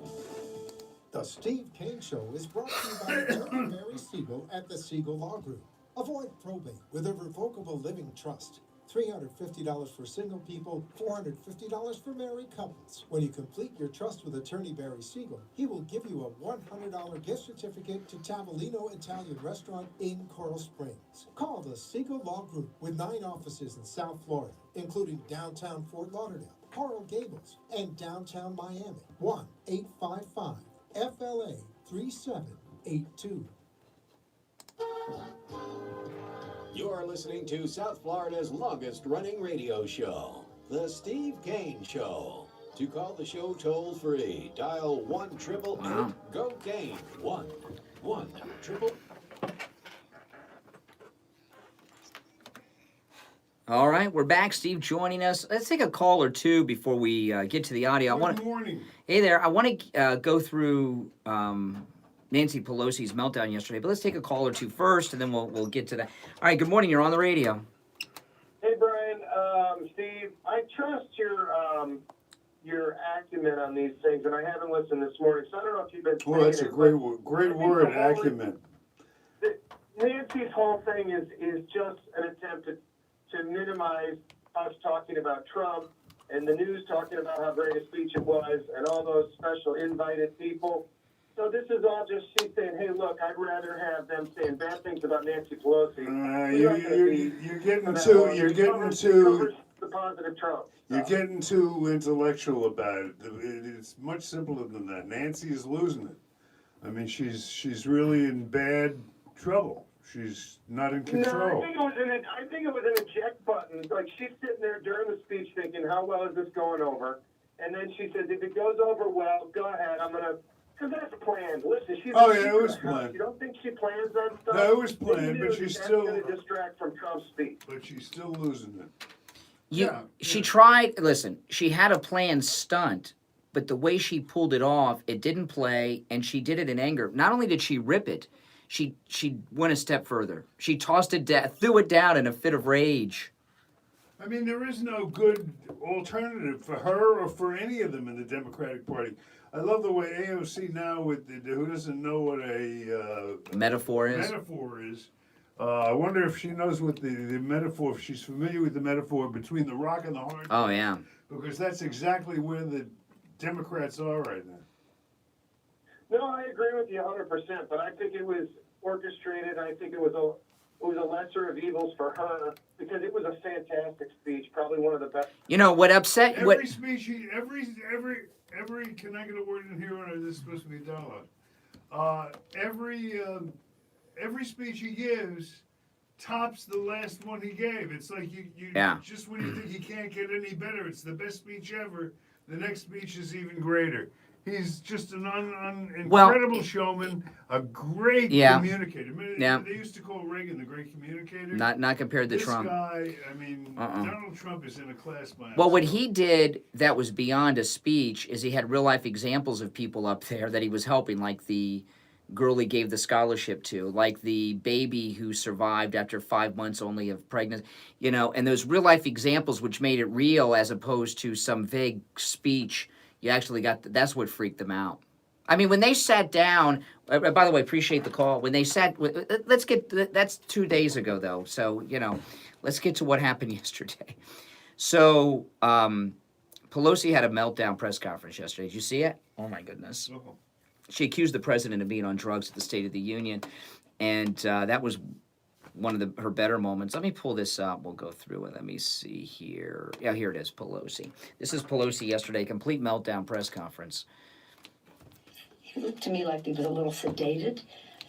The Steve Kane Show is brought to you by Attorney Mary Siegel at the Siegel Law Group. Avoid probate with a revocable living trust. $350 for single people, $450 for married couples. When you complete your trust with Attorney Barry Siegel, he will give you a $100 gift certificate to Tavolino Italian Restaurant in Coral Springs. Call the Siegel Law Group with 9 offices in South Florida, including downtown Fort Lauderdale, Coral Gables, and downtown Miami. 1-855-FLA-3782. You're listening to South Florida's longest-running radio show, The Steve Kane Show. To call the show toll-free, dial 1-888-GO-KANE. 1-888. All right, we're back. Steve joining us. Let's take a call or two before we get to the audio. Good morning. Hey there. I want to go through Nancy Pelosi's meltdown yesterday, but let's take a call or two first, and then we'll get to that. All right, good morning. You're on the radio. Hey, Brian. man. Steve, I trust your acumen on these things, and I haven't listened this morning, so I don't know if you've been saying Well, that's a it, great, but great I think word, the whole- acumen. Nancy's whole thing is just an attempt to minimize us talking about Trump and the news talking about how great a speech it was and all those special invited people. So this is all just she saying, hey, look, I'd rather have them saying bad things about Nancy Pelosi. You're getting too the positive Trump. You're getting too intellectual about it. It's much simpler than that. Nancy is losing it. I mean, she's really in bad trouble. She's not in control. No, I think it was an eject button. Like, she's sitting there during the speech thinking, how well is this going over? And then she says, if it goes over well, go ahead. I'm gonna. Because that's planned. Listen, she's. Oh yeah, it was planned. You don't think she plans that stuff? No, it was planned, but she's still. That's going to distract from Trump's speech. But she's still losing it. She tried. Listen, she had a planned stunt, but the way she pulled it off, it didn't play, and she did it in anger. Not only did she rip it, she went a step further. She tossed it down, threw it down in a fit of rage. I mean, there is no good alternative for her or for any of them in the Democratic Party. I love the way AOC now, with who doesn't know what a metaphor is. Metaphor is. I wonder if she knows what the metaphor, if she's familiar with the metaphor between the rock and the hard. Oh, yeah. Because that's exactly where the Democrats are right now. No, I agree with you 100%, but I think it was orchestrated. I think it was a lesser of evils for her because it was a fantastic speech, probably one of the best. You know what upset? Every speech, every. Can I get a word in here? Or is this supposed to be a dialogue? Every speech he gives tops the last one he gave. It's like you just when you think he can't get any better, it's the best speech ever. The next speech is even greater. He's just an incredible showman, a great communicator. They used to call Reagan the great communicator. Not compared to Trump. This guy, I mean, Donald Trump is in a class by himself. Well, what he did that was beyond a speech is he had real life examples of people up there that he was helping, like the girl he gave the scholarship to, like the baby who survived after 5 months only of pregnancy, and those real life examples which made it real as opposed to some vague speech. You actually that's what freaked them out. I mean, when they sat down, by the way, appreciate the call. When they that's 2 days ago though. So, let's get to what happened yesterday. So, Pelosi had a meltdown press conference yesterday. Did you see it? Oh my goodness. She accused the president of being on drugs at the State of the Union, and that was one of her better moments. Let me pull this up. We'll go through it. Let me see here. Yeah, here it is, Pelosi. This is Pelosi yesterday, complete meltdown press conference. He looked to me like he was a little sedated.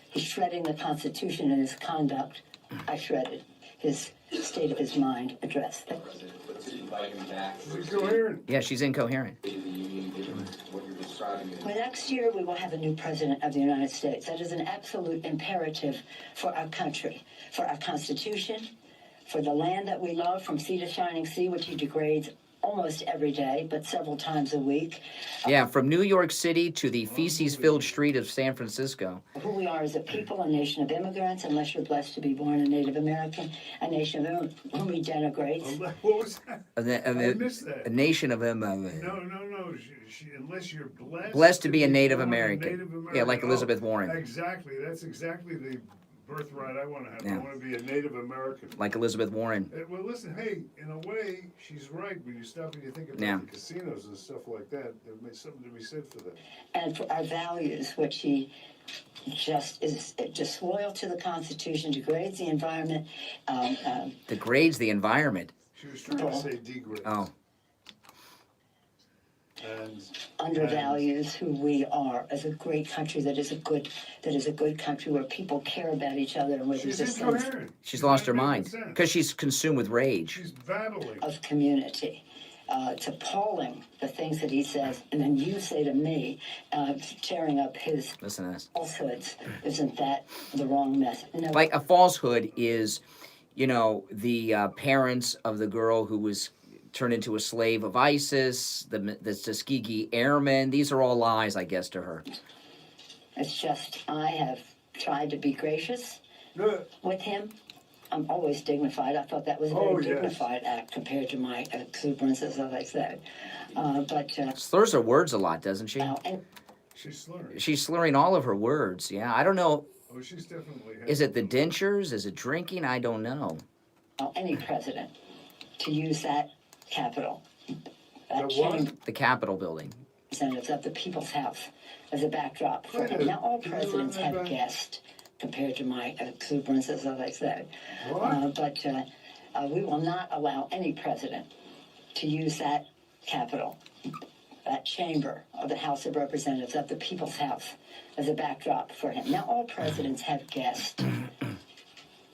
He's shredding the Constitution in his conduct. I shredded his state of his mind address. Yeah, she's incoherent. Well, next year we will have a new president of the United States. That is an absolute imperative for our country, for our Constitution, for the land that we love from sea to shining sea, which he degrades almost every day, but several times a week. Yeah, from New York City to the feces-filled street of San Francisco. Who we are as a people, a nation of immigrants, unless you're blessed to be born a Native American, a nation of whom he denigrates. What was that? I missed that. A nation of immigrants. No. Unless you're blessed to be a Native American. Native American. Yeah, like Elizabeth Warren. Exactly. That's exactly the birthright I want to have. I want to be a Native American. Like Elizabeth Warren. Well, listen, hey, in a way, she's right when you stop and you think about the casinos and stuff like that. There's something to be said for that. And for our values, which he just is disloyal to the Constitution, degrades the environment. Degrades the environment. She was trying to say degrades. Oh. Undervalues who we are as a great country that is a good country where people care about each other and where there's a sense She's lost her mind because she's consumed with rage. She's battling of community. It's appalling the things that he says, and then you say to me, tearing up his falsehoods. Isn't that the wrong message? No. Like a falsehood is, the parents of the girl who was turned into a slave of ISIS, the Tuskegee Airmen. These are all lies, I guess, to her. It's just, I have tried to be gracious with him. I'm always dignified. I thought that was a very dignified act compared to my exuberance, as I said. Slurs her words a lot, doesn't she? She's slurring. She's slurring all of her words. Yeah, I don't know. Oh, she's definitely. Is it the dentures? Is it drinking? I don't know. Any president to use that Capitol, that The Capitol building. Representatives of the People's House as a backdrop for him. Now, all presidents have guests compared to my exuberance, as I said. We will not allow any president to use that Capitol, that chamber of the House of Representatives of the People's House as a backdrop for him. Now, all presidents have guests,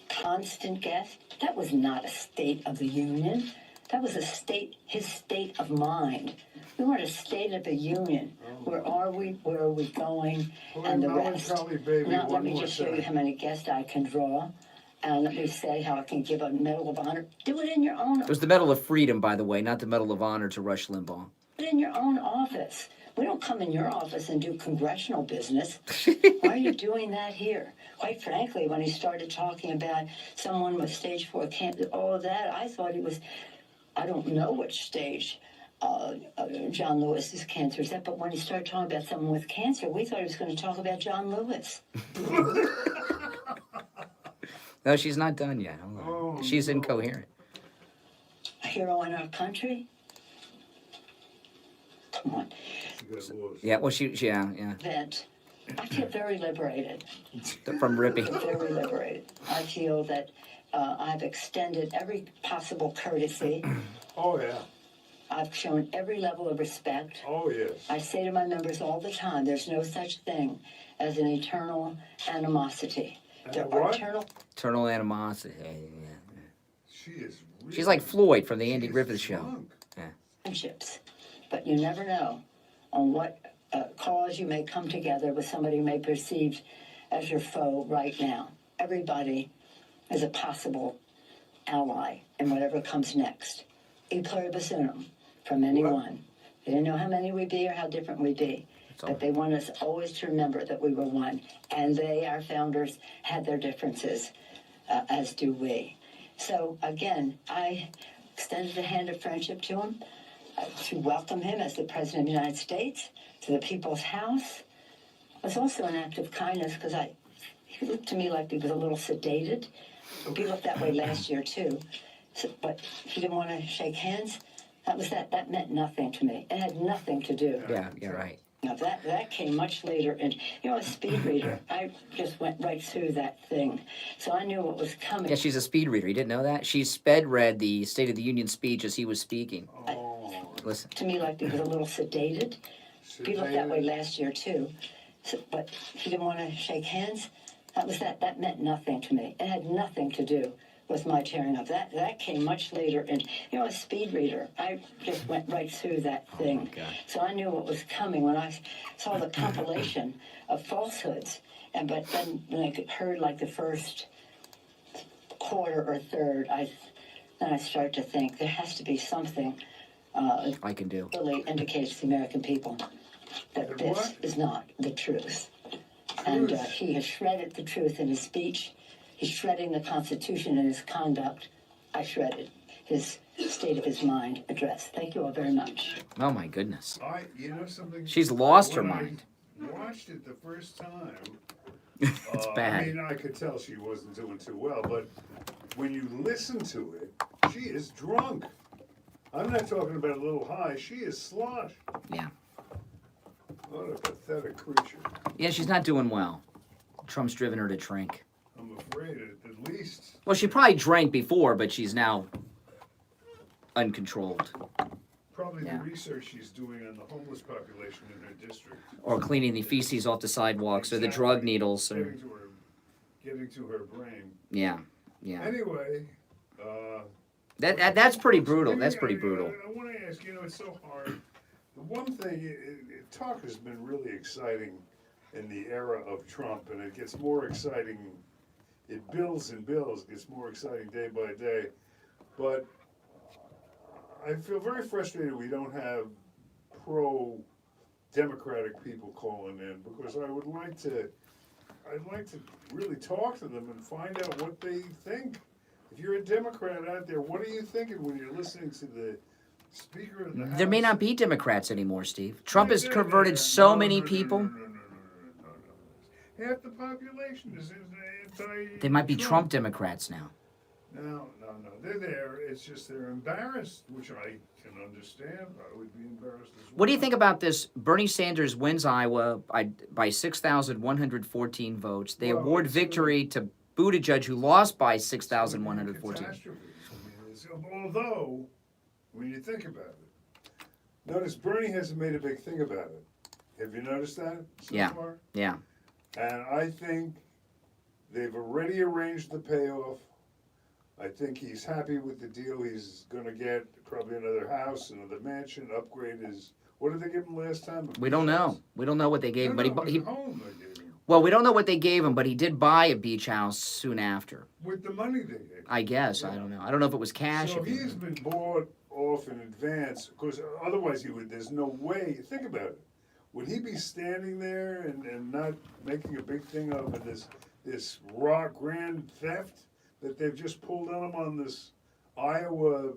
constant guests. That was not a State of the Union. That was his state of mind. We want a State of the Union. Where are we? Where are we going? And the rest. Now, let me just show you how many guests I can draw. And let me say how I can give a Medal of Honor. Do it in your own. It was the Medal of Freedom, by the way, not the Medal of Honor to Rush Limbaugh. Do it in your own office. We don't come in your office and do congressional business. Why are you doing that here? Quite frankly, when he started talking about someone with stage 4 cancer, all of that, I thought he was, I don't know which stage John Lewis's cancer is at, but when he started talking about someone with cancer, we thought he was going to talk about John Lewis. No, she's not done yet. Hold on. She's incoherent. A hero in our country? Come on. Yeah, well, yeah. That I feel very liberated. From Rippy. Very liberated. I feel that I've extended every possible courtesy. Oh, yeah. I've shown every level of respect. Oh, yes. I say to my members all the time, there's no such thing as an eternal animosity. There are Eternal animosity. Yeah. She is really, she's like Floyd from the Andy Griffith Show. Yeah. Friendships. But you never know on what cause you may come together with somebody you may perceive as your foe right now. Everybody is a possible ally in whatever comes next. E pluribus unum, from anyone. They didn't know how many we'd be or how different we'd be. But they want us always to remember that we were one. And they, our founders, had their differences, as do we. So, again, I extended a hand of friendship to him, to welcome him as the President of the United States, to the People's House. It was also an act of kindness because he looked to me like he was a little sedated. He looked that way last year, too. So, but he didn't want to shake hands. That meant nothing to me. It had nothing to do. Yeah, you're right. Now that came much later, and a speed reader. I just went right through that thing, so I knew what was coming. Yeah, she's a speed reader. You didn't know that? She sped read the State of the Union speech as he was speaking. Listen. To me, like he was a little sedated. He looked that way last year too, so, but he didn't want to shake hands. That meant nothing to me. It had nothing to do with my tearing up. That came much later, and a speed reader. I just went right through that thing, so I knew what was coming when I saw the compilation of falsehoods. But then when I heard like the first quarter or third, then I started to think there has to be something I can do. Really indicates to the American people that this is not the truth. And he has shredded the truth in his speech. He's shredding the Constitution in his conduct. I shredded his state of his mind address. Thank you all very much. Oh, my goodness. You know something? She's lost her mind. I watched it the first time. It's bad. I mean, I could tell she wasn't doing too well, but when you listen to it, she is drunk. I'm not talking about a little high. She is sloshed. Yeah. What a pathetic creature. Yeah, she's not doing well. Trump's driven her to drink. I'm afraid at least. Well, she probably drank before, but she's now uncontrolled. Probably the research she's doing on the homeless population in her district. Or cleaning the feces off the sidewalks or the drug needles. Or... Getting to her brain. Yeah. Anyway. That's pretty brutal. That's pretty brutal. I want to ask, it's so hard. The one thing, talk has been really exciting in the era of Trump, and it gets more exciting. It builds and builds, gets more exciting day by day. But I feel very frustrated we don't have pro-democratic people calling in, because I'd like to really talk to them and find out what they think. If you're a Democrat out there, what are you thinking when you're listening to the Speaker of the House? There may not be Democrats anymore, Steve. Trump has converted so many people. Half the population is anti. They might be Trump Democrats now. No. They're there. It's just they're embarrassed, which I can understand. I would be embarrassed as well. What do you think about this? Bernie Sanders wins Iowa by 6,114 votes. They award victory to Buttigieg, who lost by 6,114. Although, when you think about it, notice Bernie hasn't made a big thing about it. Have you noticed that so far? Yeah. And I think they've already arranged the payoff. I think he's happy with the deal. He's going to get probably another house, another mansion, upgrade his. What did they give him last time? We don't know. We don't know what they gave him, but he home they gave him. Well, we don't know what they gave him, but he did buy a beach house soon after. With the money they gave him. I guess. I don't know. I don't know if it was cash. So he's been bought off in advance, because otherwise he would. There's no way. Think about it. Would he be standing there and not making a big thing of this raw grand theft that they've just pulled on him on this Iowa,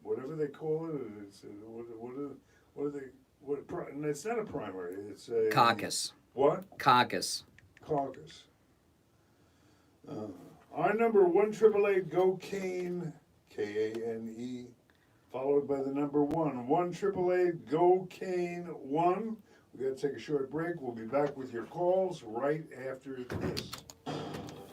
whatever they call it? It's it's not a primary. It's a Caucus. What? Caucus. Caucus. Our number 1-888-GO-CANE, KANE, followed by the number 1-888-GO-CANE-1. We got to take a short break. We'll be back with your calls right after this.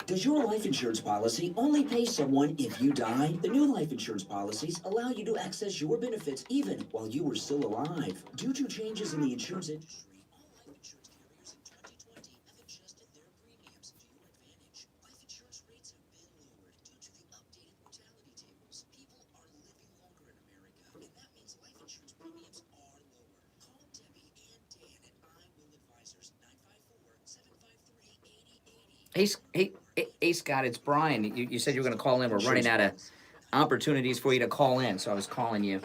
Does your life insurance policy only pay someone if you die? The new life insurance policies allow you to access your benefits even while you were still alive. Due to changes in the insurance industry, all life insurance carriers in 2020 have adjusted their premiums to your advantage. Life insurance rates have been lowered due to the updated mortality tables. People are living longer in America, and that means life insurance premiums are lower. Call Debbie and Dan at I Will Advisors, 954-753-8080. Hey, Scott, it's Brian. You said you were going to call in. We're running out of opportunities for you to call in, so I was calling you.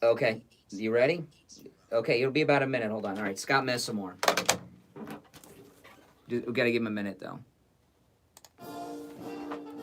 Okay, you ready? Okay, it'll be about a minute. Hold on. All right, Scott Messamore. We got to give him a minute, though.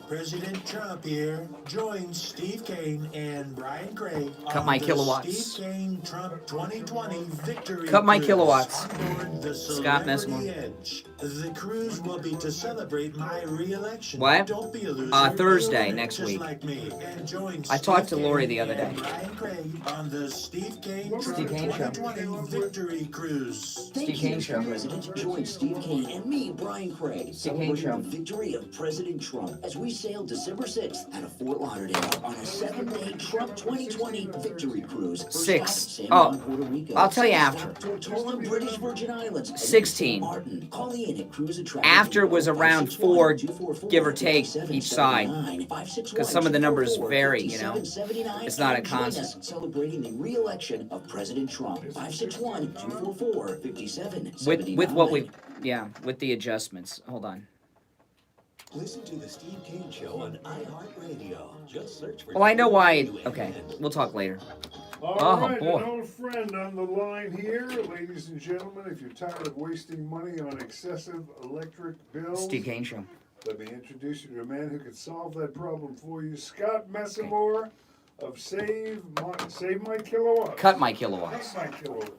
President Trump here joins Steve Kane and Brian Craig Cut on my the kilowatts. Steve Kane Trump 2020 victory Cut my cruise kilowatts. on board the Scott Celebrity Messamore. Edge. The cruise will be to celebrate my re-election. What? Don't be a loser. Thursday Be a winner, next just week. like me. And join I talked to Steve Lori Kane the other day. and Brian Craig on the Steve Kane Steve Trump Kane Show. 2020 victory cruise. Thank you, Mr. President. Join Steve Kane and me, Brian Craig, celebrating the victory of President Trump as we sail December 6th out of Fort Lauderdale on a 7-day Trump 2020 victory cruise. First Six. stop, San Oh, Juan, Puerto Rico. I'll tell you Second after. stop, Tortola, British Virgin Islands. And then 16. St. Martin. Call in at Cruise Attraction. After was around 4, give or take, each side. Because some of the numbers vary, you know. It's not a constant. Celebrating the re-election of President Trump. 561-244-5779. With what we, with the adjustments. Hold on. Listen to the Steve Kane Show on iHeartRadio. Just search for. Oh, I know why. Okay, we'll talk later. All right, an old friend on the line here. Ladies and gentlemen, if you're tired of wasting money on excessive electric bills, Steve Kane Show. Let me introduce you to a man who could solve that problem for you. Scott Messamore of Save My Kilowatts. Cut my kilowatts. Cut my kilowatts.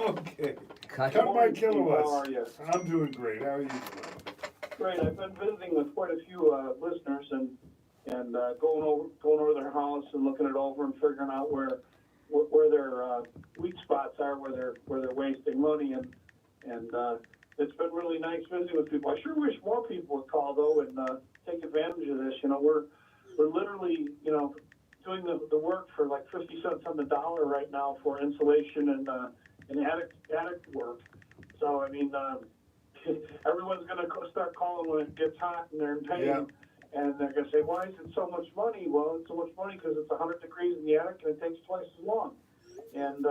Okay. Cut my kilowatts. How are you? I'm doing great. How are you doing? Great. I've been visiting with quite a few listeners and going over their house and looking it over and figuring out where their weak spots are, where they're wasting money, and it's been really nice visiting with people. I sure wish more people would call though and take advantage of this. You know, we're literally doing the work for like 50 cents on the dollar right now for insulation and attic work. So I mean. Everyone's going to start calling when it gets hot and they're in pain, and they're going to say, why is it so much money? Well, it's so much money because it's 100 degrees in the attic and it takes twice as long. And,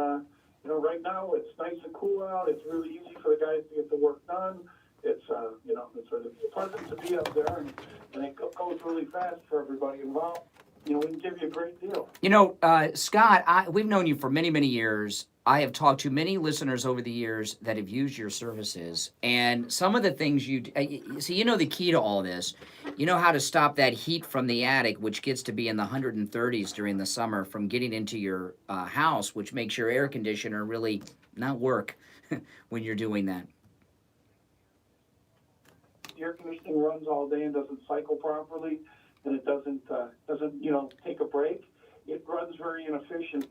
right now it's nice and cool out. It's really easy for the guys to get the work done. It's, it's pleasant to be up there, and it goes really fast for everybody involved. We can give you a great deal. Scott, we've known you for many, many years. I have talked to many listeners over the years that have used your services, and some of the things you see, the key to all this You know how to stop that heat from the attic, which gets to be in the 130s during the summer, from getting into your house, which makes your air conditioner really not work when you're doing that. The air conditioning runs all day and doesn't cycle properly, and it doesn't take a break. It runs very inefficient.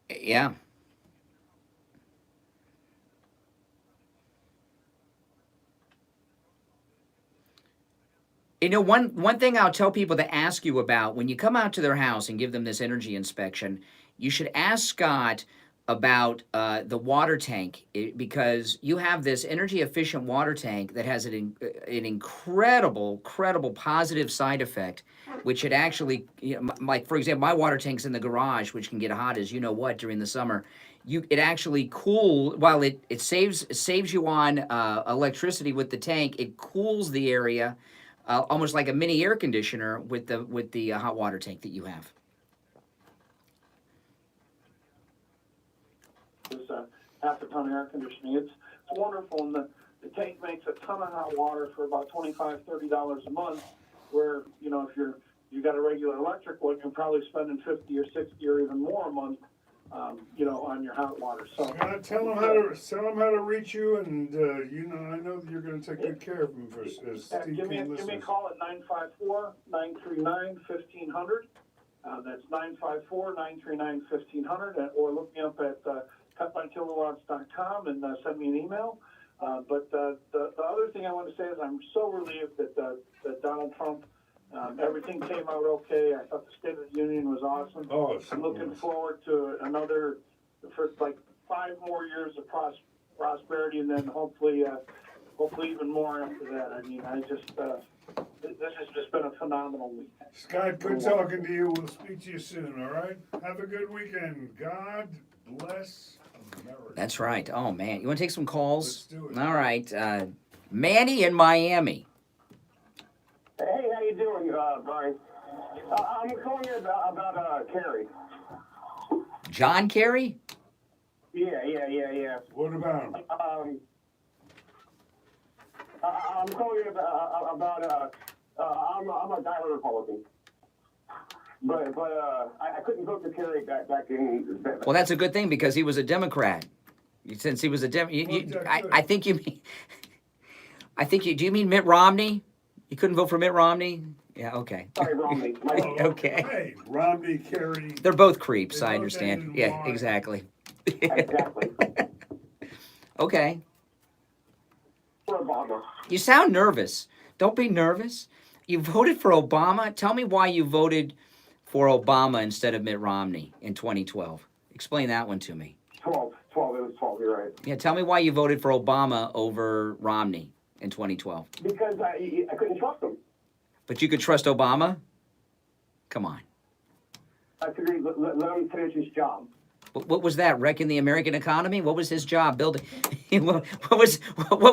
Yeah. You know, one thing I'll tell people to ask you about when you come out to their house and give them this energy inspection, you should ask Scott about the water tank, because you have this energy efficient water tank that has an incredible positive side effect, which it actually, like for example, my water tank's in the garage, which can get hot as you know what during the summer. It actually while it saves you on electricity with the tank, it cools the area. Almost like a mini air conditioner with the hot water tank that you have. It's half a ton of air conditioning. It's wonderful, and the tank makes a ton of hot water for about $25-$30 a month. Where if you got a regular electric one, you're probably spending $50 or $60 or even more a month. On your hot water. So tell them how to reach you, and I know that you're going to take good care of them. Give me a call at 954-939-1500. That's 954-939-1500, or look me up at cutbykilowatts.com and send me an email. But the other thing I want to say is I'm so relieved that Donald Trump. Everything came out okay. I thought the State of the Union was awesome. I'm looking forward to for like 5 more years of prosperity, and then hopefully even more after that. I mean, this has just been a phenomenal week. Scott, good talking to you. We'll speak to you soon, all right? Have a good weekend. God bless America. That's right. Oh, man. You want to take some calls? Let's do it. All right. Manny in Miami. Hey, how you doing, Brian? I'm calling you about Kerry. John Kerry? Yeah. What about him? I'm calling you about I'm a diehard Republican. But I couldn't vote for Kerry back in... Well, that's a good thing, because he was a Democrat. Since he was a Democrat... I think you mean... do you mean Mitt Romney? You couldn't vote for Mitt Romney? Yeah, okay. Sorry, Romney. Okay. Hey, Romney, Kerry. They're both creeps, I understand. Yeah, exactly. Exactly. Okay. For Obama. You sound nervous. Don't be nervous. You voted for Obama. Tell me why you voted for Obama instead of Mitt Romney in 2012. Explain that one to me. 12. It was 12, you're right. Yeah, tell me why you voted for Obama over Romney in 2012. Because I couldn't trust him. But you could trust Obama? Come on. I figured let him finish his job. What was that? Wrecking the American economy? What was his job? Building? what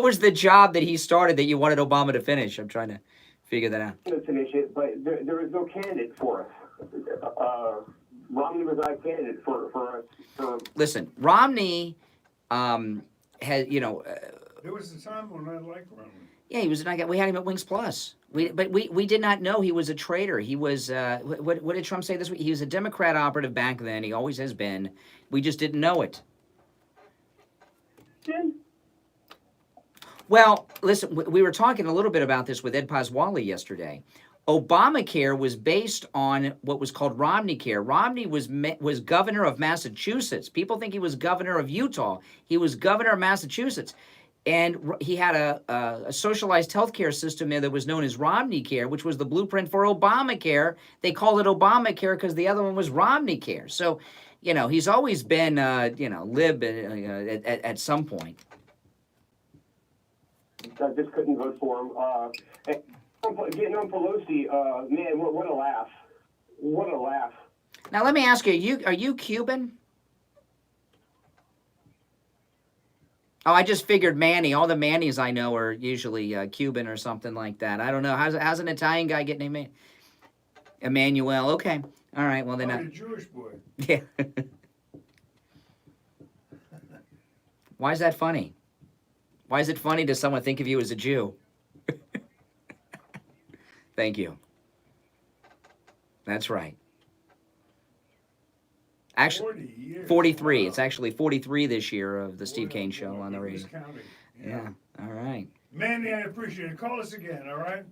was the job that he started that you wanted Obama to finish? I'm trying to figure that out. To finish it, but there was no candidate for us. Romney was not a candidate for us. Listen, Romney has, There was a time when I liked Romney. Yeah, he was. We had him at Wings Plus. But we did not know he was a traitor. He was. What did Trump say this week? He was a Democrat operative back then. He always has been. We just didn't know it. Well, listen. We were talking a little bit about this with Ed Pasquale yesterday. Obamacare was based on what was called Romney Care. Romney was governor of Massachusetts. People think he was governor of Utah. He was governor of Massachusetts. And he had a socialized health care system there that was known as Romney Care, which was the blueprint for Obamacare. They called it Obamacare because the other one was Romney Care. So, he's always been, lib at some point. I just couldn't vote for him. Getting on Pelosi, man, what a laugh. What a laugh. Now, let me ask you, are you Cuban? Oh, I just figured Manny. All the Mannies I know are usually Cuban or something like that. I don't know. How's an Italian guy get named Emmanuel? Okay. All right. Well, then. You're a Jewish boy. Yeah. Why is that funny? Why is it funny to someone think of you as a Jew? Thank you. That's right. Actually, 43. Wow. It's actually 43 this year of the Steve Kane Show on the radio. Yeah. All right. Manny, I appreciate it. Call us again, all right?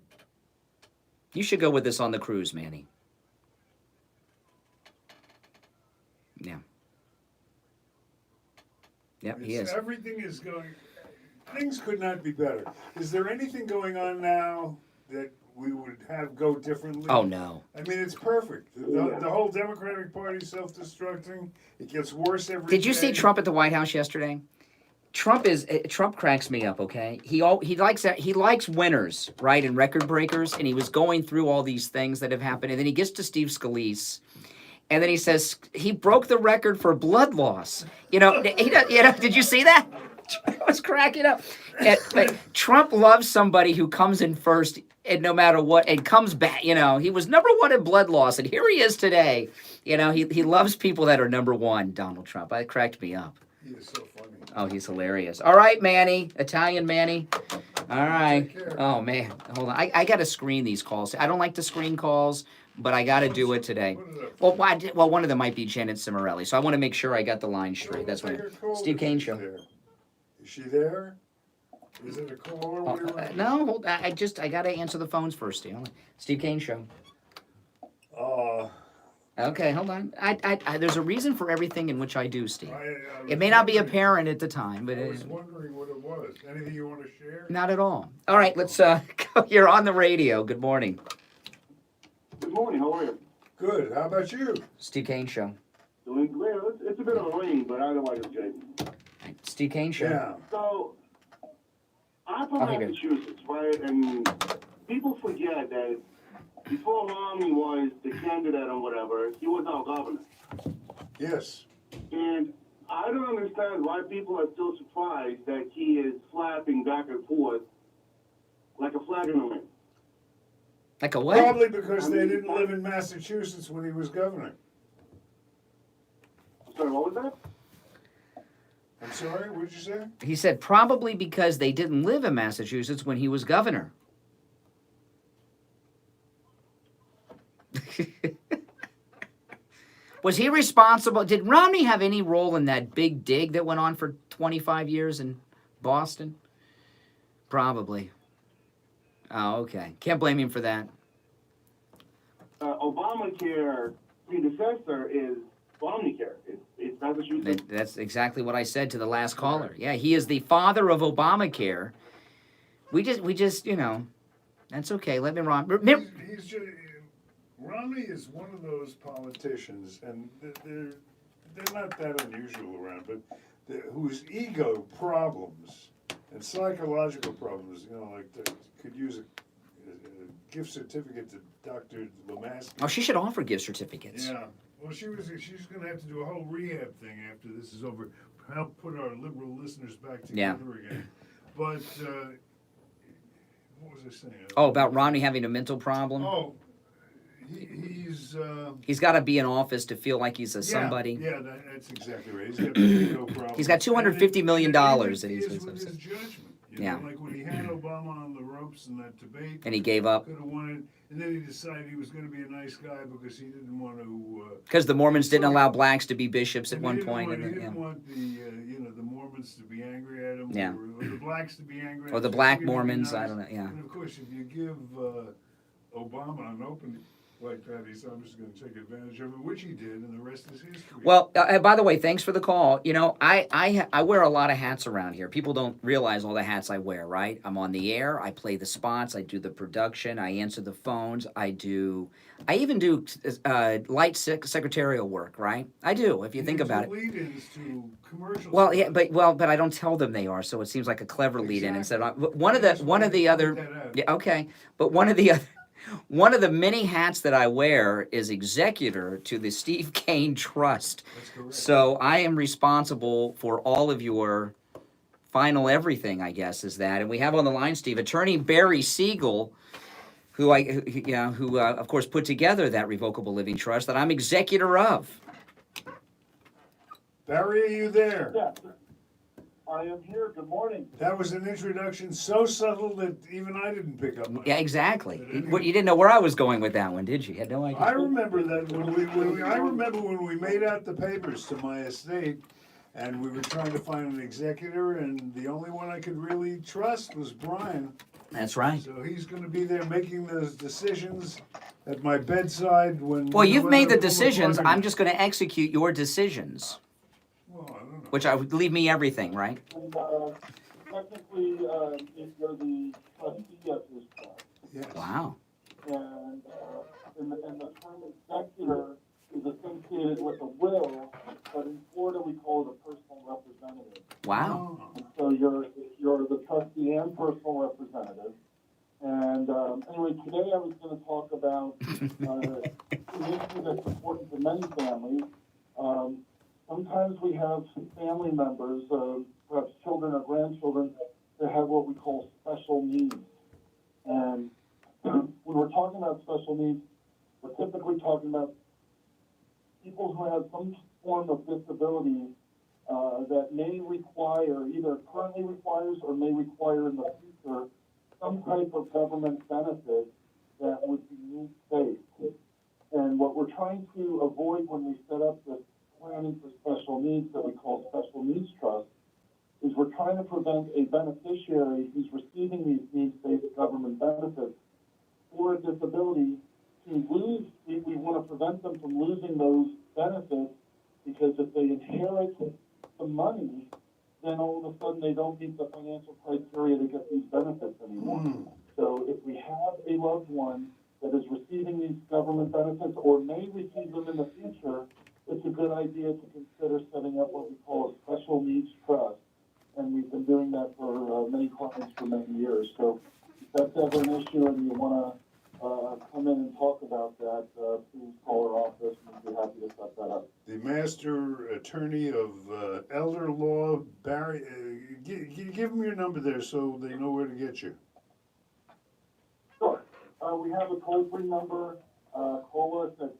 You should go with us on the cruise, Manny. Yeah. Yep, he is. Everything is going... Things could not be better. Is there anything going on now that we would have go differently? Oh, no. I mean, it's perfect. The whole Democratic Party is self-destructing. It gets worse every day. Did you see Trump at the White House yesterday? Trump cracks me up, okay? He likes winners, right, and record breakers, and he was going through all these things that have happened, and then he gets to Steve Scalise, and then he says he broke the record for blood loss. Did you see that? I was cracking up. But Trump loves somebody who comes in first, and no matter what, and comes back. He was number one in blood loss, and here he is today. He loves people that are number one. Donald Trump. That cracked me up. He is so funny. Oh, he's hilarious. All right, Manny, Italian Manny. All right. Oh man, hold on. I got to screen these calls. I don't like to screen calls, but I got to do it today. Well, one of them might be Janet Cimarelli, so I want to make sure I got the line straight. That's what Steve Kane Show. Is she there? Is it a caller? No, hold. I got to answer the phones first. Steve Kane Show. Okay, hold on. There's a reason for everything in which I do, Steve. It may not be apparent at the time, but I was wondering what it was. Anything you want to share? Not at all. All right, let's go. You're on the radio. Good morning. Good morning. How are you? Good. How about you? Steve Kane Show. Doing great. It's a bit of a rain, but otherwise it's good. Steve Kane Show. Yeah. So, I'm from Massachusetts, right? And people forget that before Romney was the candidate or whatever, he was our governor. Yes. And I don't understand why people are still surprised that he is flapping back and forth like a flag in the wind. Like a what? Probably because they didn't live in Massachusetts when he was governor. Sorry, what was that? I'm sorry, what did you say? He said probably because they didn't live in Massachusetts when he was governor. Was he responsible? Did Romney have any role in that big dig that went on for 25 years in Boston? Probably. Oh, okay. Can't blame him for that. Obamacare predecessor is Obamacare. It's Massachusetts. That's exactly what I said to the last caller. Yeah, he is the father of Obamacare. We just, that's okay. Let me Romney is one of those politicians, and they're not that unusual around, but whose ego problems and psychological problems, could use a gift certificate to Dr. Lemaski. Oh, she should offer gift certificates. Yeah. Well, she's going to have to do a whole rehab thing after this is over. Help put our liberal listeners back together again. But what was I saying? Oh, about Romney having a mental problem? Oh, he's got to be in office to feel like he's somebody. Yeah, that's exactly right. He's got ego problems. He's got $250 million that he's with his judgment. Like when he had Obama on the ropes in that debate. And he gave up. Could have won it. And then he decided he was going to be a nice guy because he didn't want to... Because the Mormons didn't allow blacks to be bishops at one point. He didn't want the Mormons to be angry at him. Yeah. Or the blacks to be angry at him. Or the black Mormons, I don't know, yeah. And of course, if you give Obama an open like that, he's obviously going to take advantage of it, which he did, and the rest is history. Well, by the way, thanks for the call. I wear a lot of hats around here. People don't realize all the hats I wear, right? I'm on the air, I play the spots, I do the production, I answer the phones, I even do light secretarial work, right? I do, if you think about it. Lead-ins to commercials. Well, yeah, but I don't tell them they are, so it seems like a clever lead-in. Instead, one of the many hats that I wear is executor to the Steve Kane Trust. That's correct. So I am responsible for all of your final everything, I guess, is that. And we have on the line, Steve, Attorney Barry Siegel, who of course put together that revocable living trust that I'm executor of. Barry, are you there? Yeah. I am here. Good morning. That was an introduction so subtle that even I didn't pick up on it. Yeah, exactly. You didn't know where I was going with that one, did you? You had no idea. I remember that when we made out the papers to my estate, and we were trying to find an executor, and the only one I could really trust was Brian. That's right. So he's going to be there making those decisions at my bedside when. Well, you've made the decisions. I'm just going to execute your decisions. Well, I don't know. Which would leave me everything, right? And, technically, you're the trustee of this trust. Yes. Wow. And the term executor is associated with a will, but in Florida we call it a personal representative. Wow. And so you're the trustee and personal representative. And anyway, today I was going to talk about an issue that's important to many families. Sometimes we have family members, perhaps children or grandchildren, that have what we call special needs. And when we're talking about special needs, we're typically talking about people who have some form of disability that may require, either currently requires or may require in the future, some type of government benefit that would be needs-based. And what we're trying to avoid when we set up this planning for special needs that we call special needs trust is we're trying to prevent a beneficiary who's receiving these needs-based government benefits for a disability to lose. We want to prevent them from losing those benefits, because if they inherit the money, then all of a sudden they don't meet the financial criteria to get these benefits anymore. So if we have a loved one that is receiving these government benefits or may receive them in the future, it's a good idea to consider setting up what we call a special needs trust. And we've been doing that for many clients for many years. So if that's ever an issue and you want to come in and talk about that, please call our office and we'd be happy to set that up. The master attorney of elder law, Barry, give them your number there so they know where to get you. Sure. We have a toll-free number. Call us at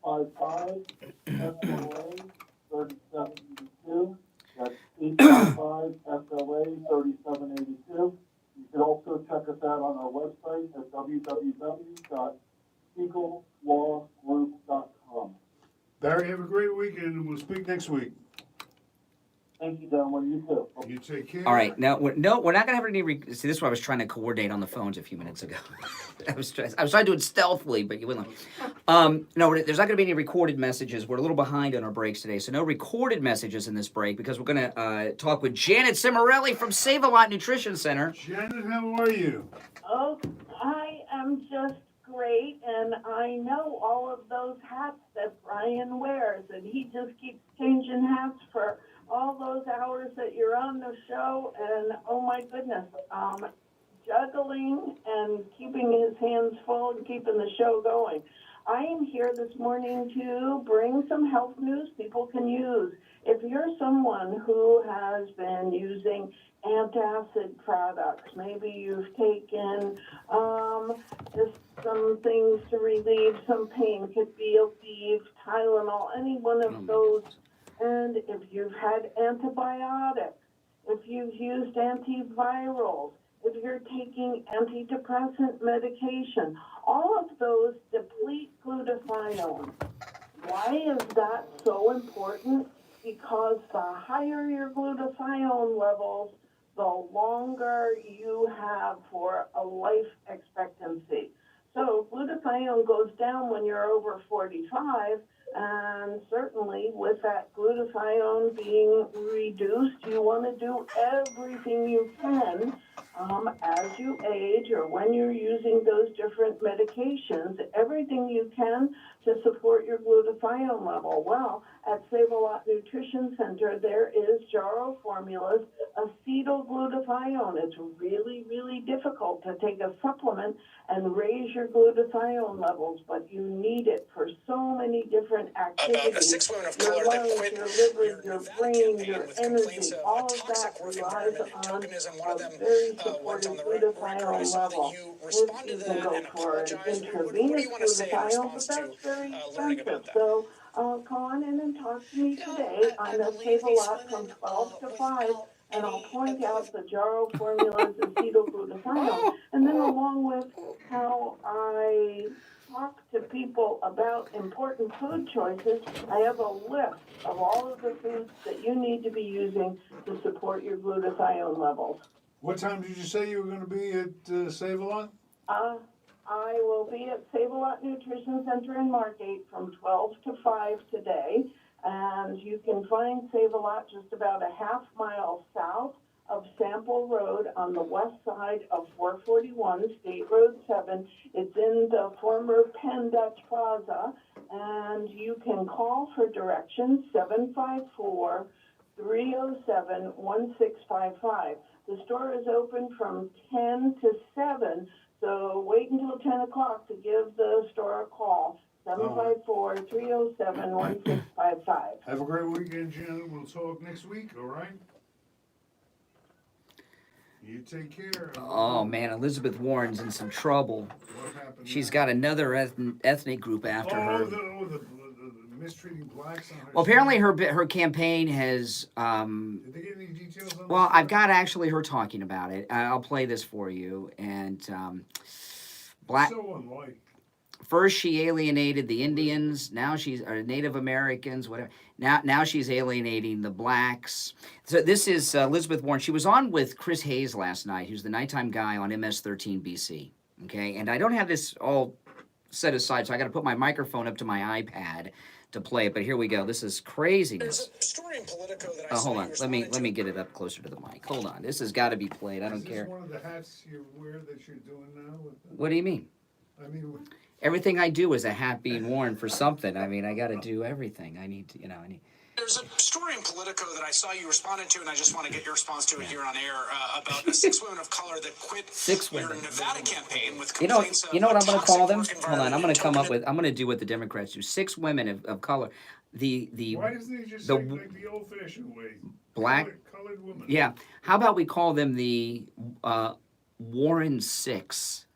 855-SLA-3782. That's 855-SLA-3782. You can also check us out on our website at www.eaglelawgroup.com. Barry, have a great weekend, and we'll speak next week. Thank you, gentlemen. You too. You take care. All right. Now, we're not going to have any. See, this is what I was trying to coordinate on the phones a few minutes ago. I was trying to do it stealthily, but you wouldn't. No, there's not going to be any recorded messages. We're a little behind on our breaks today, so no recorded messages in this break because we're going to talk with Janet Cimarelli from Save a Lot Nutrition Center. Janet, how are you? Oh, I am just great, and I know all of those hats that Brian wears, and he just keeps changing hats for all those hours that you're on the show, and oh my goodness, juggling and keeping his hands full and keeping the show going. I am here this morning to bring some health news people can use. If you're someone who has been using antacid products, maybe you've taken just some things to relieve some pain, could be Aleve, Tylenol, any one of those. And if you've had antibiotics, if you've used antivirals, if you're taking antidepressant medication, all of those deplete glutathione. Why is that so important? Because the higher your glutathione levels, the longer you have for a life expectancy. So glutathione goes down when you're over 45, and certainly with that glutathione being reduced, you want to do everything you can as you age or when you're using those different medications, everything you can to support your glutathione level. Well, at Save a Lot Nutrition Center, there is Jarrow Formulas acetylglutathione. It's really, really difficult to take a supplement and raise your glutathione levels, but you need it for so many different activities. Your lungs, your liver, your brain, your energy, all of that relies on a very supportive glutathione level. You can go for an intravenous glutathione, but that's very expensive. So call on in and talk to me today. I'm at Save a Lot from 12 to 5 and I'll point out the Jarrow formulas, acetylglutathione, and then along with how I talk to people about important food choices, I have a list of all of the foods that you need to be using to support your glutathione levels. What time did you say you were going to be at Save-A-Lot? I will be at Save-A-Lot Nutrition Center in Margate from 12 to 5 today, and you can find Save-A-Lot just about a half mile south of Sample Road on the west side of 441 State Road 7. It's in the former Penn Dutch Plaza, and you can call for directions 754-307-1655. The store is open from 10 to 7, so wait until 10 o'clock to give the store a call. 754-307-1655. Have a great weekend, Jen. We'll talk next week, all right? You take care. Oh, man, Elizabeth Warren's in some trouble. What happened? She's got another ethnic group after her. The mistreating blacks on her. Well, apparently her campaign has. Did they get any details on Well, this? I've got actually her talking about it. I'll play this for you. And black. So unlike. First, she alienated the Indians. Now she's or Native Americans. Whatever. Now she's alienating the blacks. So this is Elizabeth Warren. She was on with Chris Hayes last night, who's the nighttime guy on MS-13BC. Okay, and I don't have this all set aside, so I got to put my microphone up to my iPad to play it. But here we go. This is craziness. There's a story in Politico that I Hold on. Let me get it up closer to the mic. Hold on. This has got to be played. I don't care. Is this one of the hats you wear that you're doing now? What do you mean? I mean, everything I do is a hat being worn for something. I mean, I got to do everything. I need to, There's a story in Politico that I saw you responded to, and I just want to get your response to it here on air about 6 women of color that quit your Nevada campaign with complaints you know what I'm going to call them? toxic work Hold on, I'm going to come up environment. with. I'm going to do what the Democrats do. 6 women of color. The why doesn't he just say like the old-fashioned way? black. Colored woman. Yeah. How about we call them the Warren Six?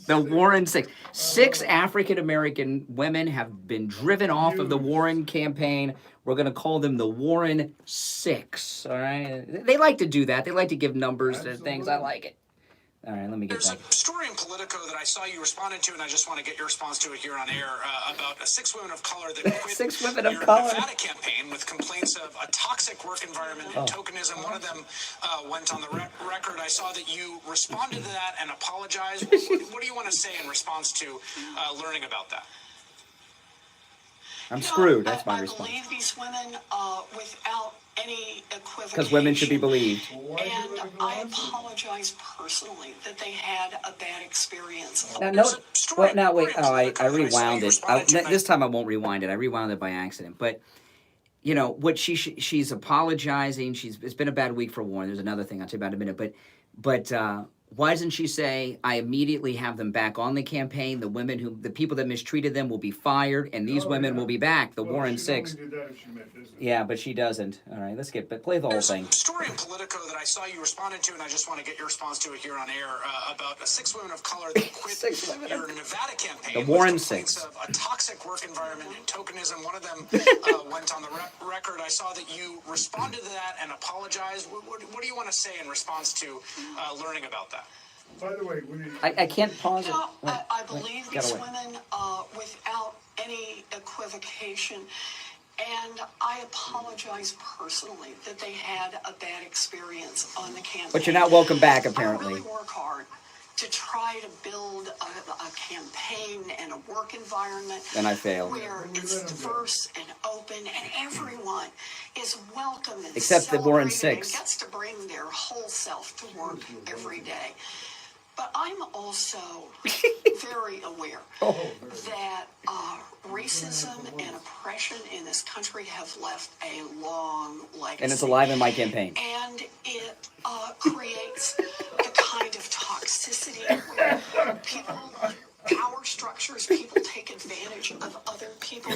The Warren Six. 6 African American women have been driven off of the Warren campaign. We're going to call them the Warren Six. All right. They like to do that. They like to give numbers to things. I like it. All right, let me get back. There's a story in Politico that I saw you responded to, and I just want to get your response to it here on air about 6 women of color that quit 6 women of your color. Nevada campaign with complaints of a toxic work environment and tokenism. One of them went on the record. I saw that you responded to that and apologized. What do you want to say in response to learning about that? I'm screwed. That's my response. I believe these women without any equivocation. Because women should be believed. And I apologize personally that they had a bad experience. Wait. Oh, I rewound it. This time I won't rewind it. I rewound it by accident. But you know what? She's apologizing. It's been a bad week for Warren. There's another thing I'll tell you about in a minute. But why doesn't she say, I immediately have them back on the campaign? The people that mistreated them will be fired, and these women will be back. The Warren Six. Only did that if she meant business. Yeah, but she doesn't. All right, play the whole thing. There's a story in Politico that I saw you responded to, and I just want to get your response to it here on air about 6 women of color that quit your Nevada campaign. The Warren with Six. complaints of a toxic work environment and tokenism. One of them went on the record. I saw that you responded to that and apologized. What do you want to say in response to learning about that? By the way, I can't pause it. I believe these women without any equivocation. And I apologize personally that they had a bad experience on the campaign. But you're not welcome back, apparently. I really work hard to try to build a campaign and a work environment And I failed. where it's diverse and open and everyone is welcome and Except the Warren celebrated Six. and gets to bring their whole self to work every day. But I'm also very aware that racism and oppression in this country have left a long legacy. And it's alive in my campaign. And it creates the kind of toxicity where people, power structures, people take advantage of other people.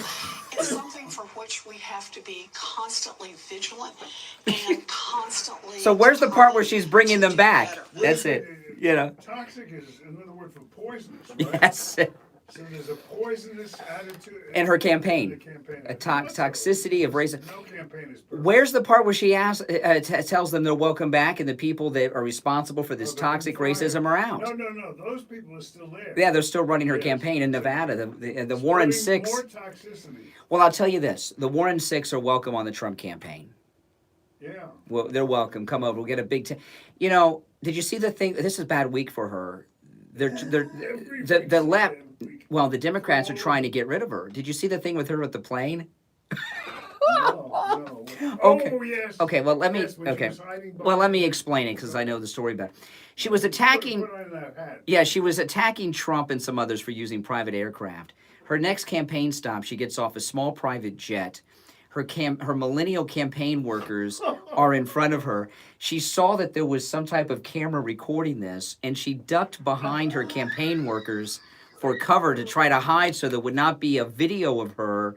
It's something for which we have to be constantly vigilant and constantly. So where's the part where she's bringing them back? That's it. You know. Toxic is another word for poisonous, right? That's it. So there's a poisonous attitude in her campaign. A toxicity of racism. No campaign is perfect. Where's the part where she tells them they're welcome back and the people that are responsible for this toxic racism are out? No. Those people are still there. Yeah, they're still running her campaign in Nevada. The Warren Six. More toxicity. Well, I'll tell you this: the Warren Six are welcome on the Trump campaign. Yeah. Well, they're welcome. Come over. We'll get a big. You know, did you see the thing? This is a bad week for her. The left. Well, the Democrats are trying to get rid of her. Did you see the thing with her with the plane? No. Okay. Oh, yes. Okay. Well, let me. Yes, when she was hiding Well, let me explain it because I know the story better. She was attacking. Put on that hat. Yeah, she was attacking Trump and some others for using private aircraft. Her next campaign stop, she gets off a small private jet. Her millennial campaign workers are in front of her. She saw that there was some type of camera recording this, and she ducked behind her campaign workers for cover to try to hide so there would not be a video of her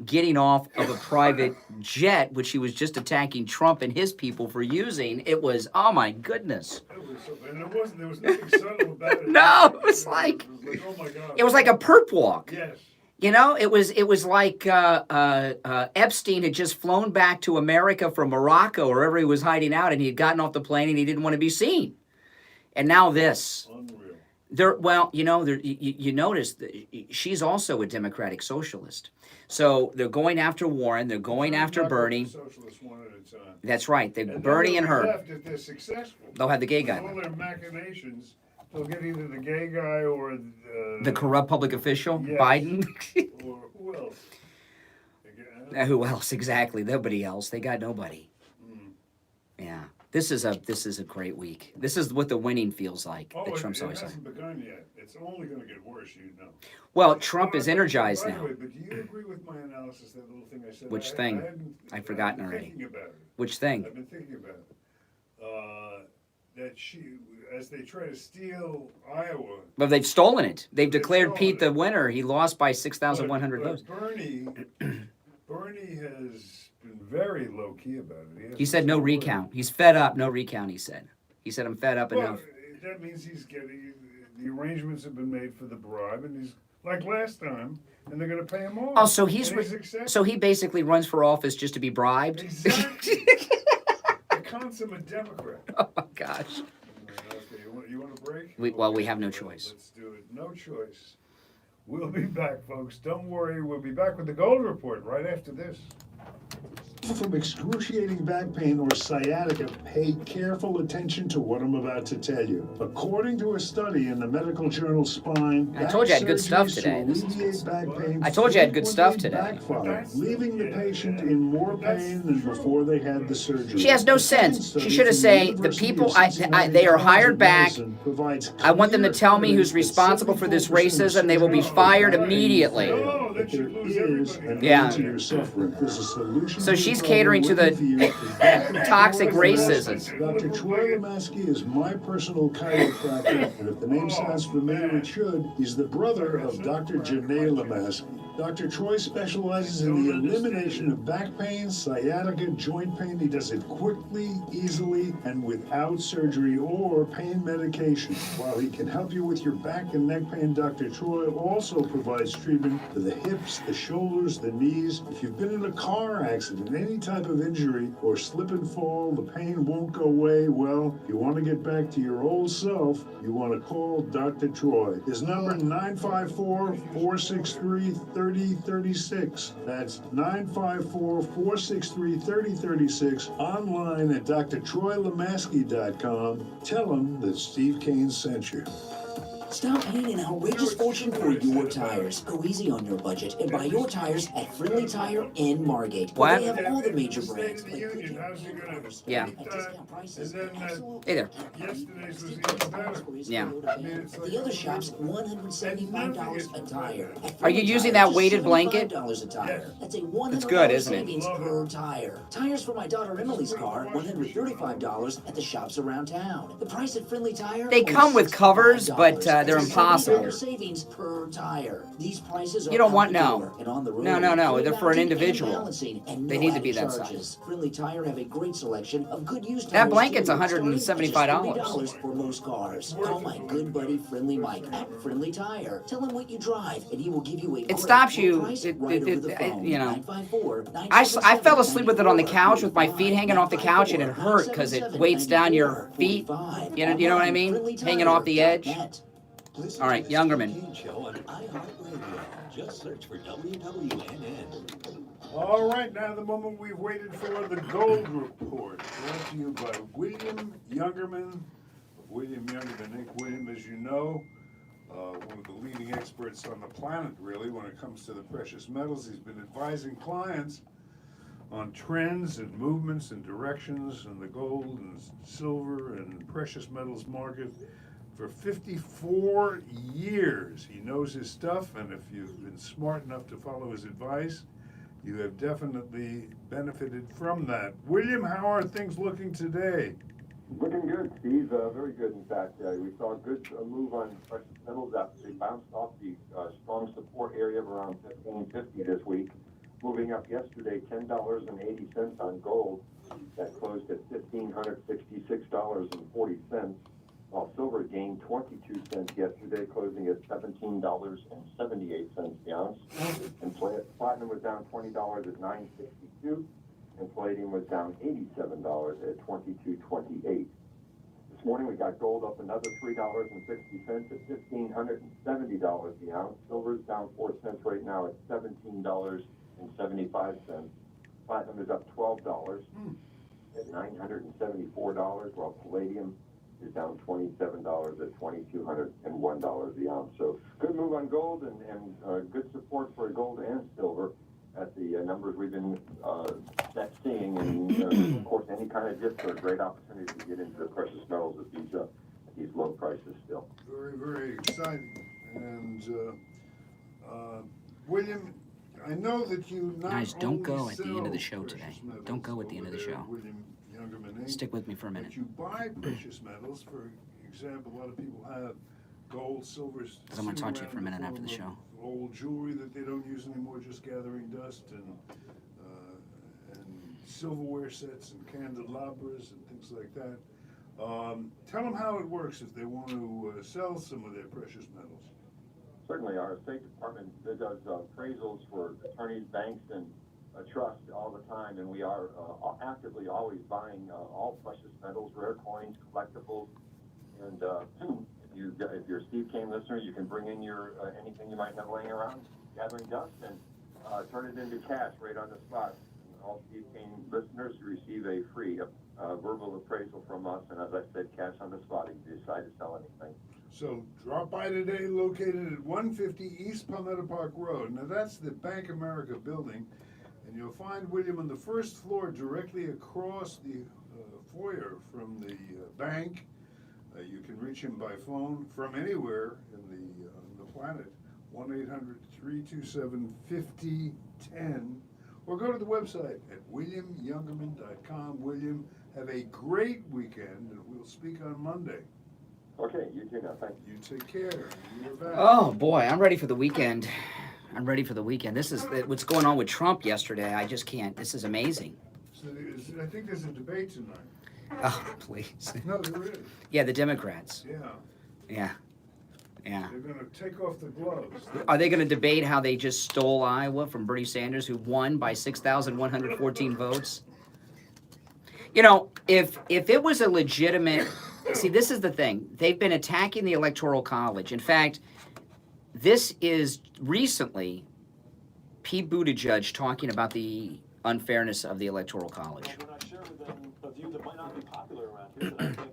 getting off of a private jet, which she was just attacking Trump and his people for using. It was, oh my goodness. There was nothing subtle about it. No, it was like, oh my God. It was like a perp walk. Yes. You know, it was like Epstein had just flown back to America from Morocco or wherever he was hiding out, and he had gotten off the plane and he didn't want to be seen. And now this. Unreal. You notice that she's also a Democratic socialist. So they're going after Warren. They're going after Bernie. Socialists one at a time. That's right. And Bernie and her. Left, if they're successful, They'll have the gay guy. All their machinations, they'll get either the gay guy or The corrupt public official, yes. Biden. Or who else? Who else? Exactly. Nobody else. They got nobody. Yeah. This is a great week. This is what the winning feels like. Oh, that Trump's it always hasn't begun yet. It's only going to get worse, you know. Well, Trump is energized By the now. way, but do you agree with my analysis, that little thing I said? Which thing? I've forgotten already. Thinking about it. Which thing? I've been thinking about it. That as they try to steal Iowa. Well, they've stolen it. They've declared Pete the winner. He lost by 6,100 votes. Bernie has been very low key about it. He said no recount. He's fed up. No recount. He said, I'm fed up Well, enough. that means he's getting the arrangements have been made for the bribe, and he's like last time, and they're going to pay him off. Oh, so so he basically runs for office just to be bribed. Exactly. A consummate Democrat. Oh my gosh. Okay, you want a break? We have no choice. Let's do it. No choice. We'll be back, folks. Don't worry. We'll be back with the Gold Report right after this. From excruciating back pain or sciatica, pay careful attention to what I'm about to tell you. According to a study in the medical journal Spine, I told you I had good stuff today. I told you I had good stuff today. Backfire, leaving the patient in more pain than before they had the surgery. She has no sense. She should have said, the people, they are hired back. I want them to tell me who's responsible for this racism. They will be fired immediately. Yeah. So she's catering to the toxic racism. Dr. Troy Lemaski is my personal chiropractor, and if the name sounds familiar, it should. He's the brother of Dr. Janae Lemaski. Dr. Troy specializes in the elimination of back pain, sciatica, joint pain. He does it quickly, easily, and without surgery or pain medication. While he can help you with your back and neck pain, Dr. Troy also provides treatment for the hips, the shoulders, the knees. If you've been in a car accident, any type of injury, or slip and fall, the pain won't go away, well, if you want to get back to your old self, you want to call Dr. Troy. His number, 954-463-3036. That's 954-463-3036. Online at drtroylemaski.com. Tell him that Steve Kane sent you. Stop paying an outrageous fortune for your tires. Go easy on your budget and buy your tires at Friendly Tire in Margate. What? They have all the major brands. Yeah. Hey there. Yesterday's was even better. Yeah. At the other shops, $175 a tire. Are you using that weighted blanket? $75 a tire. That's a $100 It's good, isn't it? savings per tire. Tires for my daughter Emily's car, $135 at the shops around town. The price at Friendly Tire. They come with covers, but they're impossible. Savings per tire. These prices are You don't want and on the road. no. They're for an individual. And They no need to be added that charges. size. Friendly Tire have a great selection of good used That tires, blanket's too, $175. starting at just $30 for most cars. Call my good buddy Friendly Mike at Friendly Tire. Tell him what you drive, and he will give you a It stops you. You know. I fell asleep with it on the couch with my feet hanging off the couch, and it hurt because it weights down your feet. You know what I mean? Hanging off the edge. All right, Youngerman. Show on iHeartRadio. Just search for WWNN. All right, now the moment we've waited for, the Gold Report, brought to you by William Youngerman. William Youngerman Inc. William, as you know, one of the leading experts on the planet, really, when it comes to the precious metals. He's been advising clients on trends and movements and directions in the gold and silver and precious metals market for 54 years. He knows his stuff, and if you've been smart enough to follow his advice, you have definitely benefited from that. William, how are things looking today? Looking good, Steve. Very good, in fact. We saw a good move on precious metals after they bounced off the strong support area of around $15.50 this week. Moving up yesterday, $10.80 on gold. That closed at $1,566.40. While silver gained 22 cents yesterday, closing at $17.78 the ounce. And platinum was down $20 at $9.62. And palladium was down $87 at $22.28. This morning we got gold up another $3.60 at $1,570 the ounce. Silver's down 4 cents right now at $17.75. Platinum is up $12 at $974, while palladium is down $27 at $2,201 the ounce. So good move on gold and good support for gold and silver at the numbers we've been seeing. And of course, any kind of dips are a great opportunity to get into the precious metals at these low prices still. Very, very exciting. And William, I know that you not Guys, don't go only at the end of the sell show today. precious metals Don't go at the end of the over there, show. William Youngerman Inc., Stick with me for a minute. but you buy precious metals. For example, a lot of people have gold, silver. Because I'm going to talk to you for a minute after the show. Old jewelry that they don't use anymore, just gathering dust, and silverware sets and candelabras and things like that. Tell them how it works if they want to sell some of their precious metals. Certainly, our State Department does appraisals for attorneys, banks, and trusts all the time, and we are actively always buying all precious metals, rare coins, collectibles, and if you're a Steve Kane listener, you can bring in your anything you might have laying around, gathering dust, and turn it into cash right on the spot. And all Steve Kane listeners receive a free verbal appraisal from us, and as I said, cash on the spot if you decide to sell anything. So drop by today, located at 150 East Palmetto Park Road. Now that's the Bank America building, and you'll find William on the first floor directly across the foyer from the bank. You can reach him by phone from anywhere in the planet, 1-800-327-5010, or go to the website at williamyoungerman.com. William, have a great weekend, and we'll speak on Monday. Okay, you too now. Thank you. You take care. You're back. Oh boy, I'm ready for the weekend. I'm ready for the weekend. This is what's going on with Trump yesterday. I just can't. This is amazing. So I think there's a debate tonight. Oh, please. No, there is. Yeah, the Democrats. Yeah. Yeah. Yeah. They're going to take off the gloves. Are they going to debate how they just stole Iowa from Bernie Sanders, who won by 6,114 votes? You know, if it was a legitimate... See, this is the thing. They've been attacking the Electoral College. In fact, this is recently Pete Buttigieg talking about the unfairness of the Electoral College. When I share with them a view that might not be popular around here, that I think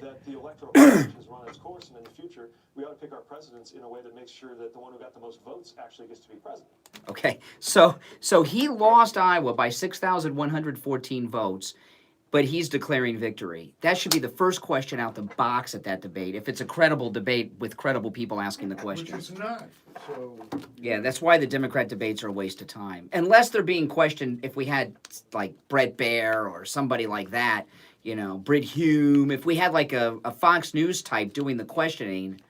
that the Electoral College has run its course, and in the future, we ought to pick our presidents in a way that makes sure that the one who got the most votes actually gets to be president. Okay, so he lost Iowa by 6,114 votes, but he's declaring victory. That should be the first question out the box at that debate, if it's a credible debate with credible people asking the questions. Which it's not. So Yeah, that's why the Democrat debates are a waste of time. Unless they're being questioned, if we had, like, Brett Baer or somebody like that, you know, Brit Hume, if we had, like, a Fox News type doing the questioning,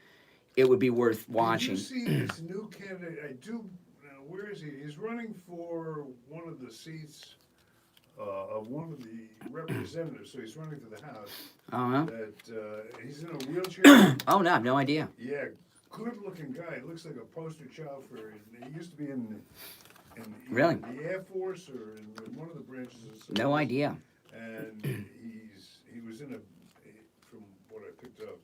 it would be worth watching. Did you see this new candidate? I do. Where is he? He's running for one of the seats of one of the representatives. So he's running for the House. Uh-huh. That he's in a wheelchair. Oh no, I have no idea. Yeah, good-looking guy. He looks like a poster child for. He used to be in Really? the Air Force or in one of the branches of service. No idea. And he was in a, from what I picked up,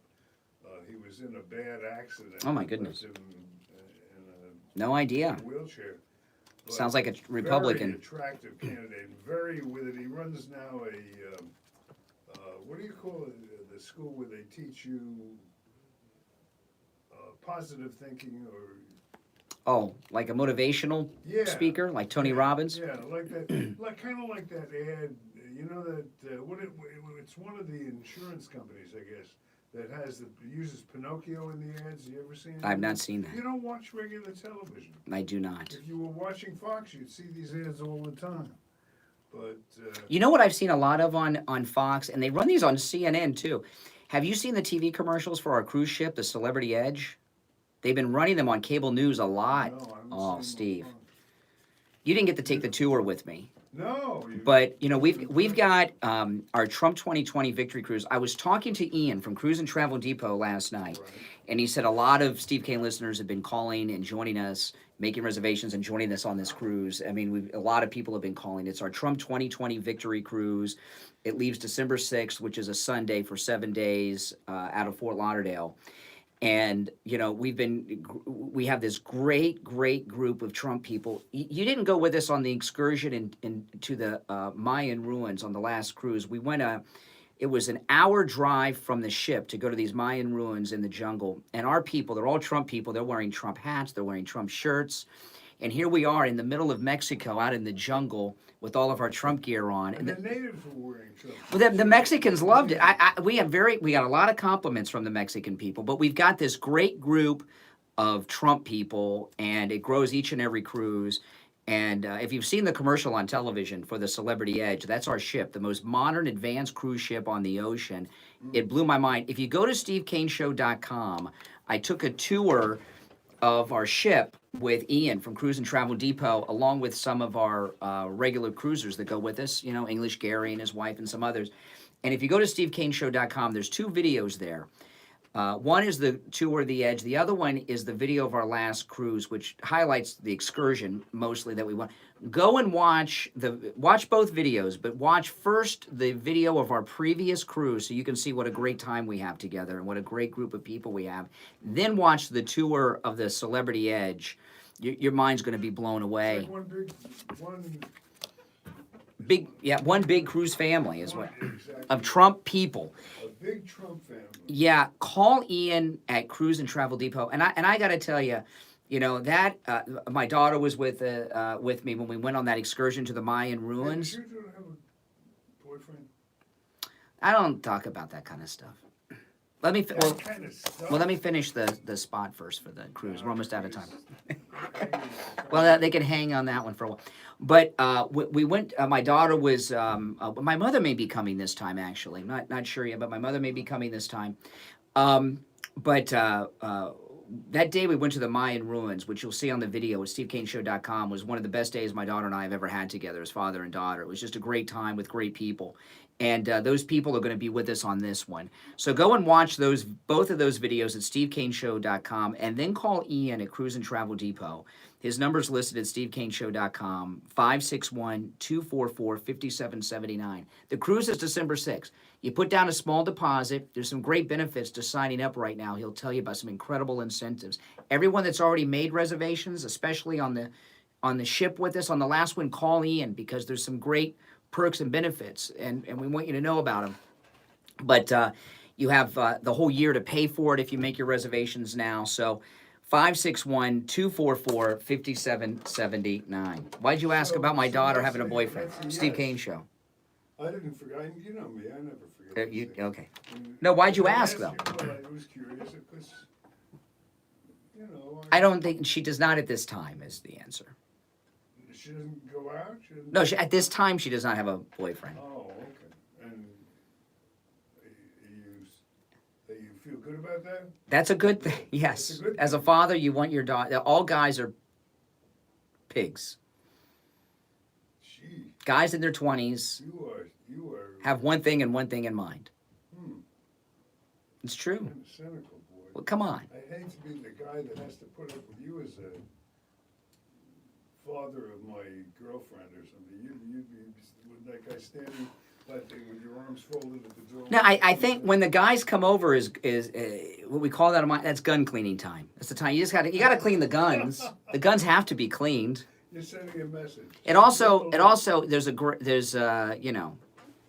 he was in a bad accident. Oh my goodness. Left him in No idea. a wheelchair. But Sounds like a Republican. Very attractive candidate. Very with it. He runs now a what do you call it? The school where they teach you positive thinking or. Oh, like a motivational speaker, like Tony Robbins? Yeah, like that, kind of like that ad. You know that it's one of the insurance companies, I guess, that uses Pinocchio in the ads. You ever seen it? I've not seen that. You don't watch regular television. I do not. If you were watching Fox, you'd see these ads all the time. But you know what I've seen a lot of on Fox, and they run these on CNN too. Have you seen the TV commercials for our cruise ship, the Celebrity Edge? They've been running them on cable news a lot. Oh, Steve, you didn't get to take the tour with me. No. But you know we've got our Trump 2020 victory cruise. I was talking to Ian from Cruise and Travel Depot last night, and he said a lot of Steve Kane listeners have been calling and joining us, making reservations and joining us on this cruise. I mean, a lot of people have been calling. It's our Trump 2020 victory cruise. It leaves December 6th, which is a Sunday, for 7 days out of Fort Lauderdale. And, you know, we have this great group of Trump people. You didn't go with us on the excursion to the Mayan ruins on the last cruise. We went it was an hour drive from the ship to go to these Mayan ruins in the jungle. And our people, they're all Trump people. They're wearing Trump hats. They're wearing Trump shirts. And here we are in the middle of Mexico out in the jungle with all of our Trump gear on. And the natives were wearing Trump. Well, the Mexicans loved it. We got a lot of compliments from the Mexican people, but we've got this great group of Trump people, and it grows each and every cruise. And if you've seen the commercial on television for the Celebrity Edge, that's our ship, the most modern, advanced cruise ship on the ocean. It blew my mind. If you go to SteveKaneShow.com, I took a tour of our ship with Ian from Cruise and Travel Depot, along with some of our regular cruisers that go with us, you know, English Gary and his wife and some others. And if you go to SteveKaneShow.com, there's 2 videos there. One is the tour of the Edge. The other one is the video of our last cruise, which highlights the excursion mostly that we went. Go and watch both videos, but watch first the video of our previous cruise so you can see what a great time we have together and what a great group of people we have. Then watch the tour of the Celebrity Edge. Your mind's going to be blown away. One big cruise family is what of Trump people. A big Trump family. Yeah, call Ian at Cruise and Travel Depot, and I got to tell you, you know that my daughter was with me when we went on that excursion to the Mayan ruins. Did you have a boyfriend? I don't talk about that kind of stuff. Let me let me finish the spot first for the cruise. We're almost out of time. Well, they can hang on that one for a while. But we went. My daughter was. My mother may be coming this time. Actually, not sure yet. But my mother may be coming this time. But that day we went to the Mayan ruins, which you'll see on the video at SteveKaneShow.com. Was one of the best days my daughter and I have ever had together as father and daughter. It was just a great time with great people. And those people are going to be with us on this one. So go and watch both of those videos at SteveKaneShow.com, and then call Ian at Cruise and Travel Depot. His number's listed at SteveKaneShow.com, 561-244-5779. The cruise is December 6th. You put down a small deposit. There's some great benefits to signing up right now. He'll tell you about some incredible incentives. Everyone that's already made reservations, especially on the ship with us, on the last one, call Ian, because there's some great perks and benefits, and we want you to know about them. But you have the whole year to pay for it if you make your reservations now. So 561-244-5779. Why'd you ask about my daughter having a boyfriend? Steve Kane Show. I didn't forget. You know me. I never forget. Okay. No, why'd you ask, though? Well, I was curious because, you know. I don't think she does not at this time is the answer. She doesn't go out? No, at this time she does not have a boyfriend. Oh, okay. And you feel good about that? That's a good thing. Yes. That's a good As a thing. father, you want your daughter. All guys are pigs. Gee, Guys in their 20s you are have one thing and one thing in mind. It's true. kind of cynical, boy. Well, come on. I hate to be the guy that has to put up with you as a father of my girlfriend or something. You'd be with that guy standing like with your arms folded at the door. No, I think when the guys come over is what we call that. That's gun cleaning time. That's the time you gotta clean the guns. The guns have to be cleaned. You're sending a message. It also there's you know,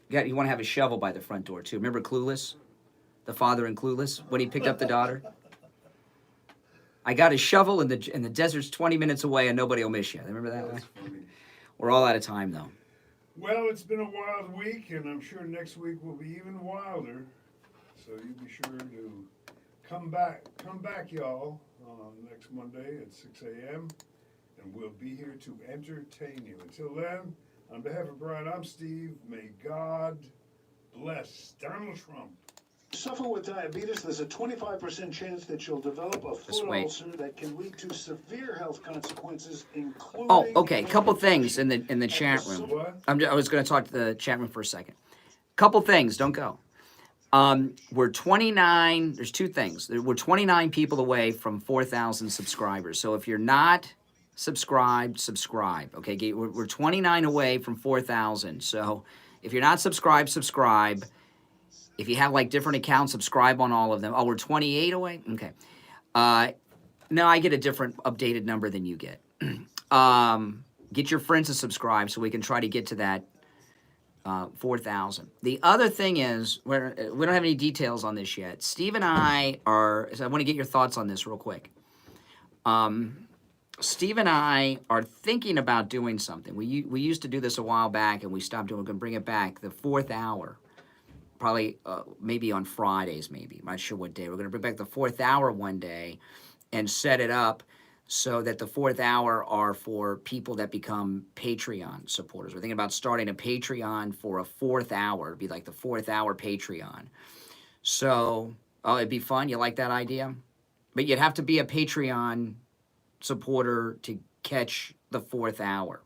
you want to have a shovel by the front door too. Remember Clueless, the father in Clueless when he picked up the daughter. I got a shovel and the desert's 20 minutes away and nobody will miss you. Remember that one? Funny. We're all out of time though. Well, it's been a wild week, and I'm sure next week will be even wilder. So you be sure to come back, y'all, next Monday at 6 a.m., and we'll be here to entertain you. Until then, on behalf of Brian, I'm Steve. May God bless Donald Trump. Suffer with diabetes, there's a 25% chance that you'll develop a foot ulcer that can lead to severe health consequences, including... Oh, okay. Couple things in the chat room. I was going to talk to the chat room for a second. Couple things. Don't go. We're 29. There's two things. We're 29 people away from 4,000 subscribers. So if you're not subscribed, subscribe. Okay, we're 29 away from 4,000. So if you're not subscribed, subscribe. If you have like different accounts, subscribe on all of them. Oh, we're 28 away? Okay. No, I get a different updated number than you get. Get your friends to subscribe so we can try to get to that 4,000. The other thing is, we don't have any details on this yet. Steve and I are, so I want to get your thoughts on this real quick. Steve and I are thinking about doing something. We used to do this a while back and we stopped doing it. We're going to bring it back, the 4th hour. Probably maybe on Fridays, maybe. I'm not sure what day. We're going to bring back the 4th hour one day and set it up so that the 4th hour are for people that become Patreon supporters. We're thinking about starting a Patreon for a 4th hour. It'd be like the 4th hour Patreon. So, it'd be fun. You like that idea? But you'd have to be a Patreon supporter to catch the 4th hour.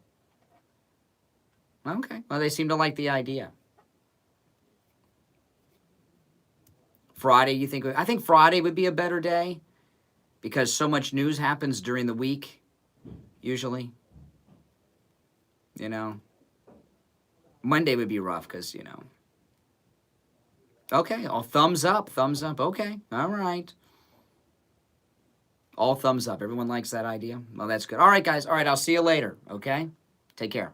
Okay. Well, they seem to like the idea. Friday, you think? I think Friday would be a better day because so much news happens during the week, usually. You know, Monday would be rough because, you know. Okay, all thumbs up, okay, all right. All thumbs up. Everyone likes that idea? Well, that's good. All right, guys. All right, I'll see you later, okay? Take care.